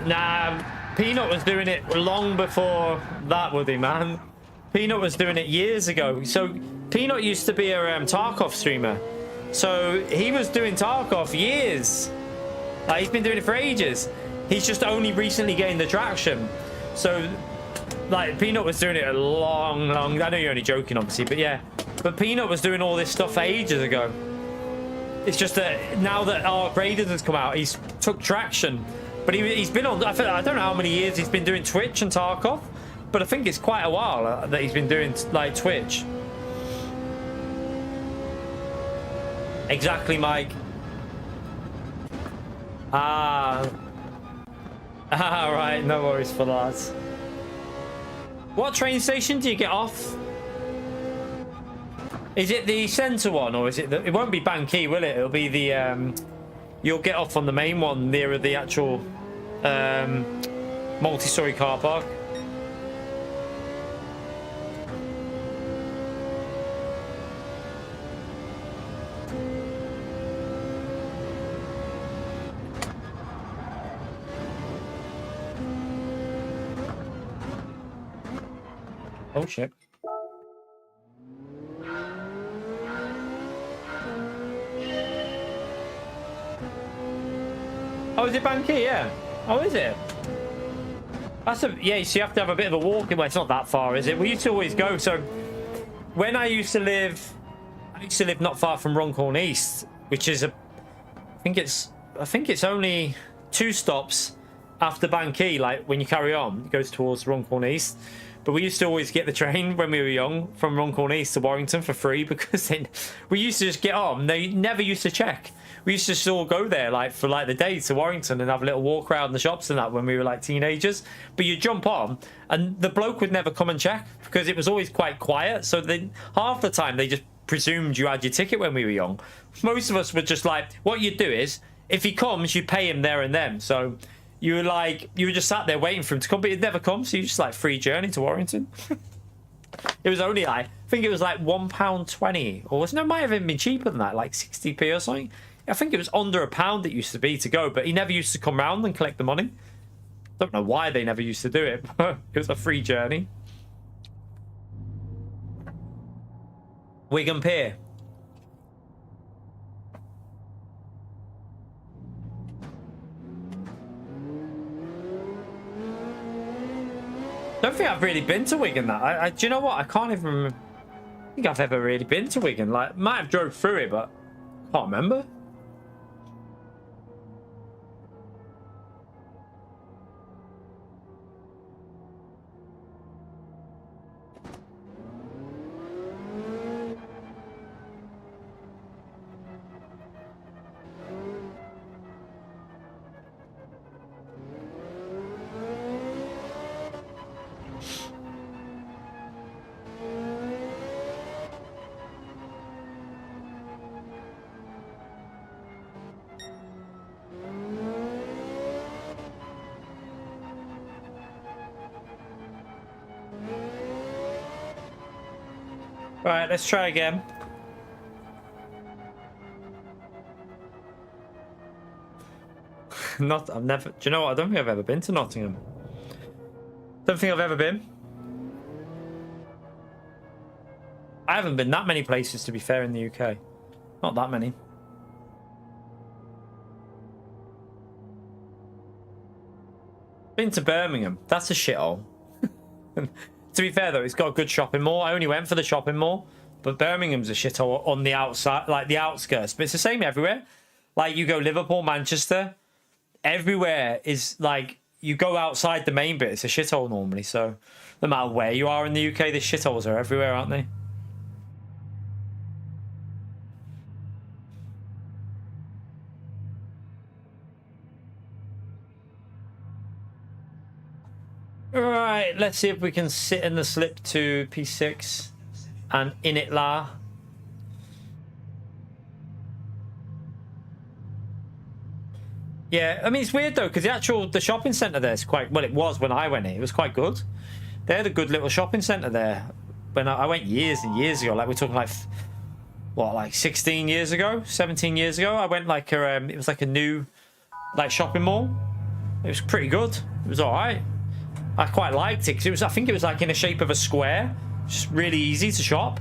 [SPEAKER 1] Nah, Peanut was doing it long before that, would he, man? Peanut was doing it years ago. So Peanut used to be a Tarkov streamer. So he was doing Tarkov years. Like, he's been doing it for ages. He's just only recently gained the traction. So, like, Peanut was doing it a long... I know you're only joking, obviously, but yeah. But Peanut was doing all this stuff ages ago. It's just that now that our Raiders has come out, he's took traction. But he's been on... I don't know how many years he's been doing Twitch and Tarkov, but I think it's quite a while that he's been doing, like, Twitch. Exactly, Mike. Right, no worries for that. What train station do you get off? Is it the centre one, or is it the... It won't be Bankey, will it? It'll be the... You'll get off on the main one nearer the actual multi-story car park. Oh shit. Oh, is it Bankey? Yeah. Oh, is it? That's a... Yeah, so you have to have a bit of a walk. Well, it's not that far, is it? We used to always go. So when I used to live not far from Runcorn East, which is a... I think it's only 2 stops after Bankey, like when you carry on, it goes towards Runcorn East. But we used to always get the train when we were young from Runcorn East to Warrington for free, because then we used to just get on. They never used to check. we used to just all go there like for like the day to Warrington and have a little walk around the shops and that when we were like teenagers. But you jump on and the bloke would never come and check because it was always quite quiet. So then half the time they just presumed you had your ticket when we were young. Most of us were just like, what you'd do is if he comes, you pay him there and then. So you were just sat there waiting for him to come, but he'd never come. So you just like free journey to Warrington. It was only like, I think it was like £1.20 or no, it might have even been cheaper than that, like 60p or something. I think it was under £1 it used to be to go, but he never used to come round and collect the money. Don't know why they never used to do it, but it was a free journey. Wigan Pier. Don't think I've really been to Wigan. That do you know what? I can't even remember. I think I've ever really been to Wigan. Like, might have drove through it, but I can't remember. Right, let's try again. I've never. Do you know what? I don't think I've ever been to Nottingham. Don't think I've ever been. I haven't been that many places, to be fair, in the UK. Not that many. Been to Birmingham. That's a shithole. To be fair, though, it's got a good shopping mall. I only went for the shopping mall. But Birmingham's a shithole on the outside, like the outskirts. But it's the same everywhere. Like, you go Liverpool, Manchester. Everywhere is, like, you go outside the main bit. It's a shithole normally. So, no matter where you are in the UK, the shitholes are everywhere, aren't they? Right, let's see if we can sit in the slip to P6 and in it la. Yeah, I mean, it's weird though, because the shopping centre there is quite, well, it was when I went in, it was quite good. They had a good little shopping centre there when I went years and years ago. Like, we're talking like, what, like 16 years ago, 17 years ago. I went like it was like a new like shopping mall. It was pretty good. It was all right. I quite liked it because I think it was like in the shape of a square. Just really easy to shop.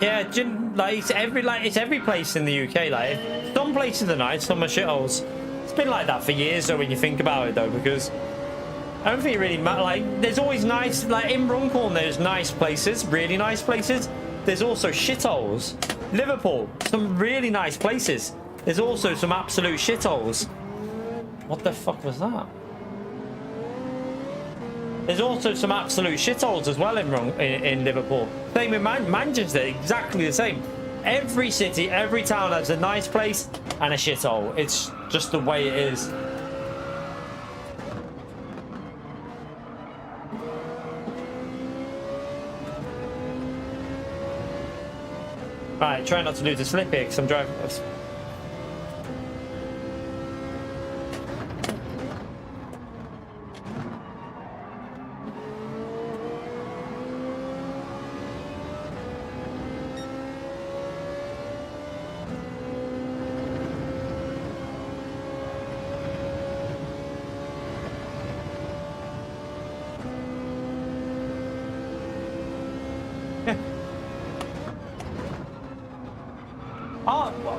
[SPEAKER 1] Yeah, like it's every place in the UK. Like, some places are nice, some are shitholes. It's been like that for years, though, when you think about it, though, because I don't think it really matters. Like, there's always nice, like in Runcorn, there's nice places, really nice places. There's also shitholes. Liverpool, some really nice places. There's also some absolute shitholes. What the fuck was that? There's also some absolute shitholes as well in Liverpool. Same with Manchester, exactly the same. Every city, every town has a nice place and a shithole. It's just the way it is. Right, try not to lose a slip here because I'm driving.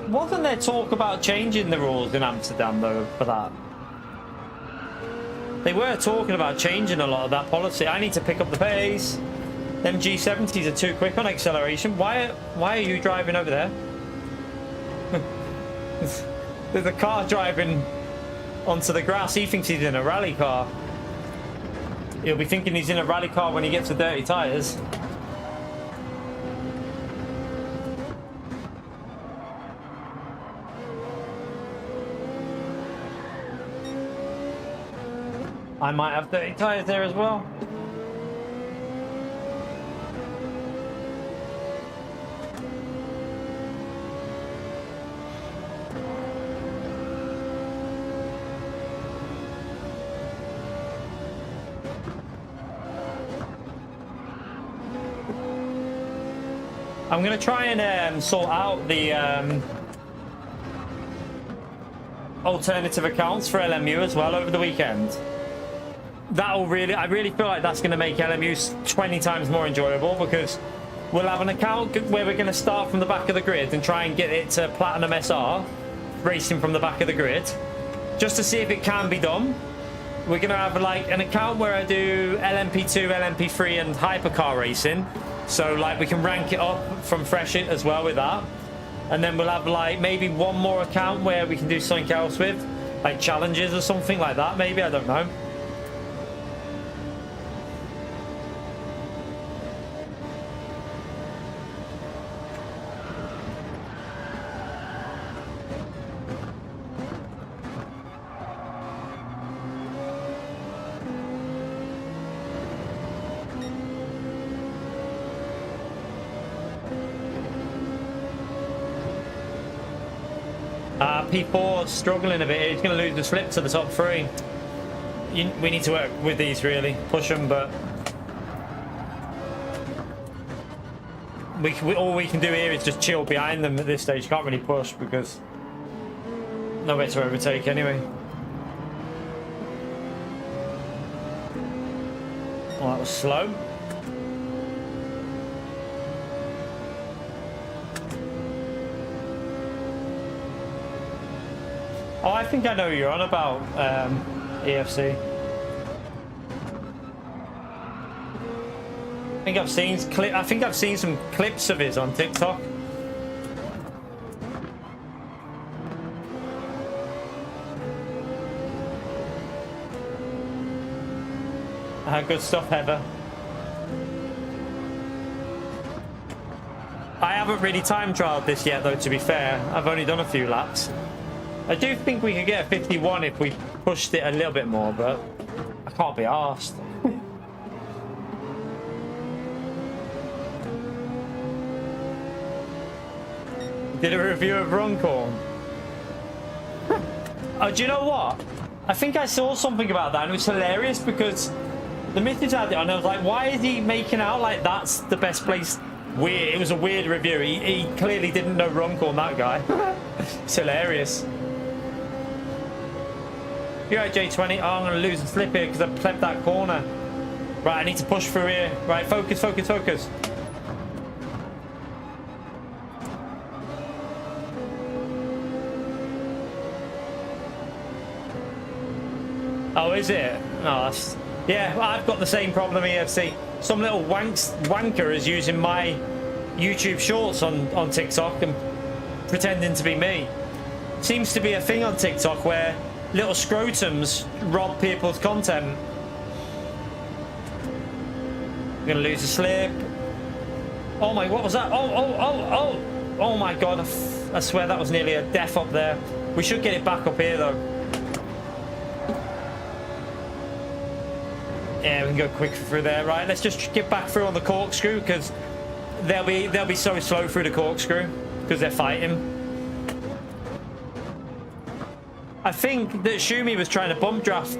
[SPEAKER 1] Wasn't there talk about changing the rules in Amsterdam though for that? They were talking about changing a lot of that policy. I need to pick up the pace. Them G70s are too quick on acceleration. Why are you driving over there? There's a car driving onto the grass. He thinks he's in a rally car. He'll be thinking he's in a rally car when he gets the dirty tyres. I might have dirty tyres there as well. I'm going to try and sort out the alternative accounts for LMU as well over the weekend. That'll really, I really feel like that's going to make LMU 20 times more enjoyable, because we'll have an account where we're going to start from the back of the grid and try and get it to Platinum SR, racing from the back of the grid, just to see if it can be done. We're going to have like an account where I do LMP2, LMP3 and hypercar racing. So like we can rank it up from Fresh It as well with that. And then we'll have like maybe one more account where we can do something else with, like challenges or something like that maybe, I don't know. P4 struggling a bit. He's going to lose the slip to the top three. We need to work with these really, push them, but all we can do here is just chill behind them at this stage. Can't really push because nowhere to overtake anyway. Well, that was slow. Oh, I think I know what you're on about, EFC. I think I've seen some clips of his on TikTok. Good stuff, Heather. I haven't really time trialed this yet, though, to be fair. I've only done a few laps. I do think we could get a 51 if we pushed it a little bit more, but I can't be arsed. Did a review of Runcorn. Oh, do you know what? I think I saw something about that and it was hilarious because the missus had it on. I was like, why is he making out like that's the best place? Weird. It was a weird review. He clearly didn't know Runcorn, that guy. It's hilarious. You're right, J20. Oh, I'm going to lose and slip here because I've clept that corner. Right, I need to push through here. Right, focus, focus, focus. Oh, is it? No, that's... Yeah, I've got the same problem, EFC. Some little wanker is using my YouTube shorts on TikTok and pretending to be me. Seems to be a thing on TikTok where little scrotums rob people's content. I'm gonna lose a slip. Oh my, what was that? Oh my god, I swear that was nearly a death up there. We should get it back up here though. Yeah, we can go quick through there. Right, let's just get back through on the corkscrew because they'll be so slow through the corkscrew because they're fighting. I think that Shumi was trying to bump draft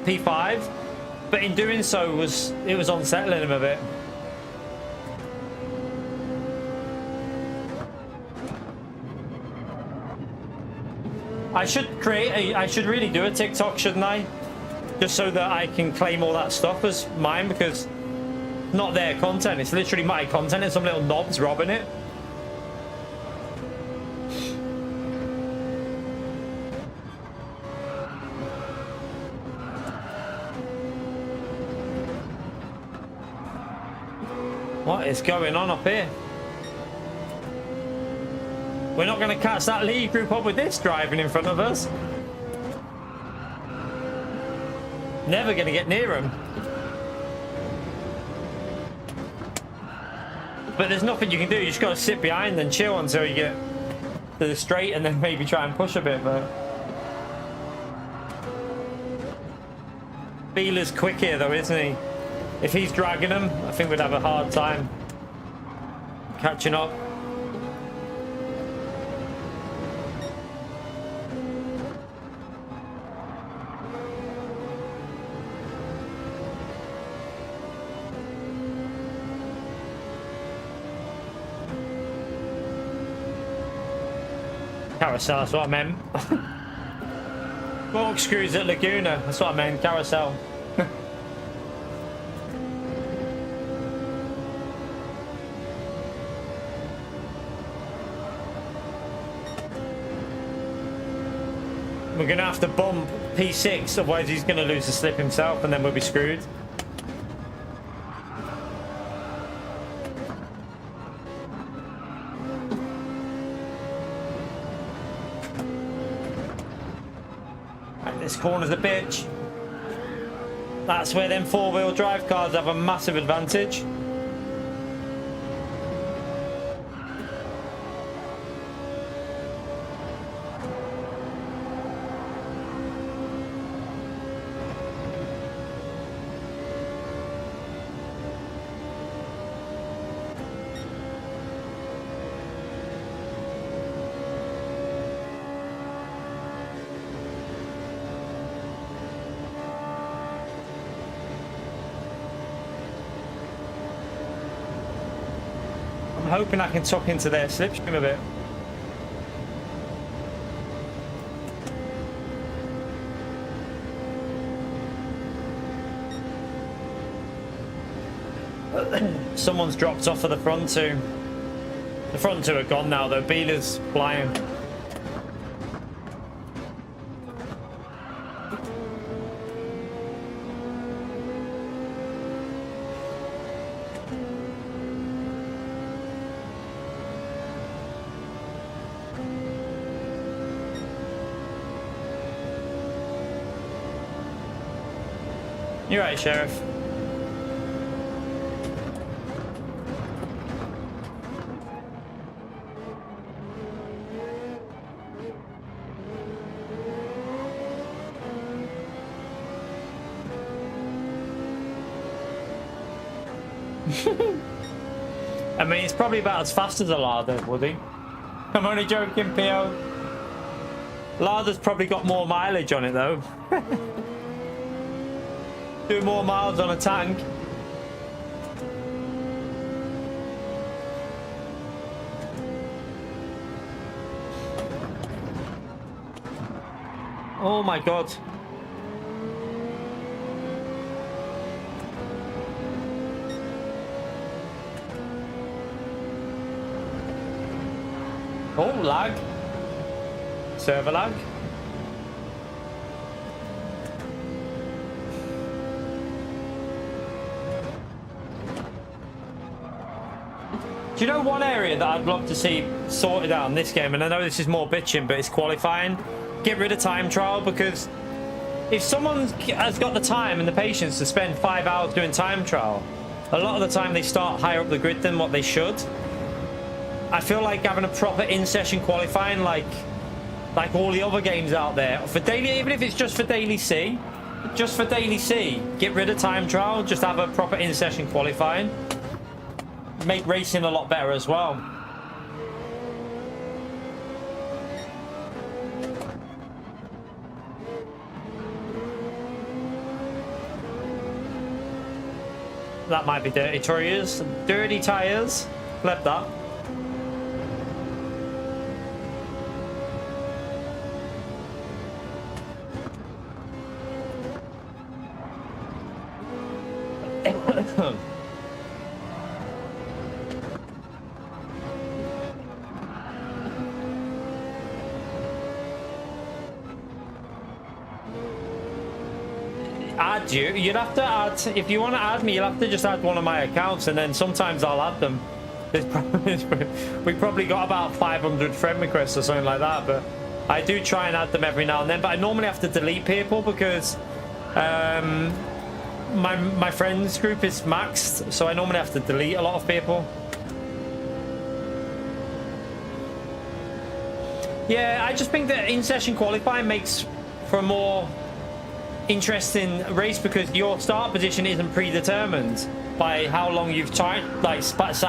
[SPEAKER 1] P5, but in doing so it was unsettling him a bit. I should really do a TikTok, shouldn't I? Just so that I can claim all that stuff as mine, because it's not their content, it's literally my content and some little knobs robbing it. What is going on up here? We're not going to catch that lead group up with this driving in front of us. Never going to get near him. But there's nothing you can do. You just got to sit behind and chill until you get to the straight and then maybe try and push a bit. But Beeler's quick here though, isn't he? If he's dragging him, I think we'd have a hard time catching up. Carousel, that's what I meant. Corkscrews at Laguna, that's what I meant, carousel. We're going to have to bump P6, otherwise he's going to lose the slip himself and then we'll be screwed. This corner's a bitch. That's where them four-wheel drive cars have a massive advantage. I'm hoping I can tuck into their slipstream a bit. Someone's dropped off of the front two. The front two are gone now though. Beeler's flying. You're right, Sheriff. I mean, it's probably about as fast as a Lada, would he? I'm only joking, P.O. Lada's probably got more mileage on it, though. Do more miles on a tank. Oh my god. Oh, lag. Server lag. Do you know one area that I'd love to see sorted out in this game? And I know this is more bitching, but it's qualifying. Get rid of time trial, because if someone has got the time and the patience to spend 5 hours doing time trial, a lot of the time they start higher up the grid than what they should. I feel like having a proper in-session qualifying, like all the other games out there, for daily, even if it's just for daily C, get rid of time trial, just have a proper in-session qualifying. Make racing a lot better as well. That might be dirty tires. Dirty tires. Left that. add you. You'd have to add, if you want to add me, you'll have to just add one of my accounts, and then sometimes I'll add them. We probably got about 500 friend requests or something like that, but I do try and add them every now and then. But I normally have to delete people because my friends group is maxed, so I normally have to delete a lot of people. Yeah, I just think that in-session qualifying makes for a more interesting race because your start position isn't predetermined by how long you've sat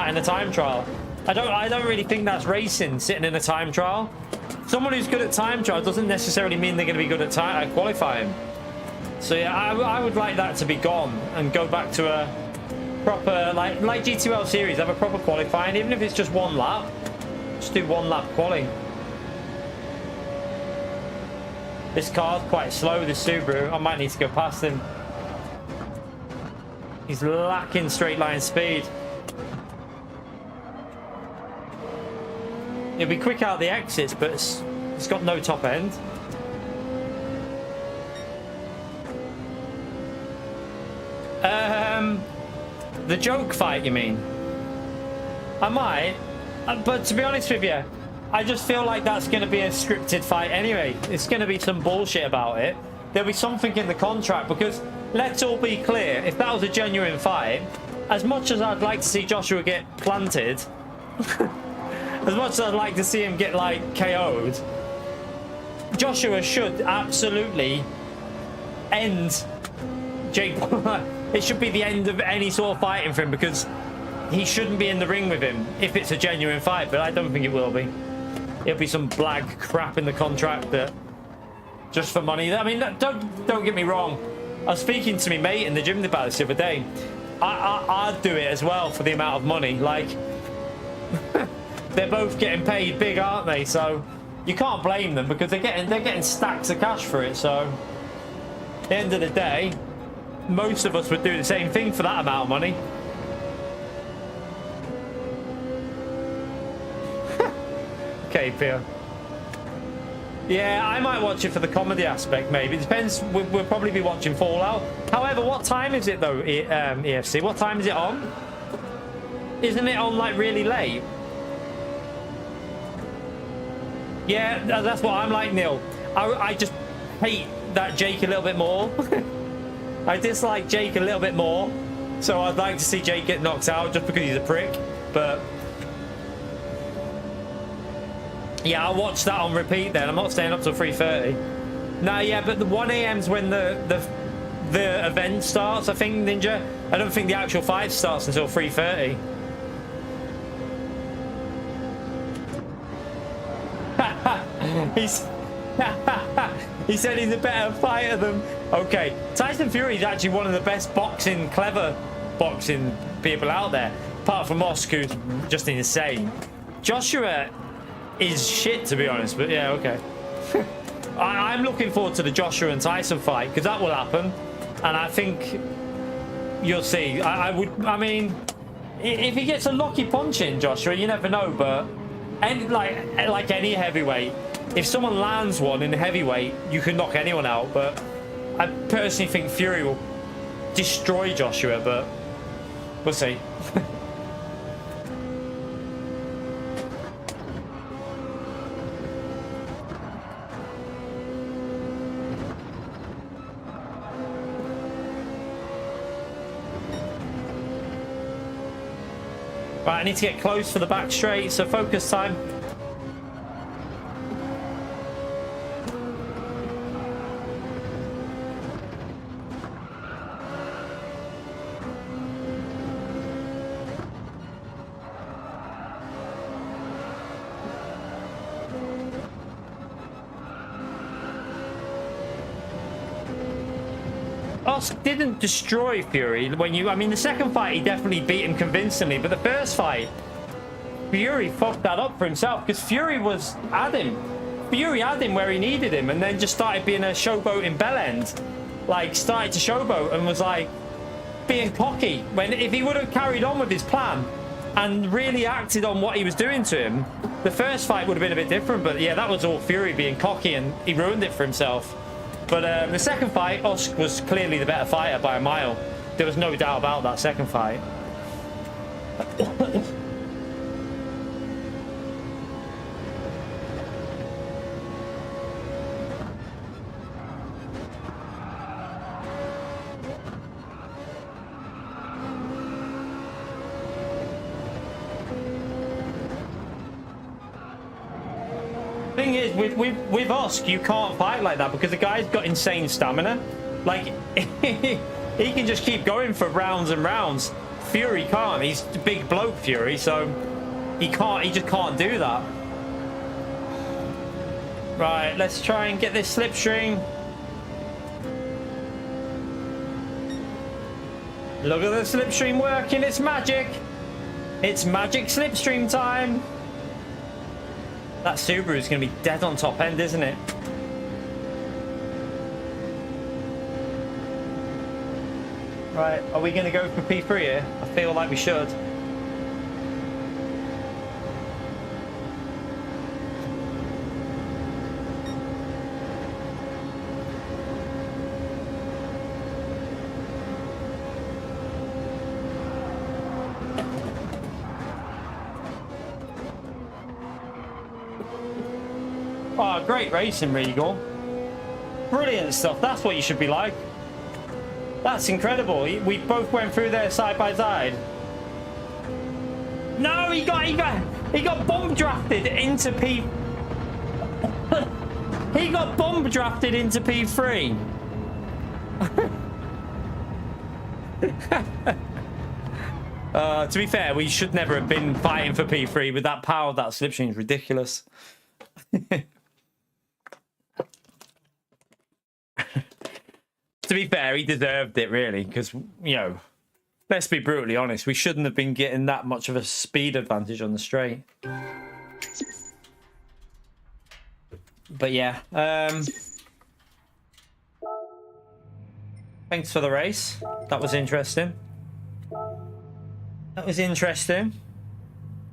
[SPEAKER 1] in a time trial. I don't really think that's racing, sitting in a time trial. Someone who's good at time trial doesn't necessarily mean they're going to be good at qualifying. So yeah, I would like that to be gone and go back to a proper like G2L series, have a proper qualifying, even if it's just one lap. Just do one lap quali. This car's quite slow, this Subaru. I might need to go past him. He's lacking straight line speed. He'll be quick out the exits, but it's got no top end. The joke fight, you mean? I might, but to be honest with you, I just feel like that's going to be a scripted fight anyway. It's going to be some bullshit about it. There'll be something in the contract because let's all be clear, if that was a genuine fight, as much as I'd like to see Joshua get planted, as much as I'd like to see him get like KO'd, Joshua should absolutely end Jake. It should be the end of any sort of fighting for him because he shouldn't be in the ring with him if it's a genuine fight, but I don't think it will be. It'll be some blag crap in the contract that just for money. I mean, don't get me wrong. I was speaking to my mate in the gym about this the other day. I'd do it as well for the amount of money. Like, they're both getting paid big, aren't they? So you can't blame them because they're getting stacks of cash for it. So at the end of the day, most of us would do the same thing for that amount of money. Okay, Pia. Yeah, I might watch it for the comedy aspect, maybe. It depends. We'll probably be watching Fallout. However, what time is it, though, EFC? What time is it on? Isn't it on, like, really late? Yeah, that's what I'm like, Neil. I just hate that Jake a little bit more. I dislike Jake a little bit more. So I'd like to see Jake get knocked out just because he's a prick. But yeah, I'll watch that on repeat then. I'm not staying up till 3:30. No, yeah, but the 1 a.m.'s when the event starts, I think, Ninja. I don't think the actual fight starts until 3:30. He said he's a better fighter than... Okay, Tyson Fury is actually one of the best clever boxing people out there. Apart from Mosk, who's just insane. Joshua is shit, to be honest, but yeah, okay. I'm looking forward to the Joshua and Tyson fight because that will happen, and I think you'll see. I mean, if he gets a lucky punch in, Joshua, you never know. But like any heavyweight, if someone lands one in heavyweight, you can knock anyone out. But I personally think Fury will destroy Joshua, but we'll see. Right, I need to get close for the back straight, so focus time. Osk didn't destroy Fury I mean, the second fight he definitely beat him convincingly, but the first fight Fury fucked that up for himself because Fury was at him. Fury had him where he needed him and then just started being a showboat in Bell End. Like, started to showboat and was like being cocky. When if he would have carried on with his plan and really acted on what he was doing to him, the first fight would have been a bit different. But yeah, that was all Fury being cocky and he ruined it for himself. But the second fight, Usk was clearly the better fighter by a mile. There was no doubt about that second fight. Thing is, with Usk, you can't fight like that because the guy's got insane stamina. Like, he can just keep going for rounds and rounds. Fury can't. He's a big bloke, Fury, so he just can't do that. Right, let's try and get this slipstream. Look at the slipstream working. It's magic. It's magic slipstream time. That Subaru is going to be dead on top end, isn't it? Right, are we going to go for P3 here? I feel like we should. Oh, great racing, Regal. Brilliant stuff. That's what you should be like. That's incredible. We both went through there side by side. No, he got bomb drafted into P. He got bomb drafted into P3. To be fair, we should never have been fighting for P3 with that power. That slipstream is ridiculous. To be fair, he deserved it, really, because, you know, let's be brutally honest, we shouldn't have been getting that much of a speed advantage on the straight. But yeah, thanks for the race. That was interesting. That was interesting.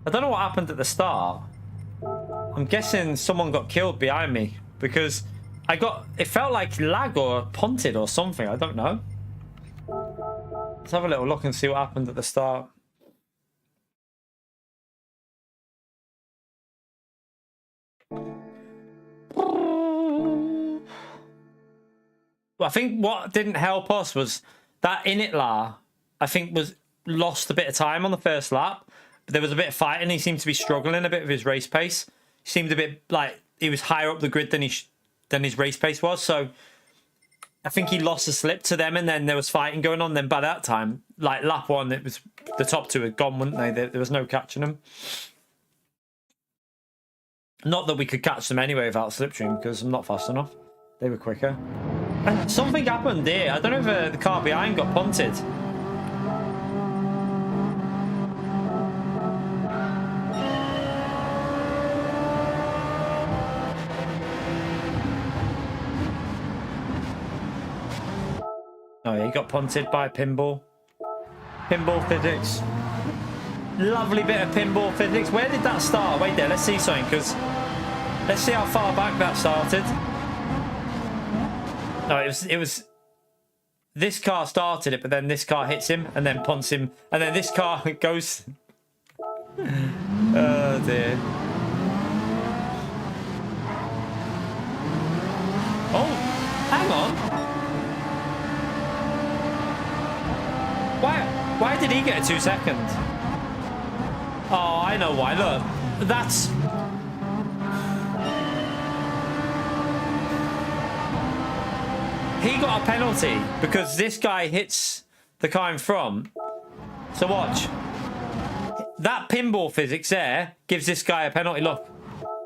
[SPEAKER 1] I don't know what happened at the start. I'm guessing someone got killed behind me because it felt like lag or punted or something. I don't know. Let's have a little look and see what happened at the start. Well, I think what didn't help us was that Initlar, I think, was lost a bit of time on the first lap. But there was a bit of fighting. He seemed to be struggling a bit with his race pace. He seemed a bit like he was higher up the grid than his race pace was. So I think he lost a slip to them, and then there was fighting going on. Then by that time, like lap one, it was the top two had gone, wouldn't they? There was no catching them. Not that we could catch them anyway without slipstream, because I'm not fast enough. They were quicker. And something happened here. I don't know if the car behind got punted. Oh yeah, he got punted by pinball. Pinball physics. Lovely bit of pinball physics. Where did that start? Wait there, let's see something, because let's see how far back that started. No, it was this car started it, but then this car hits him and then punts him, and then this car goes. Oh dear. Oh, hang on. Why did he get a 2 seconds? Oh, I know why. Look, that's... He got a penalty because this guy hits the car in front. So watch. That pinball physics there gives this guy a penalty. Look.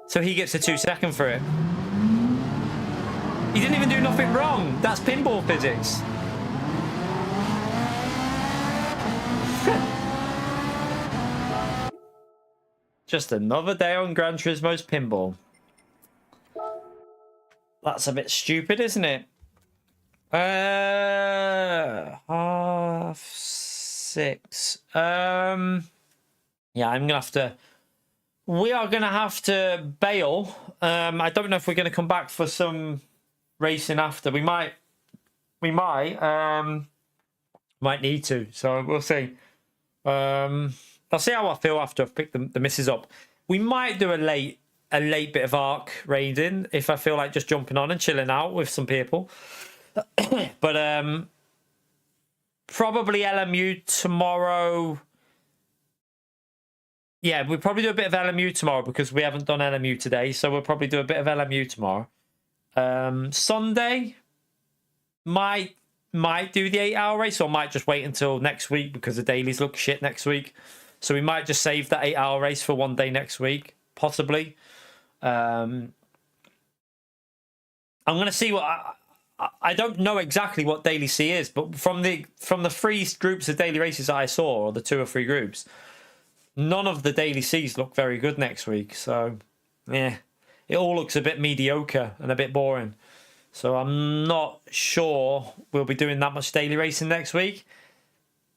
[SPEAKER 1] So he gets a 2 second for it. He didn't even do nothing wrong. That's pinball physics. Just another day on Gran Turismo's pinball. That's a bit stupid, isn't it? Half six. Yeah, I'm gonna have to. We are gonna have to bail. I don't know if we're gonna come back for some racing after. We might need to. So we'll see. I'll see how I feel after I've picked the misses up. We might do a late bit of arc raiding if I feel like just jumping on and chilling out with some people. But probably LMU tomorrow. Yeah, we'll probably do a bit of LMU tomorrow because we haven't done LMU today. So we'll probably do a bit of LMU tomorrow. Sunday might do the 8-hour race, or might just wait until next week because the dailies look shit next week. So we might just save that 8-hour race for one day next week, possibly. I'm going to see what I don't know exactly what daily C is, but from the 3 groups of daily races that I saw, or the 2 or 3 groups, none of the daily C's look very good next week. So yeah, it all looks a bit mediocre and a bit boring. So I'm not sure we'll be doing that much daily racing next week.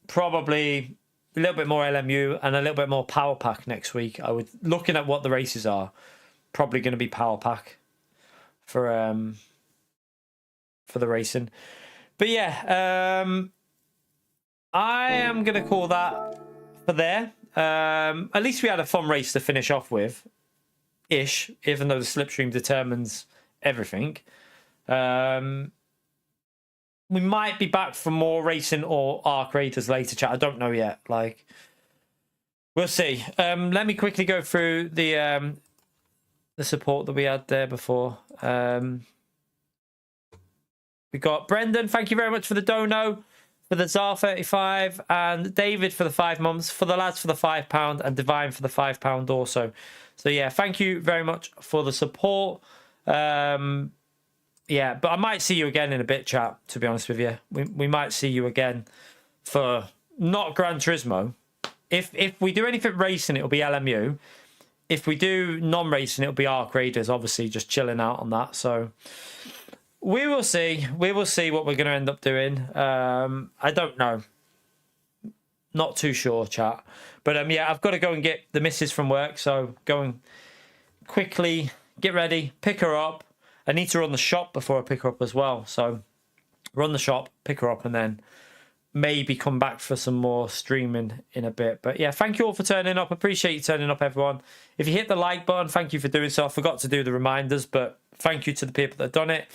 [SPEAKER 1] Probably a little bit more LMU and a little bit more power pack next week. I would, looking at what the races are, probably going to be power pack for the racing. But yeah, I am going to call that for there. At least we had a fun race to finish off with, ish, even though the slipstream determines everything. We might be back for more racing or arc raiders later, chat. I don't know yet. Like, we'll see. Let me quickly go through the support that we had there before. We got Brendan, thank you very much for the dono, for the ZAR 35, and David for the 5 months, for the lads for the £5, and Divine for the £5 also. So yeah, thank you very much for the support. Yeah, but I might see you again in a bit, chat, to be honest with you. We might see you again for not Gran Turismo. If we do anything racing, it'll be LMU. If we do non-racing, it'll be Arc Raiders, obviously, just chilling out on that. So we will see. We will see what we're going to end up doing. I don't know. Not too sure, chat. But yeah, I've got to go and get the missus from work. So go and quickly get ready, pick her up. I need to run the shop before I pick her up as well. So run the shop, pick her up, and then maybe come back for some more streaming in a bit. But yeah, thank you all for turning up. Appreciate you turning up, everyone. If you hit the like button, thank you for doing so. I forgot to do the reminders, but thank you to the people that have done it.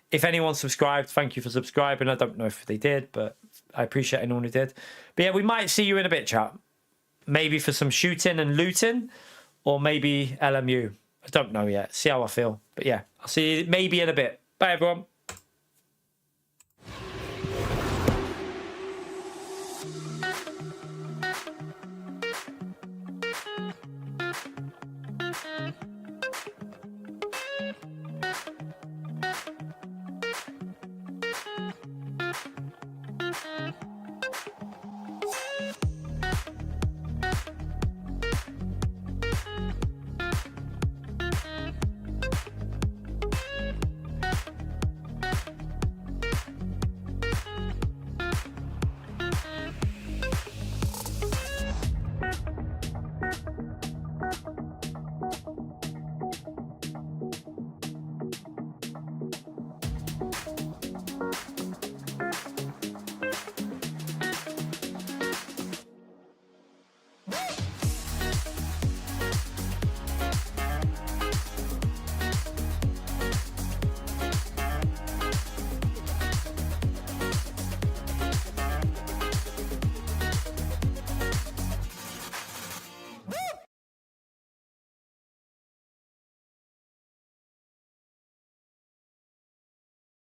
[SPEAKER 1] If anyone subscribed, thank you for subscribing. I don't know if they did, but I appreciate anyone who did. But yeah, we might see you in a bit, chat. Maybe for some shooting and looting, or maybe LMU. I don't know yet. See how I feel. But yeah, I'll see you maybe in a bit. Bye, everyone.